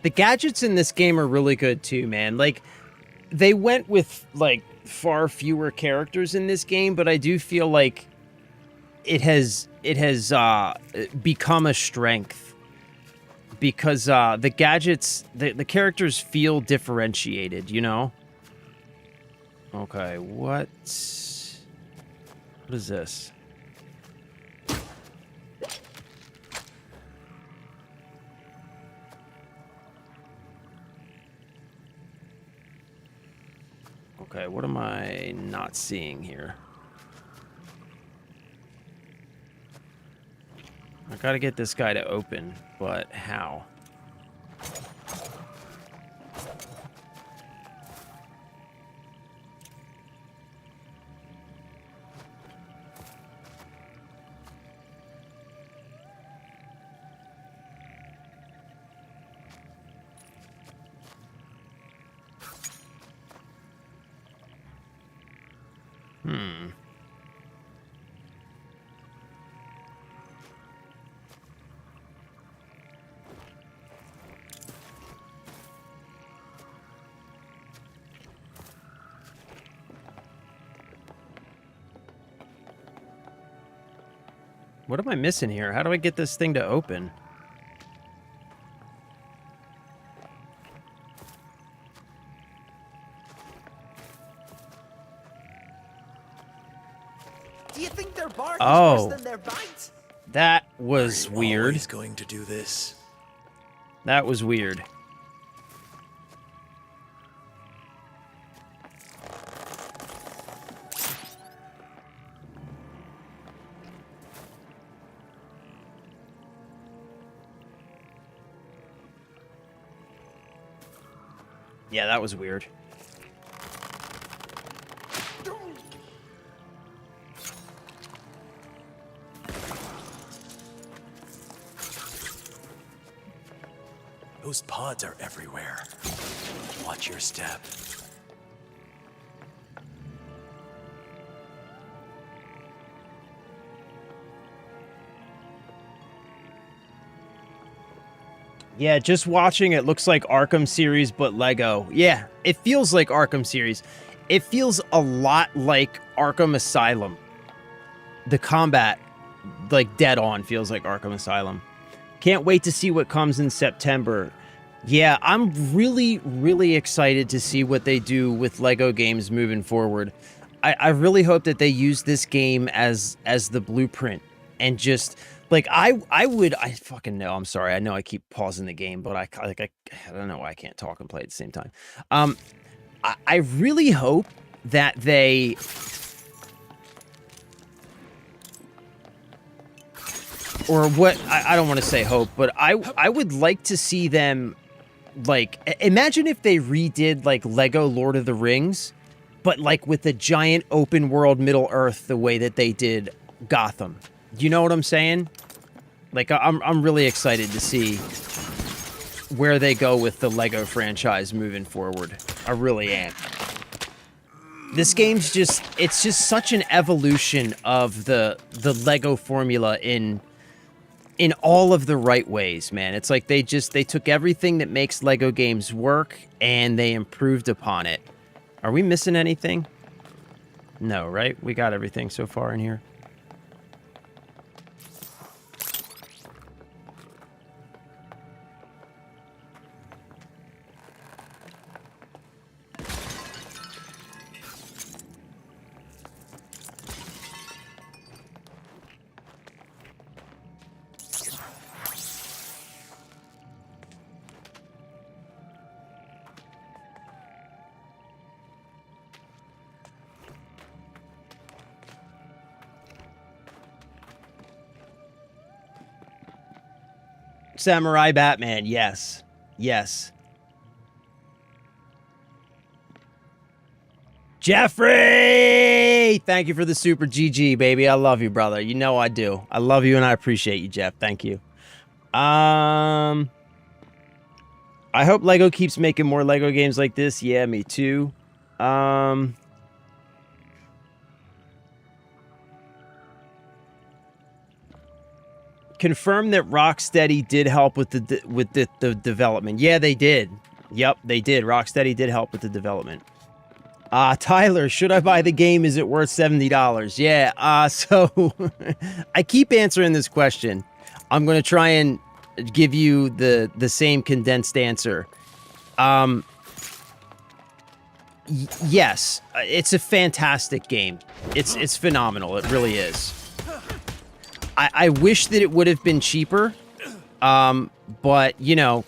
The gadgets in this game are really good too, man. Like, they went with, like, far fewer characters in this game, but I do feel like it has become a strength because the gadgets, the characters feel differentiated, you know? Okay, what is this? Okay, what am I not seeing here? I gotta get this guy to open, but how? What am I missing here? How do I get this thing to open? Do you think their bark Oh. is worse than their bite? That was weird. Always going to do this. That was weird. Yeah, that was weird. Those pods are everywhere. Watch your step. Yeah, just watching it looks like Arkham series, but Lego. Yeah, it feels like Arkham series. It feels a lot like Arkham Asylum. The combat, like dead on, feels like Arkham Asylum. Can't wait to see what comes in September. Yeah, I'm really, really excited to see what they do with Lego games moving forward. I really hope that they use this game as the blueprint and just like I fucking know. I'm sorry. I know I keep pausing the game, but I don't know why I can't talk and play at the same time. I really hope that they or what I don't want to say hope, but I would like to see them like imagine if they redid like Lego Lord of the Rings, but like with a giant open world Middle Earth the way that they did Gotham. Do you know what I'm saying? Like I'm really excited to see where they go with the Lego franchise moving forward. I really am. This game's just it's just such an evolution of the Lego formula in all of the right ways, man. It's like they took everything that makes Lego games work and they improved upon it. Are we missing anything? No, right? We got everything so far in here. Samurai Batman, yes. Yes. Jeffrey! Thank you for the super GG, baby. I love you, brother. You know I do. I love you and I appreciate you, Jeff. Thank you. I hope Lego keeps making more Lego games like this. Yeah, me too. Confirm that Rocksteady did help with the development. Yeah, they did. Yep, they did. Rocksteady did help with the development. Tyler, should I buy the game? Is it worth $70? Yeah, so I keep answering this question. I'm going to try and give you the same condensed answer. Yes, it's a fantastic game. It's phenomenal. It really is. I wish that it would have been cheaper, but, you know...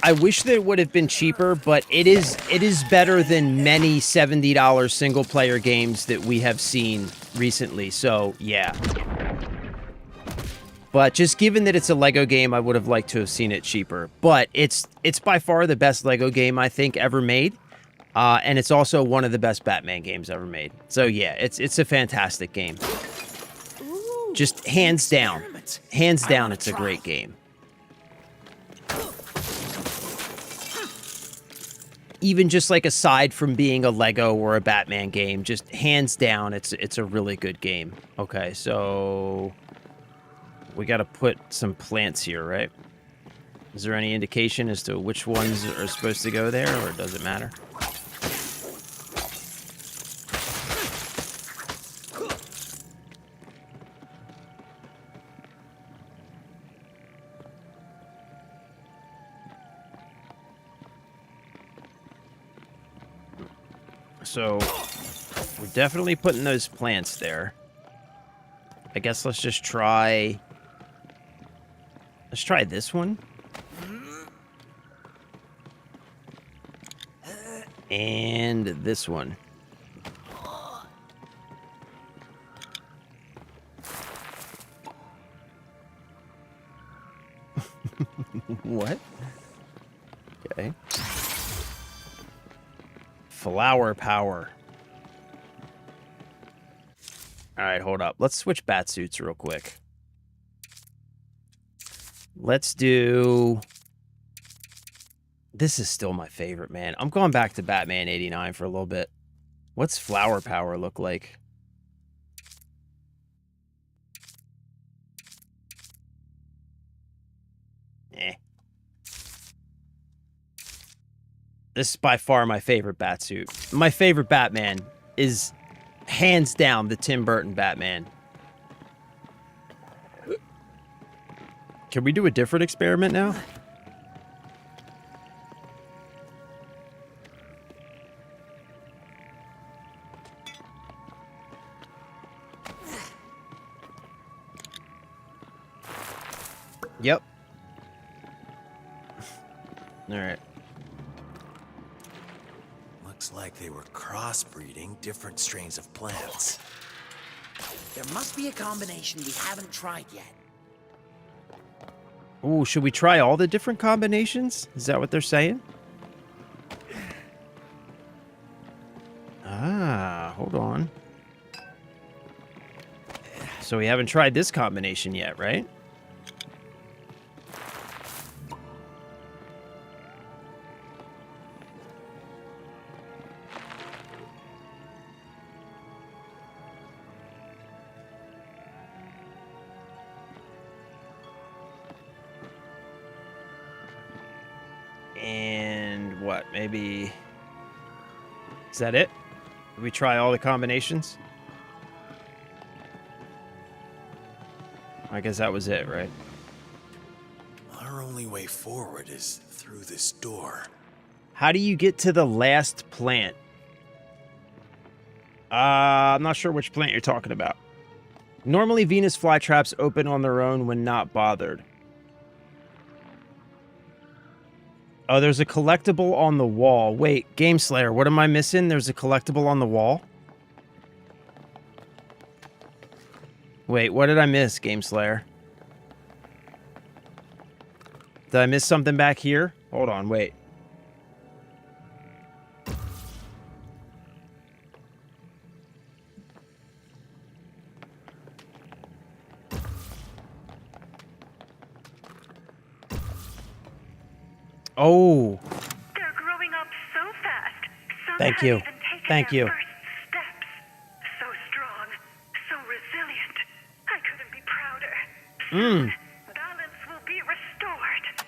I wish that it would have been cheaper, but it is better than many $70 single-player games that we have seen recently, so, yeah. But just given that it's a Lego game, I would have liked to have seen it cheaper. But it's by far the best Lego game I think ever made. And it's also one of the best Batman games ever made. So yeah, it's a fantastic game. Just hands down. Hands down, it's a great game. Even just like aside from being a Lego or a Batman game, just hands down, it's a really good game. Okay, so... we gotta put some plants here, right? Is there any indication as to which ones are supposed to go there, or does it matter? So, we're definitely putting those plants there. I guess let's just try... let's try this one. And this one. What? Okay. Flower power. All right, hold up. Let's switch bat suits real quick. Let's do... This is still my favorite, man. I'm going back to Batman 89 for a little bit. What's flower power look like? Eh. This is by far my favorite Batsuit. My favorite Batman is hands down the Tim Burton Batman. Can we do a different experiment now? Yep. All right. Looks like they were crossbreeding different strains of plants. There must be a combination we haven't tried yet. Ooh, should we try all the different combinations? Is that what they're saying? Ah, hold on. So we haven't tried this combination yet, right? And what, maybe... Is that it? Did we try all the combinations? I guess that was it, right? Our only way forward is through this door. How do you get to the last plant? I'm not sure which plant you're talking about. Normally, Venus flytraps open on their own when not bothered. Oh, there's a collectible on the wall. Wait, Game Slayer, what am I missing? There's a collectible on the wall? Wait, what did I miss, Game Slayer? Did I miss something back here? Hold on, wait. Oh. They're growing up so fast. Some Thank haven't you. even taken Thank their you. first steps. So strong, so resilient. I couldn't be prouder. Balance will be restored.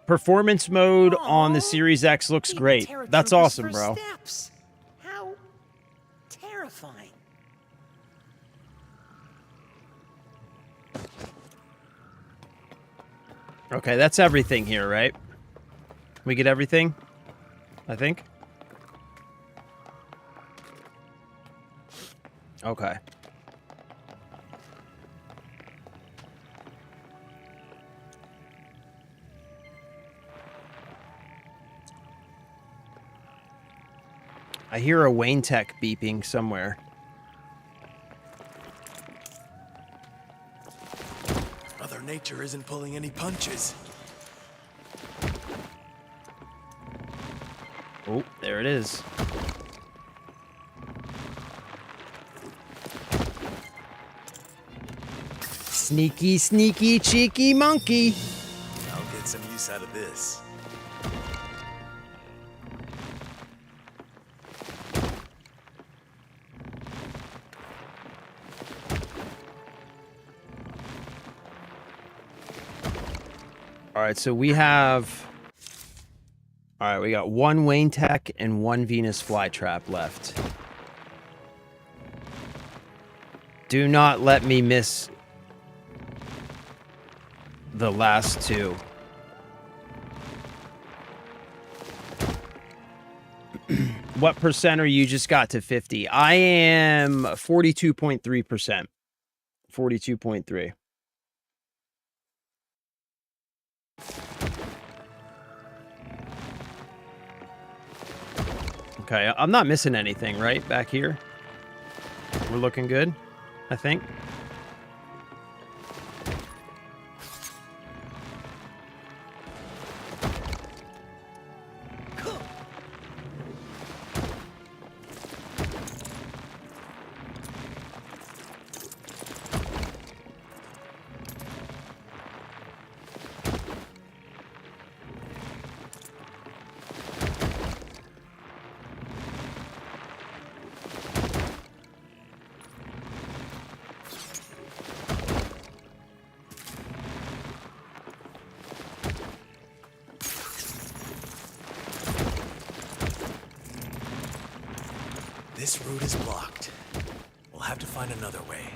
Performance mode on the Series X looks great. That's awesome, bro. Steps. How terrifying. Okay, that's everything here, right? We get everything? I think. Okay. I hear a Wayne Tech beeping somewhere. Mother Nature isn't pulling any punches. Oh, there it is. Sneaky, sneaky, cheeky monkey. I'll get some use out of this. All right, so we have... All right, we got one Wayne Tech and one Venus flytrap left. Do not let me miss the last two. What percent are you just got to 50? I am 42.3%. 42.3. Okay, I'm not missing anything, right? Back here. We're looking good, I think. This route is blocked. We'll have to find another way.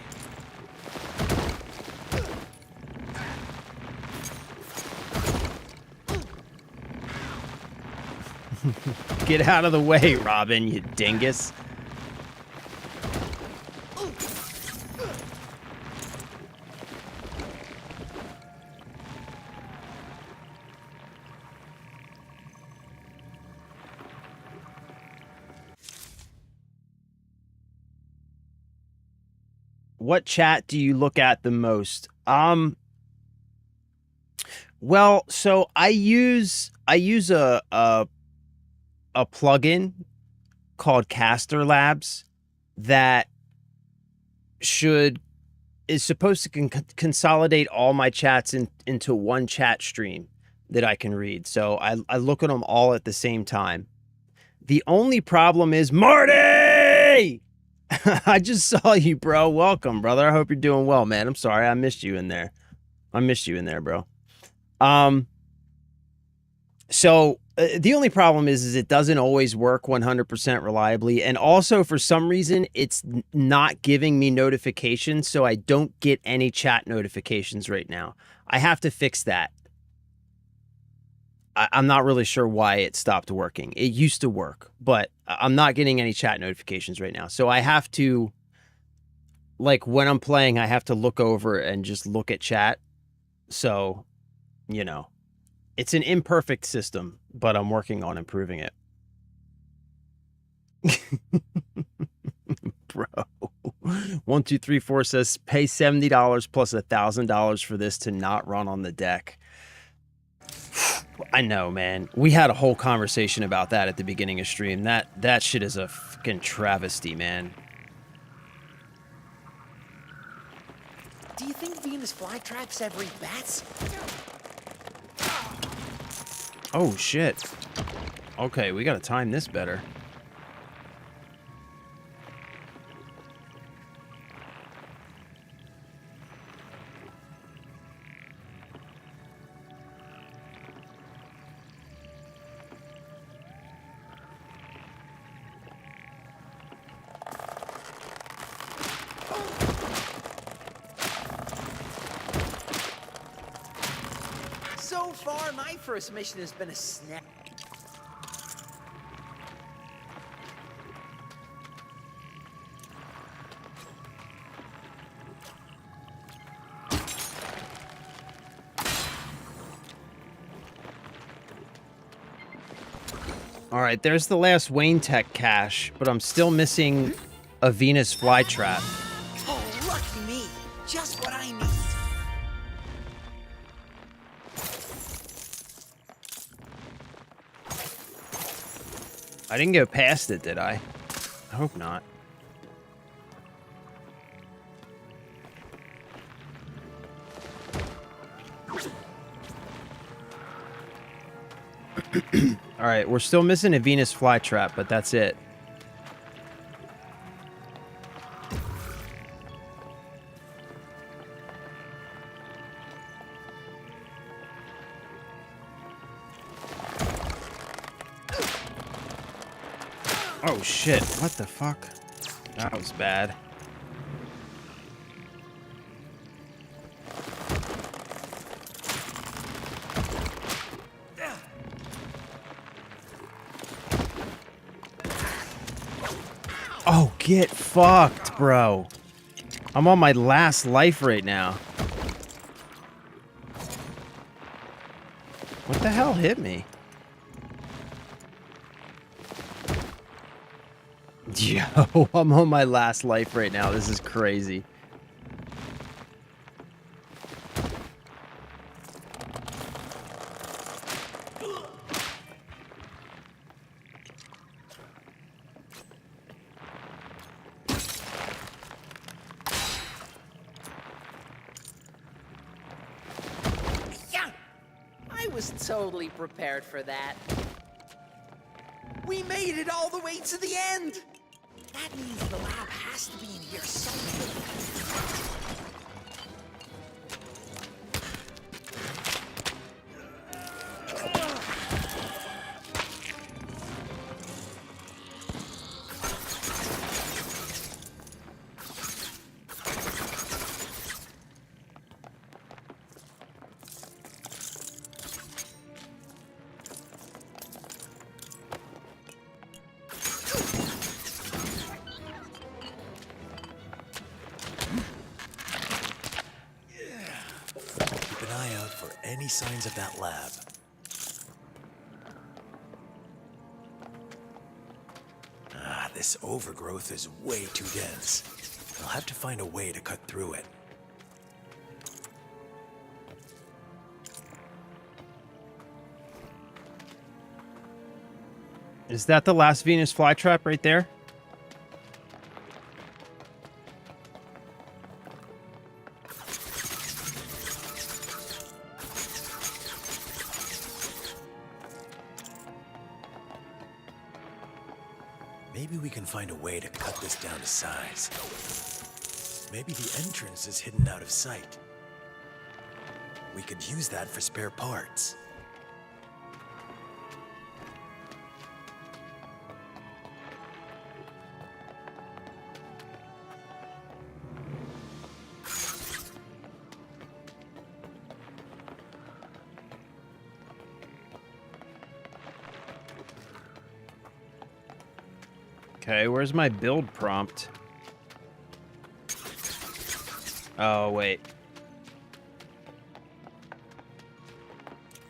Get out of the way, Robin, you dingus. What chat do you look at the most? Well, so I use a plugin called Caster Labs that is supposed to consolidate all my chats into one chat stream that I can read. So I look at them all at the same time. The only problem is Marty! I just saw you, bro. Welcome, brother. I hope you're doing well, man. I'm sorry. I missed you in there. Bro. So the only problem is it doesn't always work 100% reliably. And also, for some reason, it's not giving me notifications, so I don't get any chat notifications right now. I have to fix that. I'm not really sure why it stopped working. It used to work, but I'm not getting any chat notifications right now. So I have to, like, when I'm playing, I have to look over and just look at chat. So, you know, it's an imperfect system, but I'm working on improving it. Bro. 1234 says pay $70 plus $1,000 for this to not run on the deck. I know, man. We had a whole conversation about that at the beginning of stream. That shit is a fucking travesty, man. Do you think Venus flytraps ever eat bats? Oh, shit. Okay, we gotta time this better. So far, my first mission has been a snap. All right, there's the last Wayne Tech cache, but I'm still missing a Venus flytrap. Oh, lucky me. Just what I need. I didn't go past it, did I? I hope not. All right, we're still missing a Venus flytrap, but that's it. Oh shit, what the fuck? That was bad. Oh, get fucked, bro. I'm on my last life right now. What the hell hit me? Yo, I'm on my last life right now. This is crazy. Yeah, I was totally prepared for that. We made it all the way to the end! That means the lab has to be in here somewhere. signs of that lab. Ah, this overgrowth is way too dense. I'll have to find a way to cut through it. Is that the last Venus flytrap right there? Maybe we can find a way to cut this down to size. Maybe the entrance is hidden out of sight. We could use that for spare parts. Okay, where's my build prompt? Oh, wait.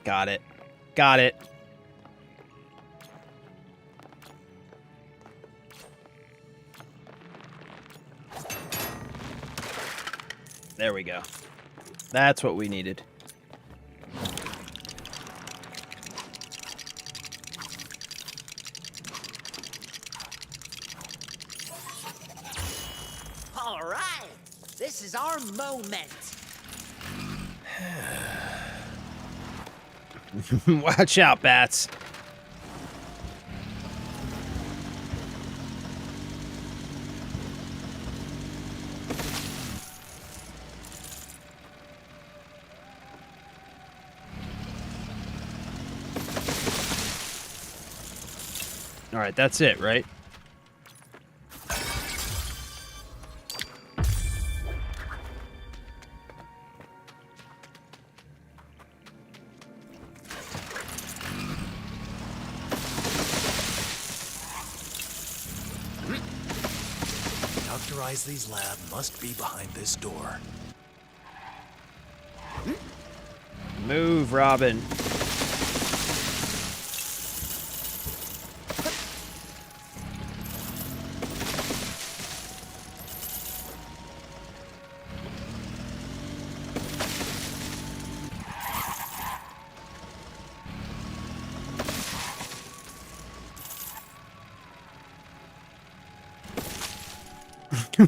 Got it. Got it. There we go. That's what we needed. All right, this is our moment. Watch out, bats. All right, that's it, right? Dr. Isley's lab must be behind this door. Move, Robin.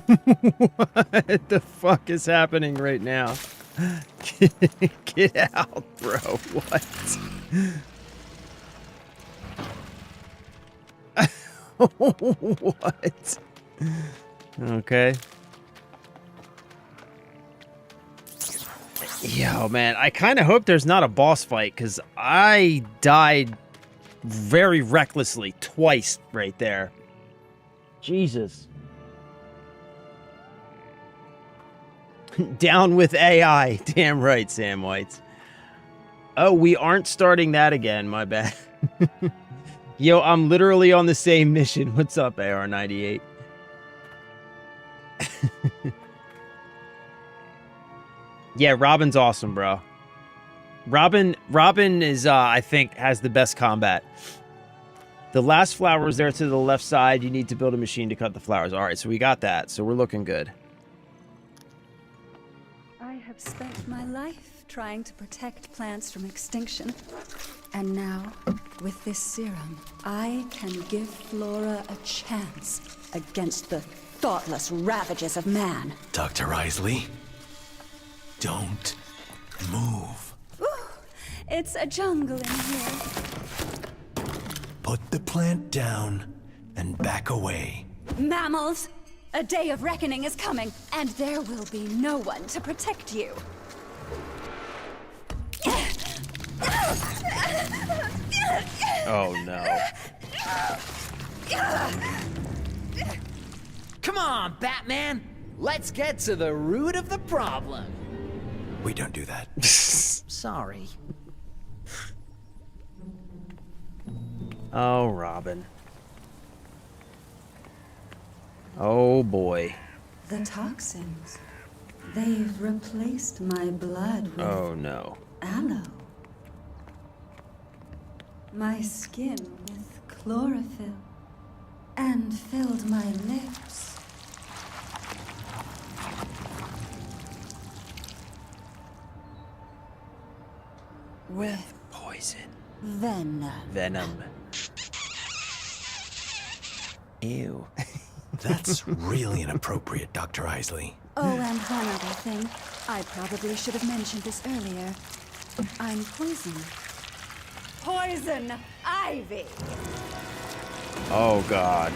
What the fuck is happening right now? Get out, bro. What? What? Okay. Yo, man, I kind of hope there's not a boss fight, because I died very recklessly twice right there. Jesus. Down with AI. Damn right, Sam Whites. Oh, we aren't starting that again. My bad. Yo, I'm literally on the same mission. What's up, AR98? Yeah, Robin's awesome, bro. Robin is, I think, has the best combat. The last flower is there to the left side. You need to build a machine to cut the flowers. All right, so we got that. So we're looking good. I have spent my life trying to protect plants from extinction. And now, with this serum, I can give flora a chance against the thoughtless ravages of man. Dr. Isley, don't move. Ooh, it's a jungle in here. Put the plant down and back away. Mammals! A day of reckoning is coming, and there will be no one to protect you. Oh, no. Come on, Batman. Let's get to the root of the problem. We don't do that. Sorry. Oh, Robin. Oh, boy. The toxins. They've replaced my blood with Oh, no. aloe. my skin with chlorophyll and filled my lips with poison. Venom. Ew. That's really inappropriate, Dr. Isley. Oh, and one other thing. I probably should have mentioned this earlier. I'm poison. Poison ivy! Oh, God.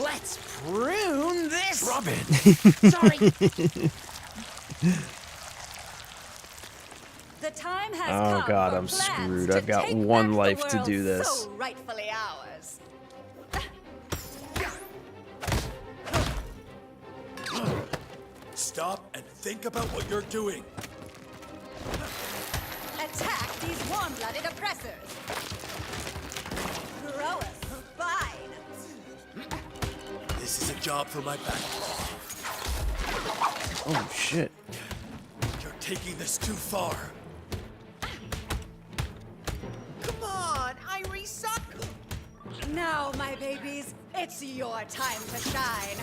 Let's prune this. Robin! Sorry. The time has Oh, come God, for I'm plants screwed. to I've got take one back life the to do world this. So rightfully ours. Stop and think about what you're doing. Attack these warm-blooded oppressors. Grow a spine. This is a job for my back. Oh, shit. You're taking this too far. Come on, Irie, suck. Now, my babies, it's your time to shine.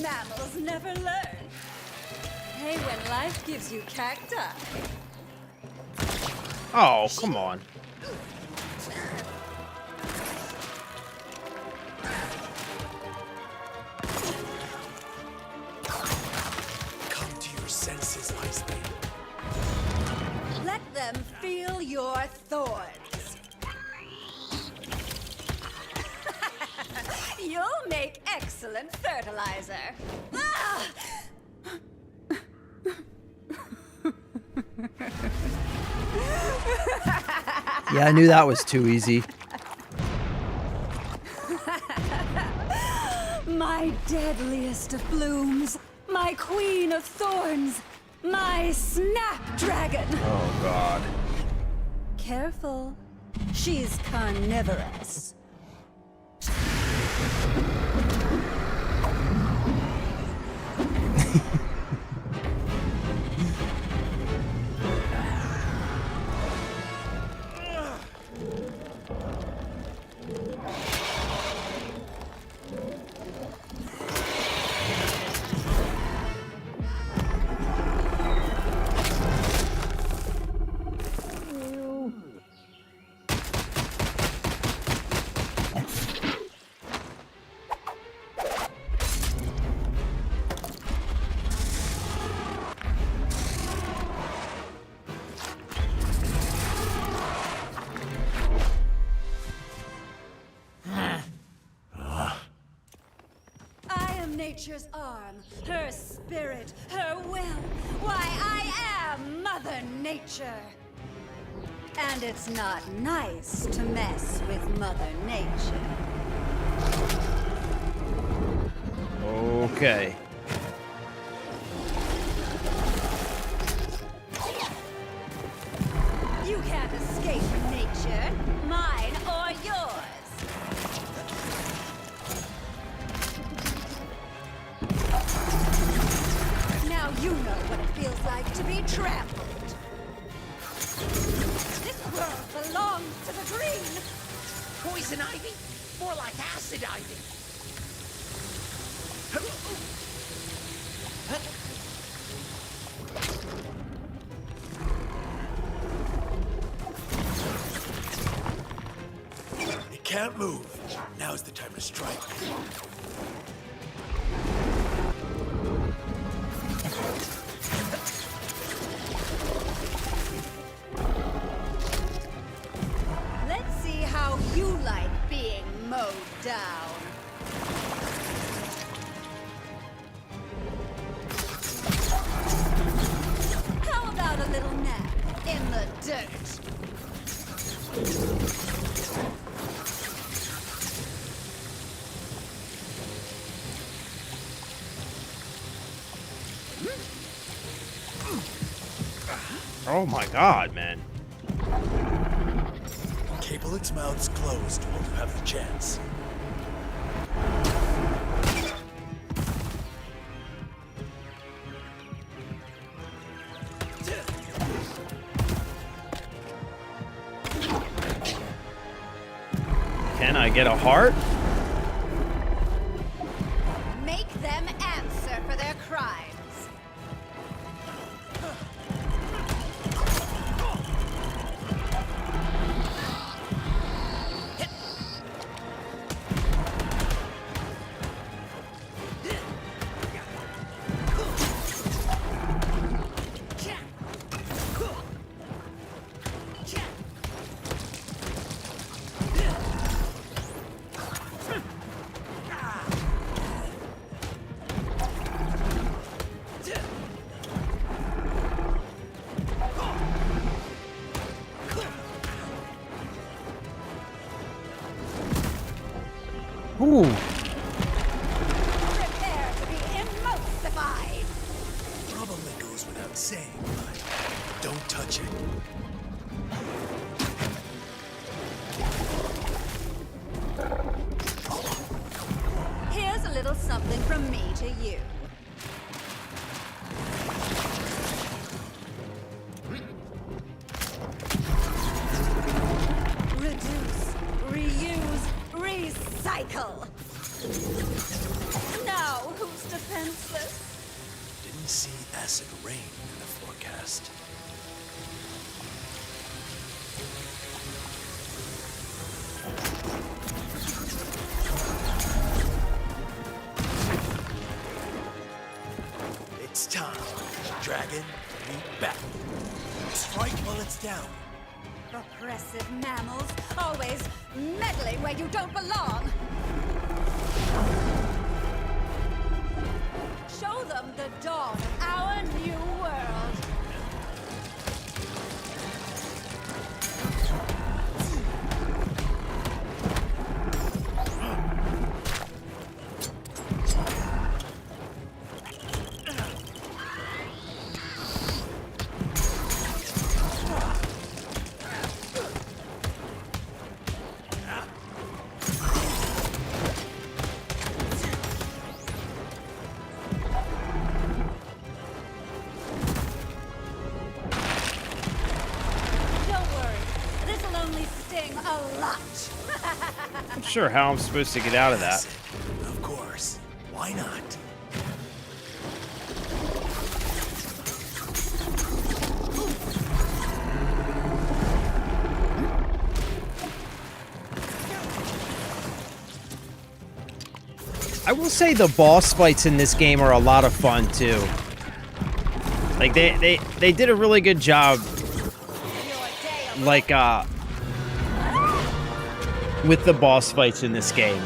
Mammals never learn. Hey, when life gives you cacti. Oh, come on. Come to your senses, Isley. Let them feel your thorns. You'll make excellent fertilizer. Ah! Yeah, I knew that was too easy. My deadliest of blooms, my queen of thorns, my snapdragon. Oh, God. Careful, she's carnivorous. Nature's arm, her spirit, her will. Why, I am Mother Nature. And it's not nice to mess with Mother Nature. Okay. You can't escape nature, mine or yours. Now you know what it feels like to be trampled. This world belongs to the green. Poison ivy? More like acid ivy. It can't move. Now's the time to strike. Let's see how you like being mowed down. How about a little nap in the dirt? Oh my God, man. Cable its mouths closed while you have the chance. Can I get a heart? Make them answer for their crimes. Ooh. Prepare to be emulsified. Probably goes without saying, but don't touch it. Here's a little something from me to you. Reduce, reuse, recycle. Now who's defenseless? Didn't see acid rain in the forecast. It's time. Dragon, meet back. Strike while it's down. Oppressive mammals, always meddling where you don't belong. Show them the dawn of our new world. I'm sure how I'm supposed to get out of that. Of course. Why not? I will say the boss fights in this game are a lot of fun too. Like they did a really good job. Like with the boss fights in this game,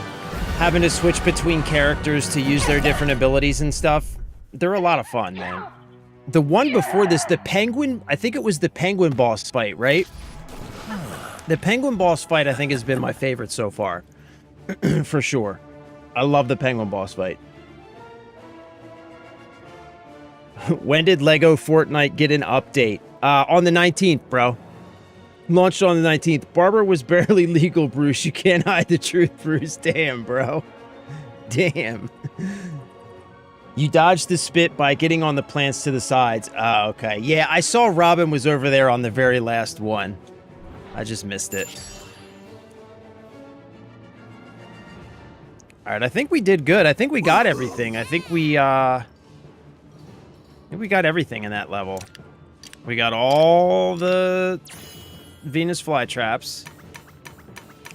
having to switch between characters to use their different abilities and stuff. They're a lot of fun, man. The one before this, the penguin, I think it was the penguin boss fight, right? The penguin boss fight, I think, has been my favorite so far. For sure. I love the penguin boss fight. When did Lego Fortnite get an update? On the 19th, bro. Launched on the 19th. Barber was barely legal, Bruce. You can't hide the truth, Bruce. Damn, bro. Damn. You dodged the spit by getting on the plants to the sides. Oh, okay. Yeah, I saw Robin was over there on the very last one. I just missed it. Alright, I think we did good. I think we got everything. I think we got everything in that level. We got all the Venus flytraps,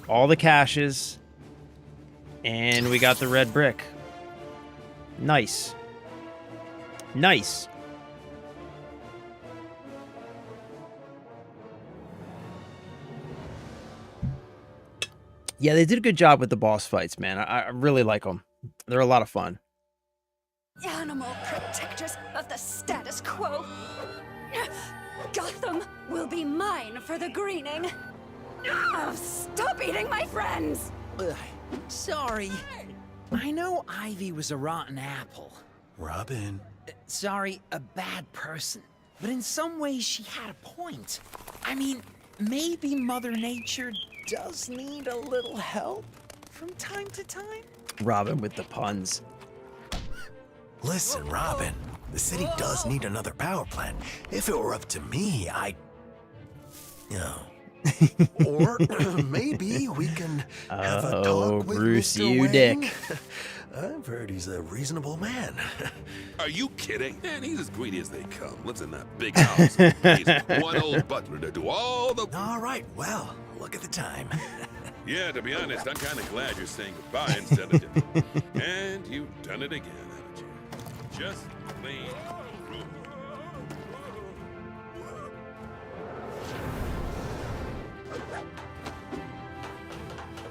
all the caches, and we got the red brick. Nice. Nice. Yeah, they did a good job with the boss fights, man. I really like them. They're a lot of fun. Animal protectors of the status quo. Gotham will be mine for the greening. Oh, stop eating my friends! Sorry. I know Ivy was a rotten apple. Robin. Sorry, a bad person. But in some ways, she had a point. I mean, maybe Mother Nature does need a little help from time to time. Robin with the puns. Listen, Robin. The city does need another power plant. If it were up to me, I'd... No, Or maybe we can have a Oh, talk with Bruce, Mr. you Wayne. dick. I've heard he's a reasonable man. Are you kidding? Man, he's as greedy as they come. Lives in that big house. He's one old butler to do all the... All right, well, look at the time. Yeah, to be honest, I'm kind of glad you're saying goodbye instead of dinner. And you've done it again, haven't you? Just plain rude.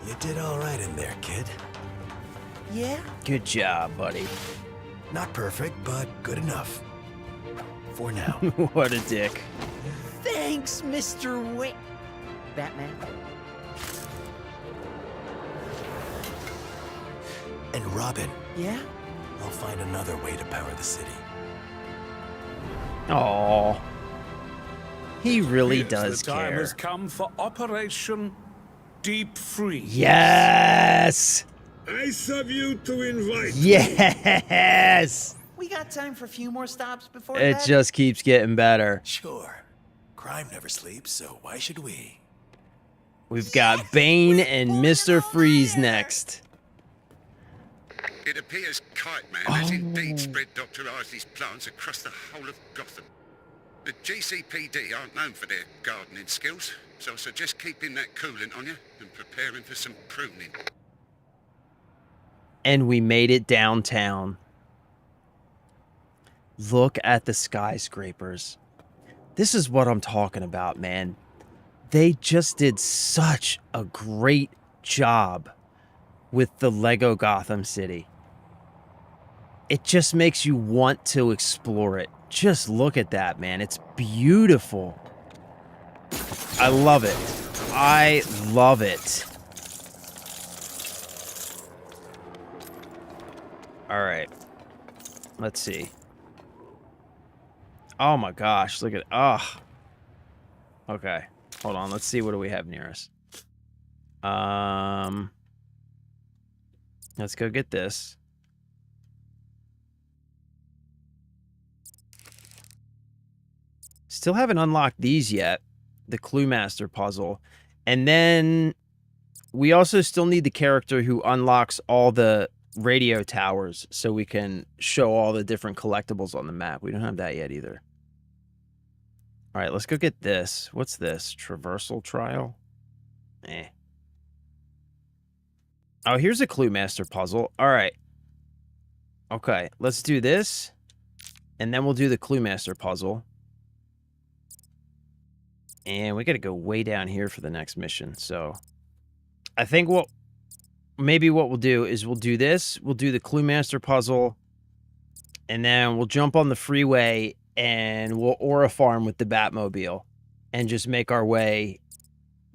You did all right in there, kid. Yeah? Good job, buddy. Not perfect, but good enough. For now. What a dick. Thanks, Mr. Batman. And Robin, Yeah? I'll find another way to power the city. Aw. He really Yes, does the time care. has come for Operation Deep Freeze. Yes! Nice of you to invite me. Yes! We got time for a few more stops before It that? just keeps getting better. Sure. Crime never sleeps, so why should we? We've got Bane and Mr. Freeze next. It appears Kite Man has indeed spread Dr. Isley's plants across the whole of Gotham. The GCPD aren't known for their gardening skills, so I suggest keeping that coolant on you and preparing for some pruning. And we made it downtown. Look at the skyscrapers. This is what I'm talking about, man. They just did such a great job with the Lego Gotham City. It just makes you want to explore it. Just look at that, man. It's beautiful. I love it. I love it. All right. Let's see. Oh my gosh, look at okay. Hold on, let's see what do we have near us. Let's go get this. Still haven't unlocked these yet. The Clue Master puzzle. And then we also still need the character who unlocks all the radio towers so we can show all the different collectibles on the map. We don't have that yet either. All right, let's go get this. What's this? Traversal trial? Eh. Oh, here's a Clue Master puzzle. All right. Okay, let's do this. And then we'll do the Clue Master puzzle. And we got to go way down here for the next mission. So I think maybe what we'll do is we'll do this. We'll do the Clue Master puzzle. And then we'll jump on the freeway and we'll aura farm with the Batmobile and just make our way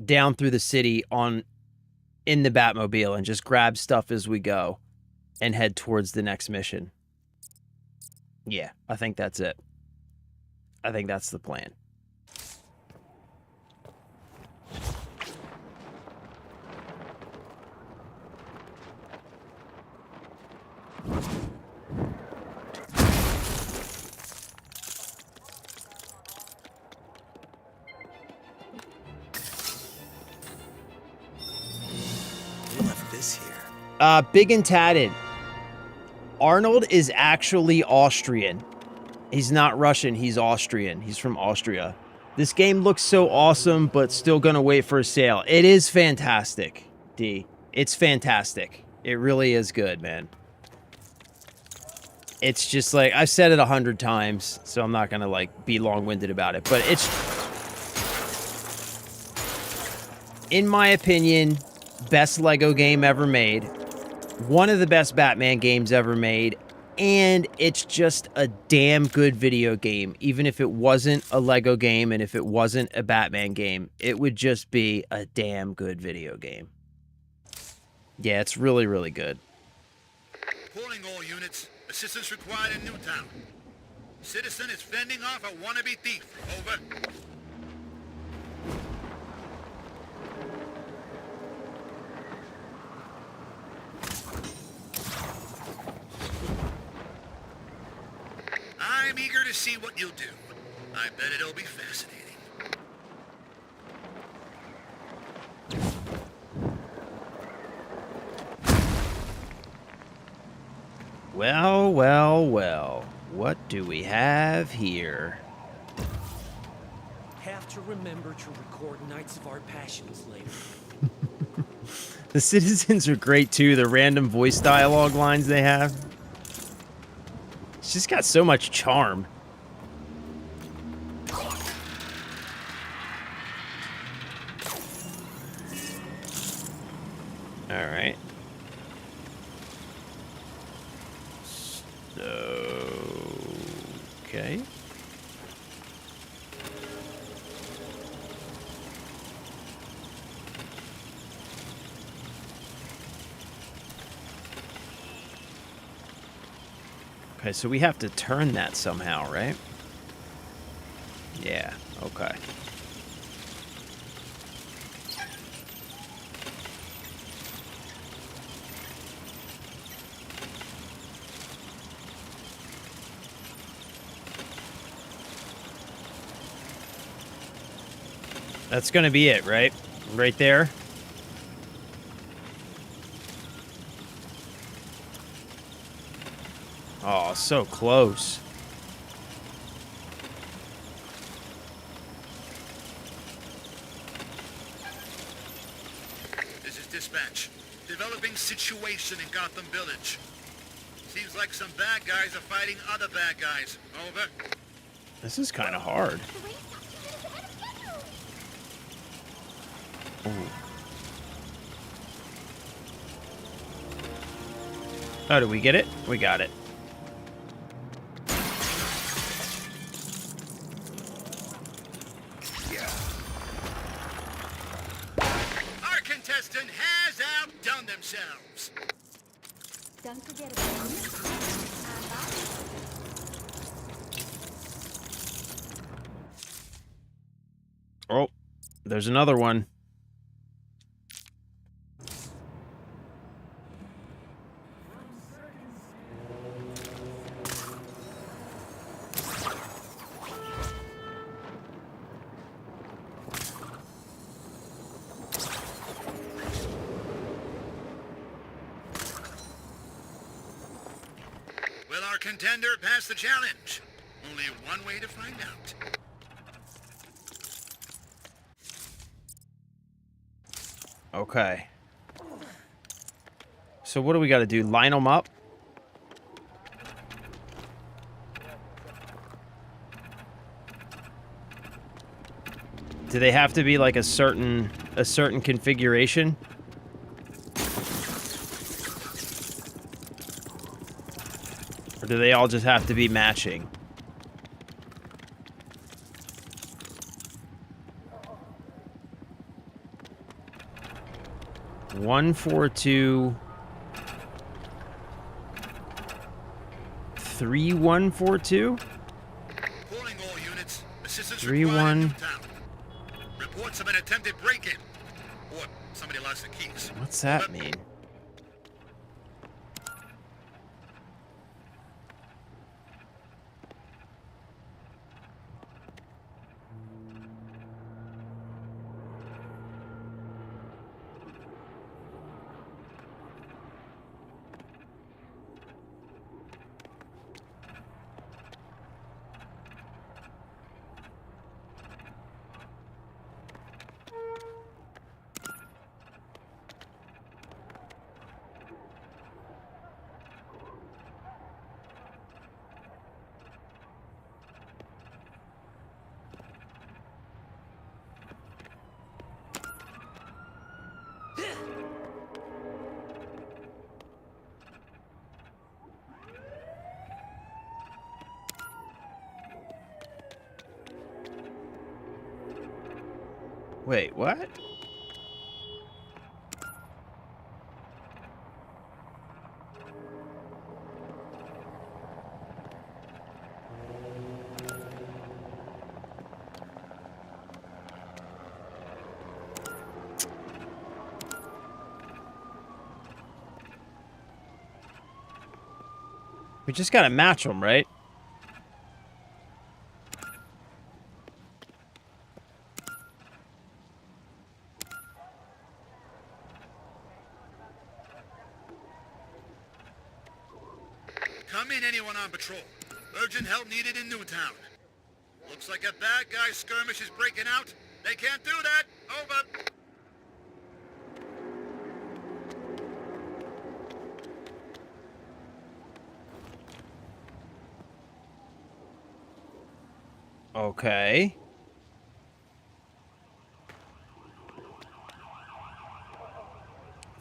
down through the city in the Batmobile and just grab stuff as we go and head towards the next mission. Yeah, I think that's it. I think that's the plan. Big and Tatted. Arnold is actually Austrian. He's not Russian, he's Austrian. He's from Austria. This game looks so awesome, but still gonna wait for a sale. It is fantastic, D. It's fantastic. It really is good, man. It's just like, I've said it 100 times, so I'm not gonna like be long-winded about it, but it's, in my opinion, best Lego game ever made. One of the best Batman games ever made. And it's just a damn good video game. Even if it wasn't a Lego game and if it wasn't a Batman game, it would just be a damn good video game. Yeah, it's really, really good. Calling all units. Assistance required in Newtown. Citizen is fending off a wannabe thief. Over. I'm eager to see what you'll do. I bet it'll be fascinating. Well, well, well. What do we have here? Have to remember to record Nights of Our Passions later. The citizens are great too, the random voice dialogue lines they have. It's just got so much charm. Alright. So... okay. Okay, so we have to turn that somehow, right? Yeah, okay. That's gonna be it, right? Right there? Oh, so close. This is dispatch. Developing situation in Gotham Village. Seems like some bad guys are fighting other bad guys. Over. This is kind of hard. Ooh. Oh, did we get it? We got it. Our contestant has outdone themselves. Don't forget about me. Oh, there's another one. Will our contender pass the challenge? Only one way to find out. Okay. So what do we got to do? Line them up? Do they have to be like a certain configuration? Or do they all just have to be matching? One, 4, 2, 3, 1, 4, 2. Calling all units. Assistance 3, required in 1. Newtown. Reports of an attempted break-in. Or somebody lost the keys. What's that mean? Wait, what? We just gotta match them, right? Come in, anyone on patrol. Urgent help needed in Newtown. Looks like a bad guy skirmish is breaking out. They can't do that. Over. Okay.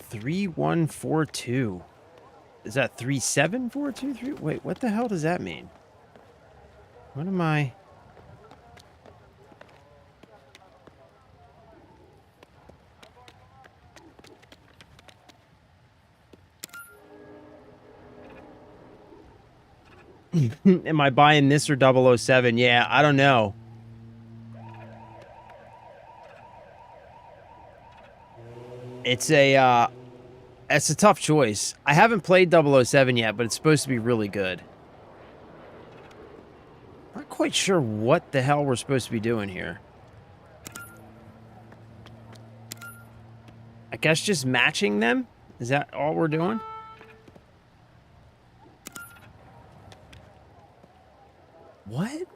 Three, 1, 4, 2. Is that 3, 7, 4, 2, 3? Wait, what the hell does that mean? What am I? Am I buying this or 007? Yeah, I don't know. It's a tough choice. I haven't played 007 yet, but it's supposed to be really good. Not quite sure what the hell we're supposed to be doing here. I guess just matching them? Is that all we're doing? What?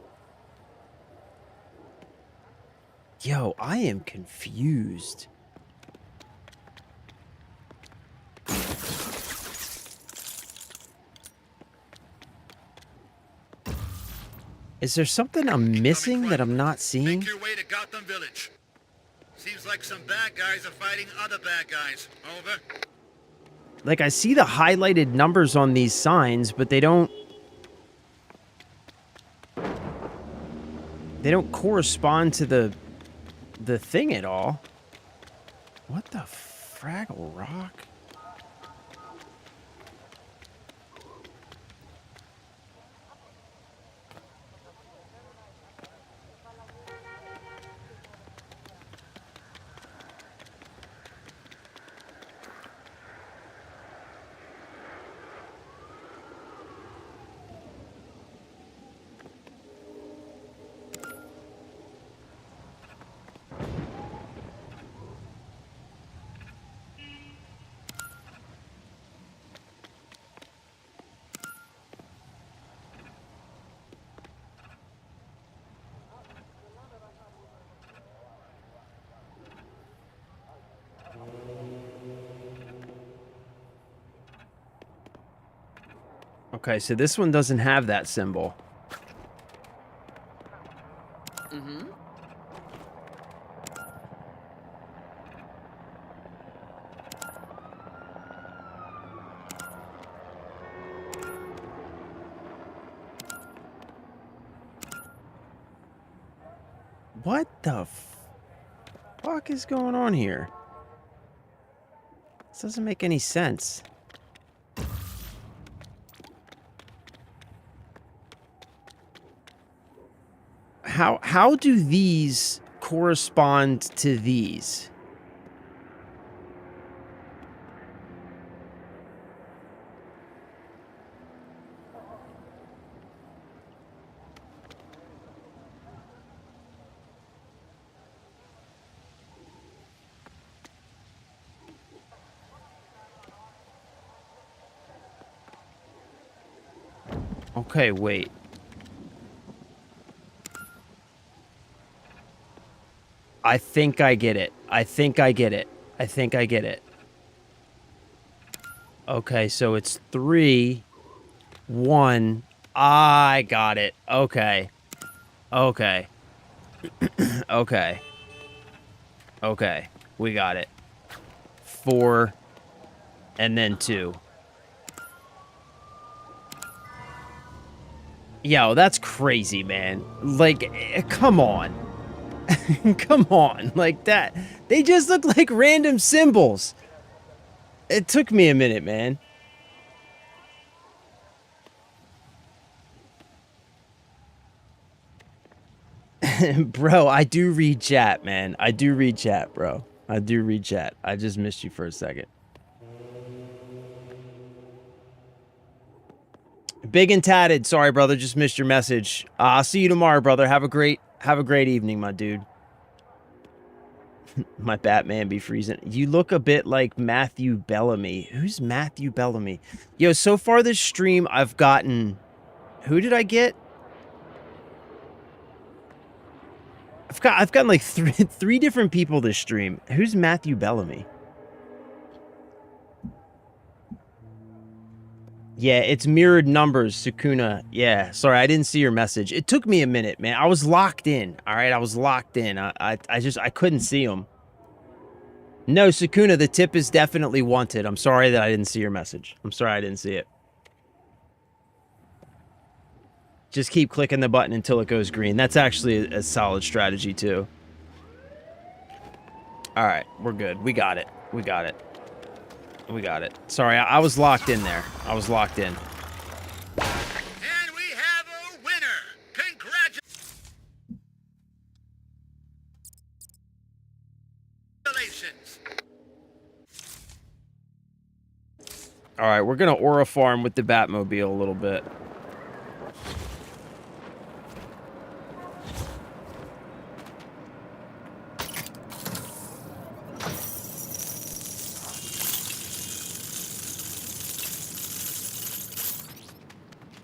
Yo, I am confused. Is there something I'm missing that I'm not seeing? Make your way to Gotham Village. Seems like some bad guys are fighting other bad guys. Over. Like, I see the highlighted numbers on these signs, but they don't correspond to the thing at all. What the Fraggle Rock? Okay, so this one doesn't have that symbol. Mm-hmm. What the fuck is going on here? This doesn't make any sense. How do these correspond to these? Okay, wait. I think I get it. I think I get it. I think I get it. Okay, so it's 3, 1. I got it. Okay. Okay. Okay. Okay. We got it. 4, and then 2. Yo, that's crazy, man. Like, come on. Come on. Like that. They just look like random symbols. It took me a minute, man. Bro, I do read chat, man. I do read chat, bro. I do read chat. I just missed you for a second. Big and tatted. Sorry, brother. Just missed your message. I'll see you tomorrow, brother. Have a great evening, my dude. My Batman be freezing. You look a bit like Matthew Bellamy. Who's Matthew Bellamy? Yo, so far this stream, I've gotten... Who did I get? I've gotten like three different people this stream. Who's Matthew Bellamy? Yeah, it's mirrored numbers, Sukuna. Yeah, sorry, I didn't see your message. It took me a minute, man. I was locked in. All right, I was locked in. I couldn't see them. No, Sukuna, the tip is definitely wanted. I'm sorry that I didn't see your message. I'm sorry I didn't see it. Just keep clicking the button until it goes green. That's actually a solid strategy, too. All right, we're good. We got it. We got it. We got it. Sorry, I was locked in there. I was locked in. And we have a winner! Congratulations! All right, we're going to aura farm with the Batmobile a little bit.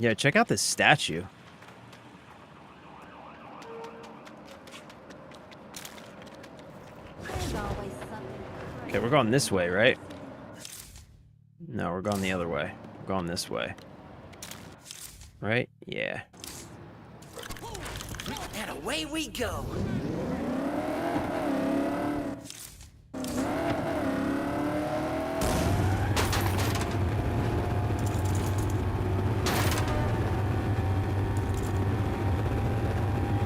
Yeah, check out this statue. Okay, we're going this way, right? No, we're going the other way. We're going this way. Right? Yeah. And away we go.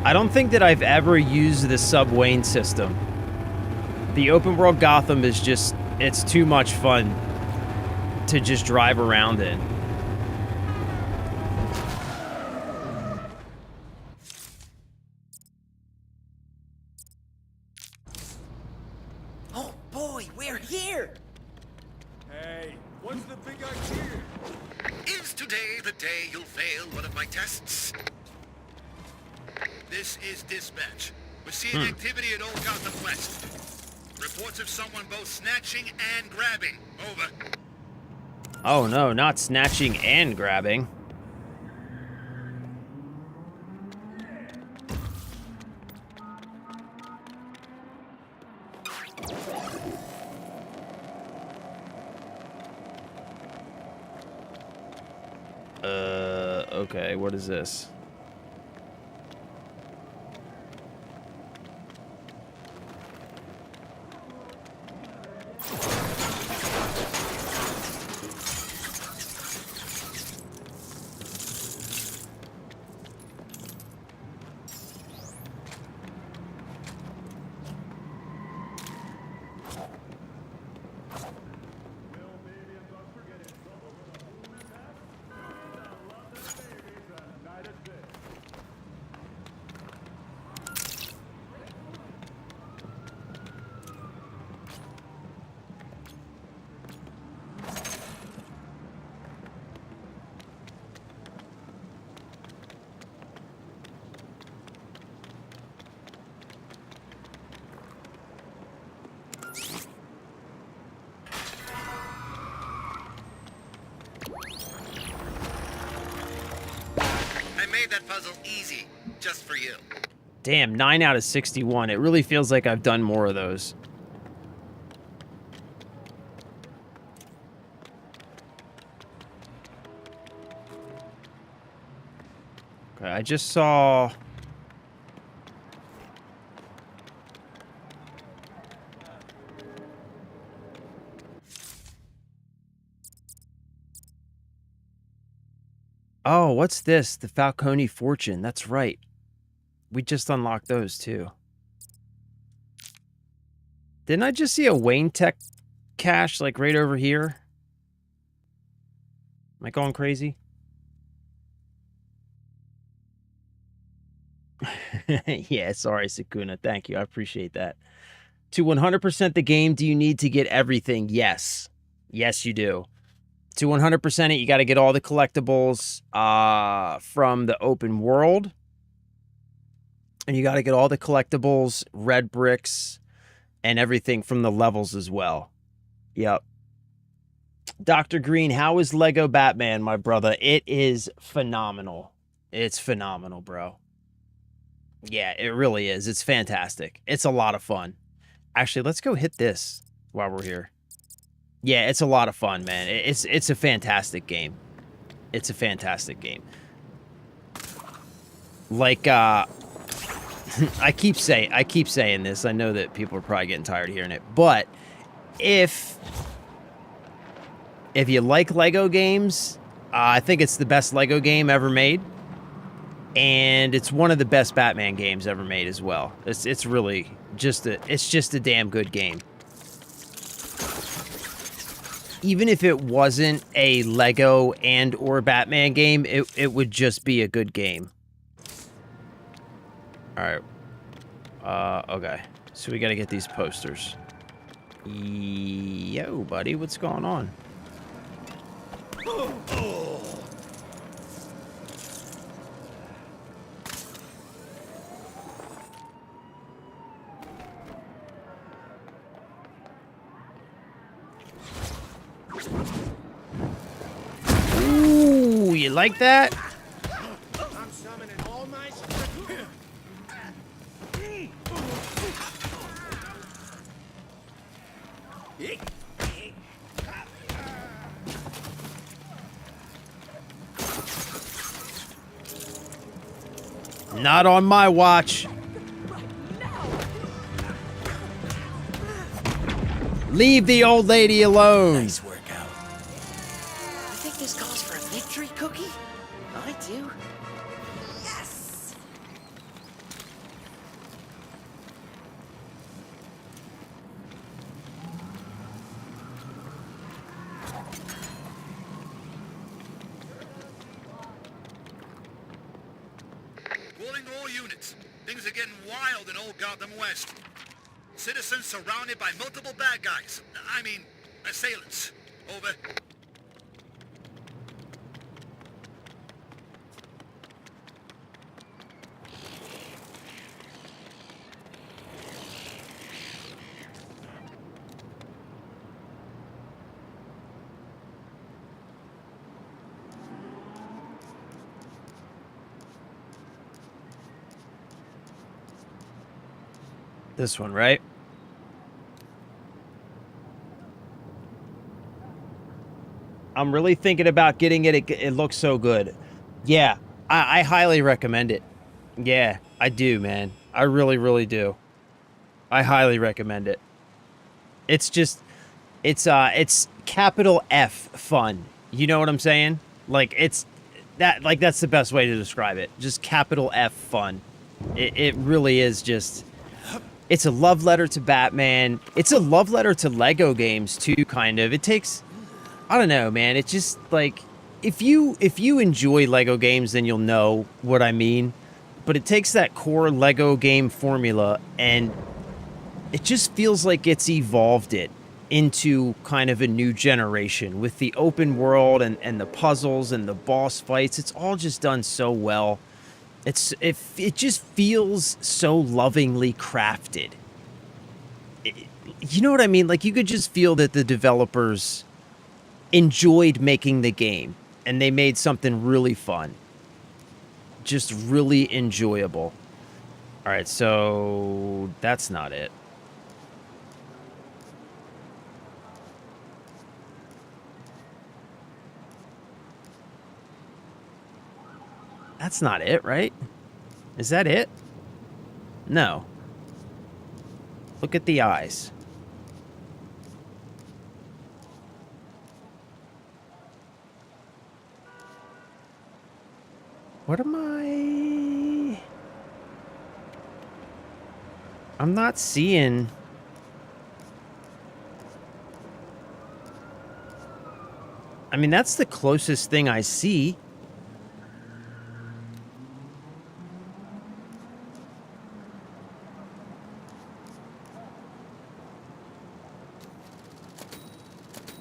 I don't think that I've ever used the Subwayne system. The open world Gotham is just, it's too much fun to just drive around in. Oh boy, we're here! Hey, what's the big idea? Is today the day you'll fail one of my tests? This is dispatch. We're seeing activity at Old Gotham West. Reports of someone both snatching and grabbing. Over. Oh no, not snatching and grabbing. Okay, what is this? That puzzle easy, just for you. Damn, 9 out of 61. It really feels like I've done more of those. Okay, I just saw... Oh, what's this? The Falcone Fortune. That's right. We just unlocked those, too. Didn't I just see a Wayne Tech cache, like, right over here? Am I going crazy? Yeah, sorry, Sukuna. Thank you. I appreciate that. To 100% the game, do you need to get everything? Yes. Yes, you do. To 100% it, you got to get all the collectibles from the open world. And you got to get all the collectibles, red bricks, and everything from the levels as well. Yep. Dr. Green, how is Lego Batman, my brother? It is phenomenal. It's phenomenal, bro. Yeah, it really is. It's fantastic. It's a lot of fun. Actually, let's go hit this while we're here. Yeah, it's a lot of fun, man. It's a fantastic game. It's a fantastic game. Like, I keep saying this. I know that people are probably getting tired of hearing it, but if you like Lego games, I think it's the best Lego game ever made, and it's one of the best Batman games ever made as well. It's really just a damn good game. Even if it wasn't a Lego and or Batman game, it would just be a good game. All right. Okay. So we got to get these posters. Yo, buddy, what's going on? Ooh, you like that? I'm summoning all my Not on my watch. Leave the old lady alone. Nice workout. You think this calls for a victory cookie? I do. Yes! Calling all units. Things are getting wild in old Gotham West. Citizens surrounded by multiple bad guys. I mean, assailants. Over. This one, right? I'm really thinking about getting it. It looks so good. Yeah, I highly recommend it. Yeah, I do, man. I really, really do. I highly recommend it. It's just, it's capital F fun. You know what I'm saying? Like, that's the best way to describe it. Just capital F fun. It really is just... It's a love letter to Batman. It's a love letter to Lego games too, kind of. It takes, I don't know, man. It's just like, if you enjoy Lego games, then you'll know what I mean. But it takes that core Lego game formula, and it just feels like it's evolved it into kind of a new generation with the open world and the puzzles and the boss fights. It's all just done so well. It just feels so lovingly crafted. You know what I mean? Like, you could just feel that the developers enjoyed making the game, and they made something really fun. Just really enjoyable. All right, so that's not it. That's not it, right? Is that it? No. Look at the eyes. What am I... I'm not seeing... I mean, that's the closest thing I see.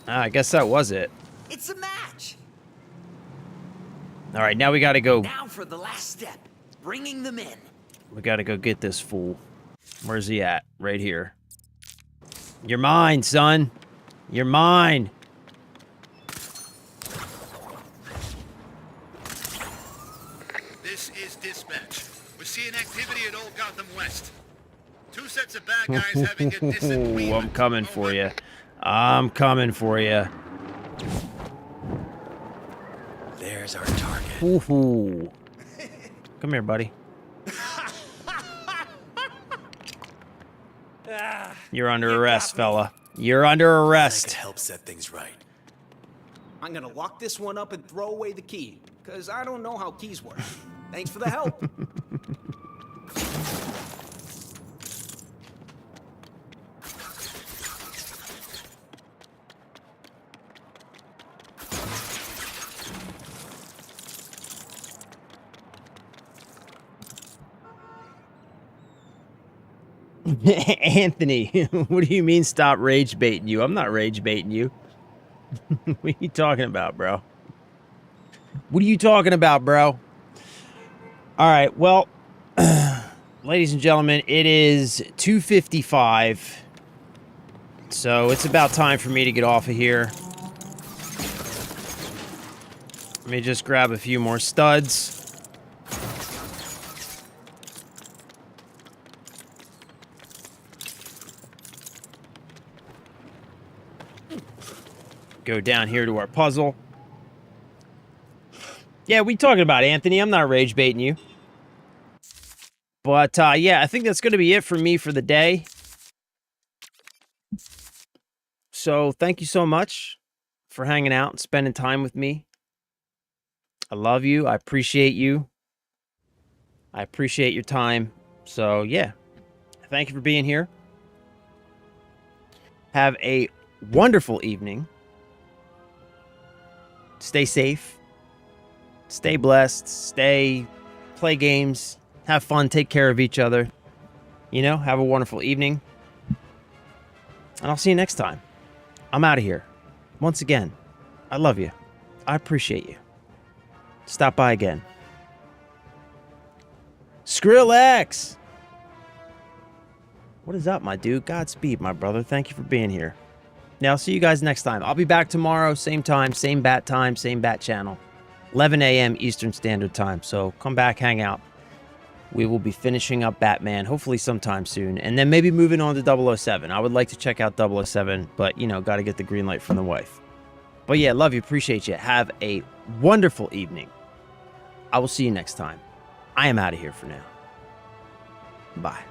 I guess that was it. It's a match. All right, now we got to go. Now for the last step, bringing them in. We got to go get this fool. Where's he at? Right here. You're mine, son. You're mine. This is dispatch. We're seeing activity at Old Gotham West. 2 sets of bad guys having a disagreement. I'm coming for you. I'm coming for you. There's our target. Ooh. Come here, buddy. You're under arrest, fella. You're under arrest. I could help set things right. I'm gonna lock this one up and throw away the key, because I don't know how keys work. Thanks for the help. Anthony, what do you mean stop rage baiting you? I'm not rage baiting you. What are you talking about, bro? What are you talking about, bro? All right, well, ladies and gentlemen, it is 2:55. So it's about time for me to get off of here. Let me just grab a few more studs. Go down here to our puzzle. Yeah, we talking about Anthony. I'm not rage baiting you. But, yeah, I think that's going to be it for me for the day. So, thank you so much for hanging out and spending time with me. I love you. I appreciate you. I appreciate your time. So, yeah. Thank you for being here. Have a wonderful evening. Stay safe. Stay blessed. Play games. Have fun. Take care of each other. You know, have a wonderful evening. And I'll see you next time. I'm out of here. Once again, I love you. I appreciate you. Stop by again. Skrillex! What is up, my dude? Godspeed, my brother. Thank you for being here. Now, I'll see you guys next time. I'll be back tomorrow, same time, same bat channel. 11 a.m. Eastern Standard Time. So come back, hang out. We will be finishing up Batman, hopefully sometime soon. And then maybe moving on to 007. I would like to check out 007, but, you know, got to get the green light from the wife. But yeah, love you, appreciate you. Have a wonderful evening. I will see you next time. I am out of here for now. Bye.